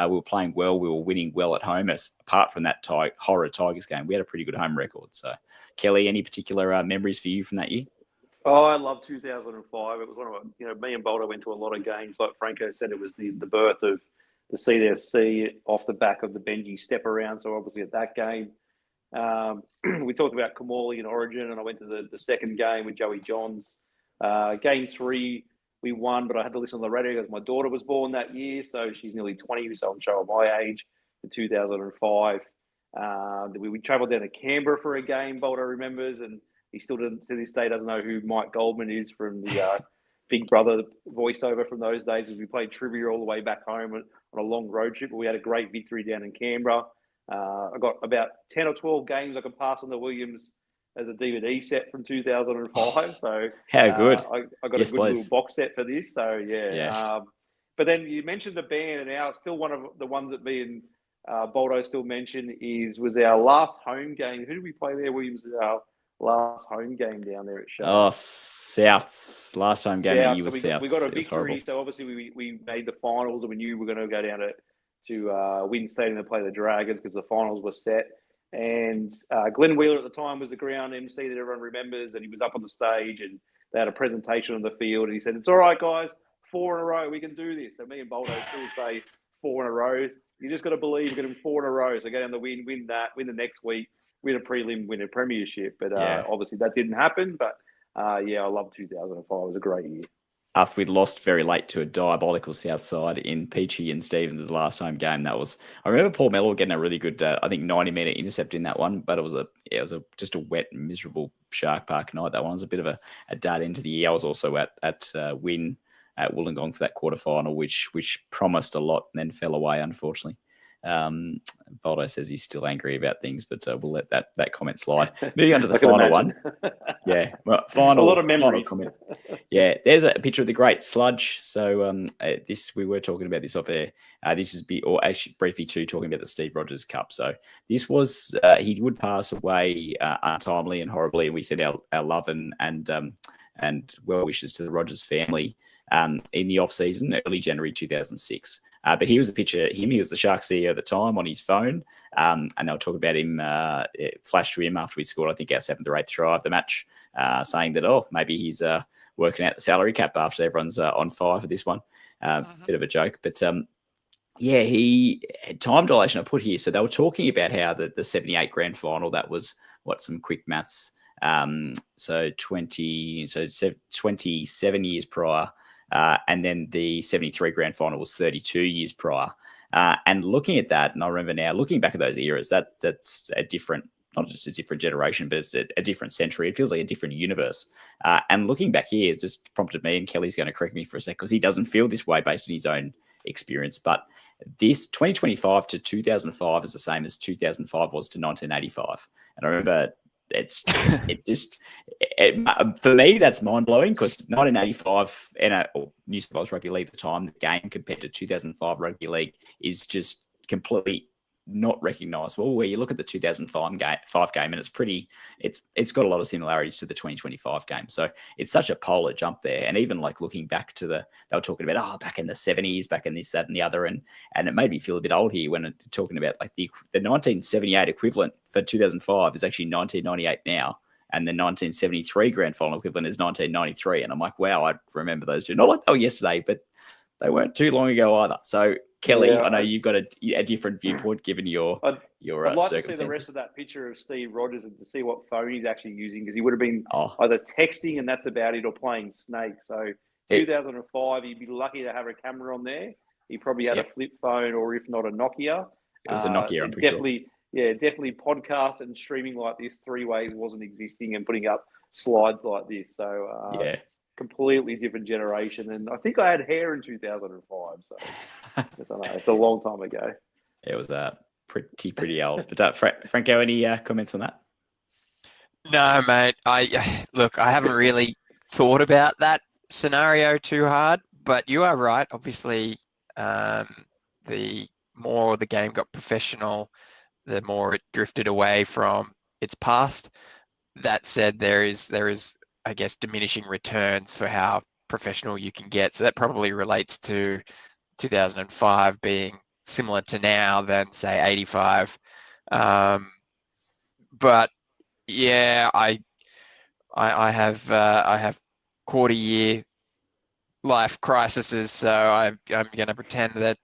We were playing well. We were winning well at home. Apart from that horror Tigers game, we had a pretty good home record. So, Kelly, any particular memories for you from that year? Oh, I love 2005. It was one of me and Bolder went to a lot of games. Like Franco said, it was the birth of the CSC off the back of the Benji step around. So obviously at that game, we talked about Kamali and Origin, and I went to the second game with Joey Johns. Game 3, we won, but I had to listen on the radio because my daughter was born that year, so she's nearly 20, so I'm showing my age for 2005. We travelled down to Canberra for a game, Bolter remembers, and he still to this day doesn't know who Mike Goldman is from the Big Brother voiceover from those days, as we played trivia all the way back home on a long road trip, but we had a great victory down in Canberra. I got about 10 or 12 games I could pass on the Williams as a DVD set from 2005. So how good! I got a good little box set for this. So yeah. But then you mentioned the band, and now still one of the ones that me and Boldo still mentioned was our last home game. Who did we play there? Williams, our last home game down there at Sharks. Oh, South's last home game that you were South. We got a victory, so obviously we made the finals, and we knew we were going to go down to Win Stadium to play the Dragons because the finals were set. And Glenn Wheeler at the time was the ground MC that everyone remembers, and he was up on the stage and they had a presentation on the field, and he said, "It's all right, guys, 4 in a row, we can do this." So me and Boldo still say 4 in a row. You just got to believe we're going to 4 in a row. So go down the win that, win the next week, win a prelim, win a premiership. But Yeah. obviously that didn't happen. But I love 2005. It was a great year. After we'd lost very late to a diabolical Southside in Peachy and Stevens' last home game, I remember Paul Mellor getting a really good, 90-metre intercept in that one, but it was just a wet, miserable Shark Park night. That one was a bit of a dud into the year. I was also at Wynn at Wollongong for that quarterfinal, which promised a lot and then fell away, unfortunately. Baldo says he's still angry about things, but we'll let that comment slide. Moving on to the final one. Yeah, well, a lot of memories. Comment. Yeah, there's a picture of the great sludge. So this we were talking about this off air. This is actually briefly too talking about the Steve Rogers Cup. So this was he would pass away untimely and horribly, and we sent our love and well wishes to the Rogers family in the off season, early January 2006. But he was a picture. He was the Sharks CEO at the time on his phone, and they'll talk about him. It flashed to him after we scored, I think, our 7th or 8th try of the match, saying that maybe he's working out the salary cap after everyone's on fire for this one. Bit of a joke, but he time dilation I put here. So they were talking about how the 78 grand final, that was some quick maths. So 27 years prior. And then the 73 grand final was 32 years prior. And looking at that, and I remember now looking back at those eras, that's a different, not just a different generation, but it's a different century. It feels like a different universe. And looking back here, it just prompted me, and Kelly's going to correct me for a sec, because he doesn't feel this way based on his own experience. But this 2025 to 2005 is the same as 2005 was to 1985. And I remember for me, that's mind blowing, because 1985 New South Wales Rugby League at the time, the game compared to 2005 Rugby League is just completely not recognisable. Where you look at the 2005 game, and it's got a lot of similarities to the 2025 game. So it's such a polar jump there. And even like looking back to they were talking about back in the 70s, back in this, that, and the other, and it made me feel a bit old here when talking about like the 1978 equivalent for 2005 is actually 1998 now. And the 1973 grand final equivalent is 1993. And I'm like, wow, I remember those two. Not like they were yesterday, but they weren't too long ago either. So Kelly, I know you've got a different viewpoint given your I'd like to see the circumstances. rest of that picture of Steve Rogers and to see what phone he's actually using, because he would have been either texting and that's about it, or playing Snake. So 2005, he'd be lucky to have a camera on there. He probably had a flip phone, or if not a Nokia. It was a Nokia, I'm pretty sure. Yeah, definitely podcast and streaming like this 3 ways wasn't existing, and putting up slides like this. So completely different generation. And I think I had hair in 2005. So I don't know. It's a long time ago. It was pretty old. But Franco, any comments on that? No, mate. I haven't really thought about that scenario too hard, but you are right. Obviously, the more the game got professional, the more it drifted away from its past. That said, there is, I guess, diminishing returns for how professional you can get. So that probably relates to 2005 being similar to now than say 85. But yeah, I have quarter year life crises, so I'm going to pretend that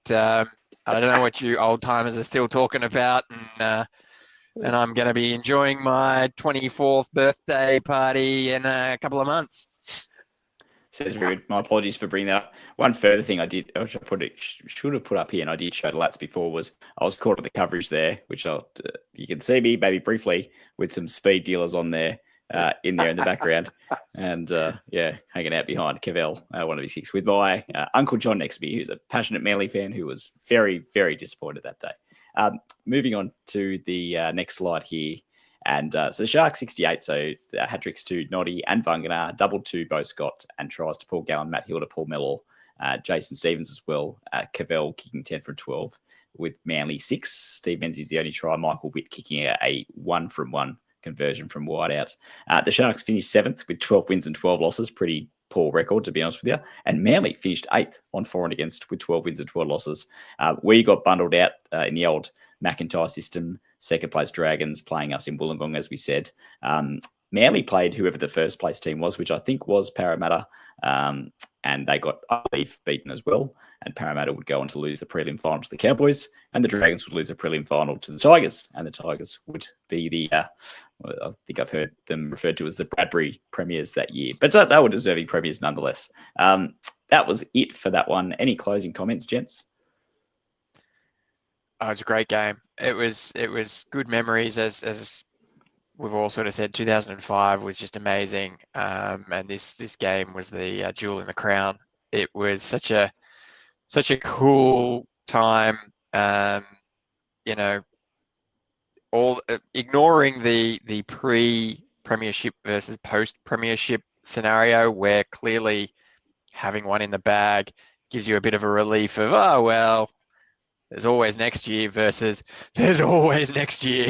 I don't know what you old timers are still talking about, and I'm going to be enjoying my 24th birthday party in a couple of months. Says very good. My apologies for bringing that up. One further thing I did, should have put up here, and I did show the lats before, was I was caught at the coverage there, which you can see me maybe briefly with some speed dealers on there, in the background, and hanging out behind Cavell, 1v6, with my Uncle John next to me, who's a passionate Manly fan who was very, very disappointed that day. Moving on to the next slide here. And so Sharks 68, so hat-tricks to Noddy and Vangana, double to Bo Scott, and tries to Paul Gallen, Matt Hill to Paul Mellor, Jason Stevens as well, Cavell kicking 10 from 12 with Manly 6. Steve Menzies the only try, Michael Witt kicking a 1-from-1 conversion from wide out. The Sharks finished 7th with 12 wins and 12 losses, pretty poor record, to be honest with you. And Manly finished 8th on for and against with 12 wins and 12 losses. We got bundled out in the old McIntyre system. Second place Dragons playing us in Wollongong, as we said. Manly played whoever the first place team was, which I think was Parramatta, and they got, I believe, beaten as well. And Parramatta would go on to lose the prelim final to the Cowboys, and the Dragons would lose the prelim final to the Tigers, and the Tigers would be the, I think I've heard them referred to as the Bradbury Premiers that year. But they were deserving Premiers nonetheless. That was it for that one. Any closing comments, gents? Oh, it was a great game. It was good memories, as we've all sort of said. 2005 was just amazing, and this game was the jewel in the crown. It was such a cool time. You know, all ignoring the pre-premiership versus post-premiership scenario, where clearly having one in the bag gives you a bit of a relief of, oh well, there's always next year versus there's always next year.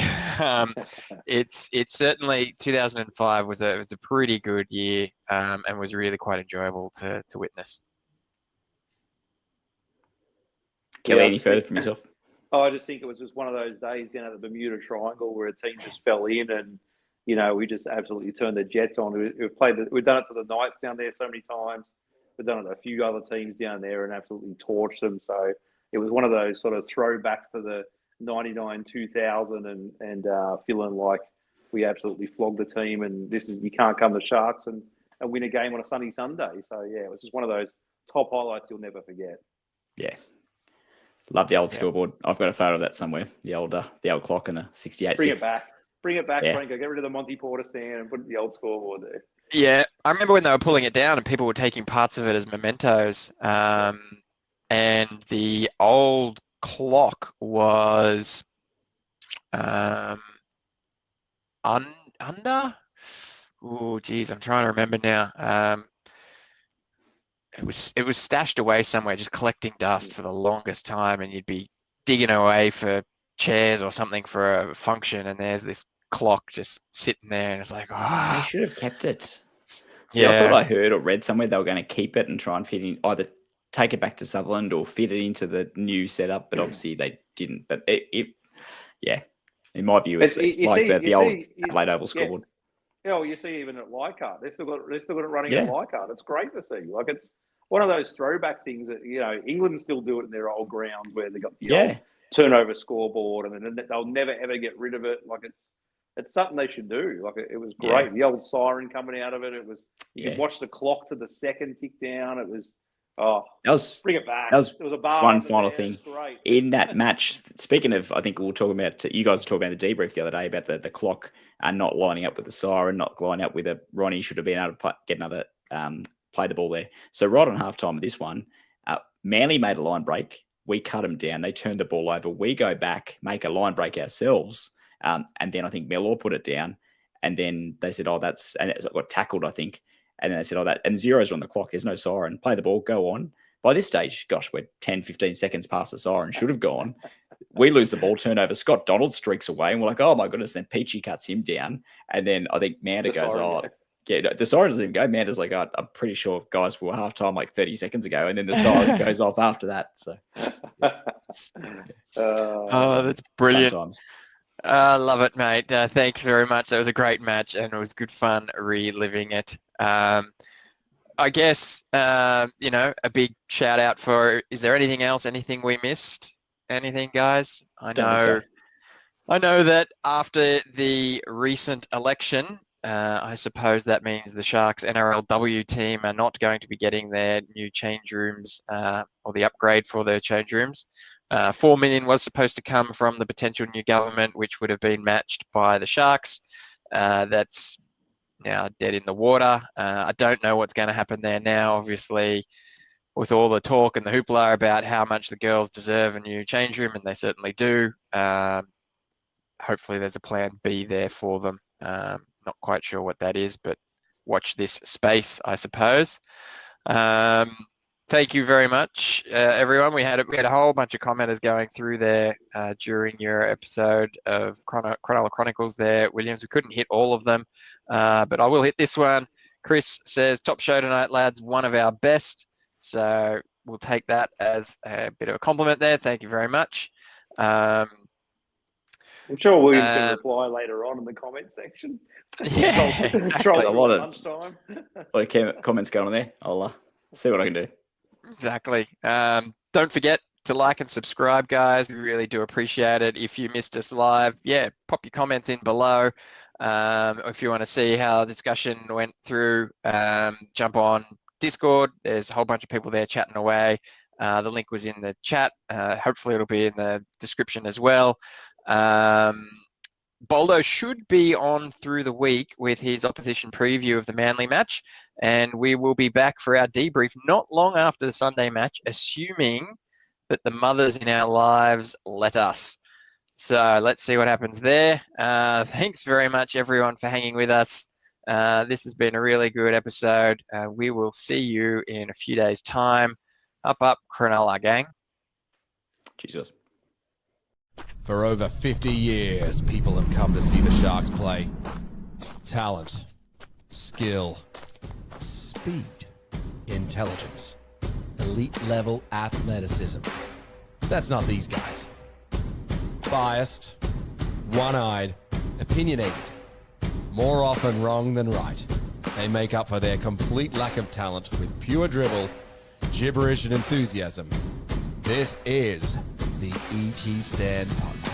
It's certainly 2005 was a pretty good year, and was really quite enjoyable to witness. Kelly, any further from yourself? I just think it was just one of those days down at the Bermuda Triangle where a team just fell in, and we just absolutely turned the Jets on. We've done it to the Knights down there so many times. We've done it to a few other teams down there and absolutely torched them. So it was one of those sort of throwbacks to the 99, 2000 and feeling like we absolutely flogged the team, and you can't come to Sharks and win a game on a sunny Sunday. So yeah, it was just one of those top highlights you'll never forget. Yeah. Love the old scoreboard. I've got a photo of that somewhere. The old clock and the 68. Bring it back. Yeah. Franco. Get rid of the Monty Porter stand and put the old scoreboard there. Yeah, I remember when they were pulling it down and people were taking parts of it as mementos. And the old clock was under. Oh, geez, I'm trying to remember now. It was stashed away somewhere, just collecting dust for the longest time, and you'd be digging away for chairs or something for a function, and there's this clock just sitting there, and it's like, They should have kept it. See, I thought I heard or read somewhere they were going to keep it and try and fit in, either take it back to Sutherland or fit it into the new setup, but obviously they didn't. But in my view, it's like the old Adelaide Oval scoreboard. Yeah, you see, even at Leichhardt, they've still got it running at Leichhardt. It's great to see. Like, it's one of those throwback things that England still do it in their old grounds where they got the old turnover scoreboard, and then they'll never ever get rid of it. Like, it's something they should do. Like, it was great. The old siren coming out of it. It was you could watch the clock to the second tick down. It was bring it back. That was it was a bar one final thing in that match. Speaking of, I think we'll talk about, you guys were talking about the debrief the other day about the clock and not lining up with the siren, not lining up with Ronnie should have been able to get another, play the ball there. So right on halftime of this one, Manly made a line break. We cut them down. They turned the ball over. We go back, make a line break ourselves. And then I think Mellor put it down. And then they said, and it got tackled, I think. And then they said, and zeros are on the clock. There's no siren. Play the ball, go on. By this stage, gosh, we're 10, 15 seconds past the siren. Should have gone. We lose the ball, turnover. Scott Donald streaks away. And we're like, oh, my goodness. Then Peachy cuts him down. And then I think Manda goes, the siren doesn't even go. Manda's like, I'm pretty sure, guys, we were halftime like 30 seconds ago. And then the siren goes off after that. So, that's brilliant. Sometimes. I love it, mate. Thanks very much. That was a great match, and it was good fun reliving it. I guess, a big shout out for, is there anything else, anything we missed? Anything, guys? I know that after the recent election, I suppose that means the Sharks NRLW team are not going to be getting their new change rooms or the upgrade for their change rooms. $4 million was supposed to come from the potential new government, which would have been matched by the Sharks. That's now dead in the water. I don't know what's going to happen there now, obviously, with all the talk and the hoopla about how much the girls deserve a new change room, and they certainly do. Hopefully there's a plan B there for them. Not quite sure what that is, but watch this space, I suppose. Thank you very much, everyone. We had a whole bunch of commenters going through there during your episode of Cronulla Chronicles there, Williams. We couldn't hit all of them, but I will hit this one. Chris says, top show tonight, lads, one of our best. So we'll take that as a bit of a compliment there. Thank you very much. I'm sure Williams can Um, reply later on in the comment section. Yeah, Troll There's a through lot at of- lunchtime. A lot of comments going on there. I'll see what I can do. exactly. Don't forget to like and subscribe, guys. We really do appreciate it. If you missed us live, yeah, pop your comments in below. If you want to see how the discussion went through, jump on Discord. There's a whole bunch of people there chatting away. The link was in the chat. Hopefully it'll be in the description as well. Boldo should be on through the week with his opposition preview of the Manly match, and we will be back for our debrief not long after the Sunday match, assuming that the mothers in our lives let us. So let's see what happens there. Thanks very much, everyone, for hanging with us. This has been a really good episode. We will see you in a few days' time. Up, Cronulla, gang. Jesus. For over 50 years, people have come to see the Sharks play. Talent, skill, speed, intelligence, elite level athleticism. That's not these guys. Biased, one-eyed, opinionated, more often wrong than right. They make up for their complete lack of talent with pure dribble, gibberish, and enthusiasm. This is the ET Stand Podcast.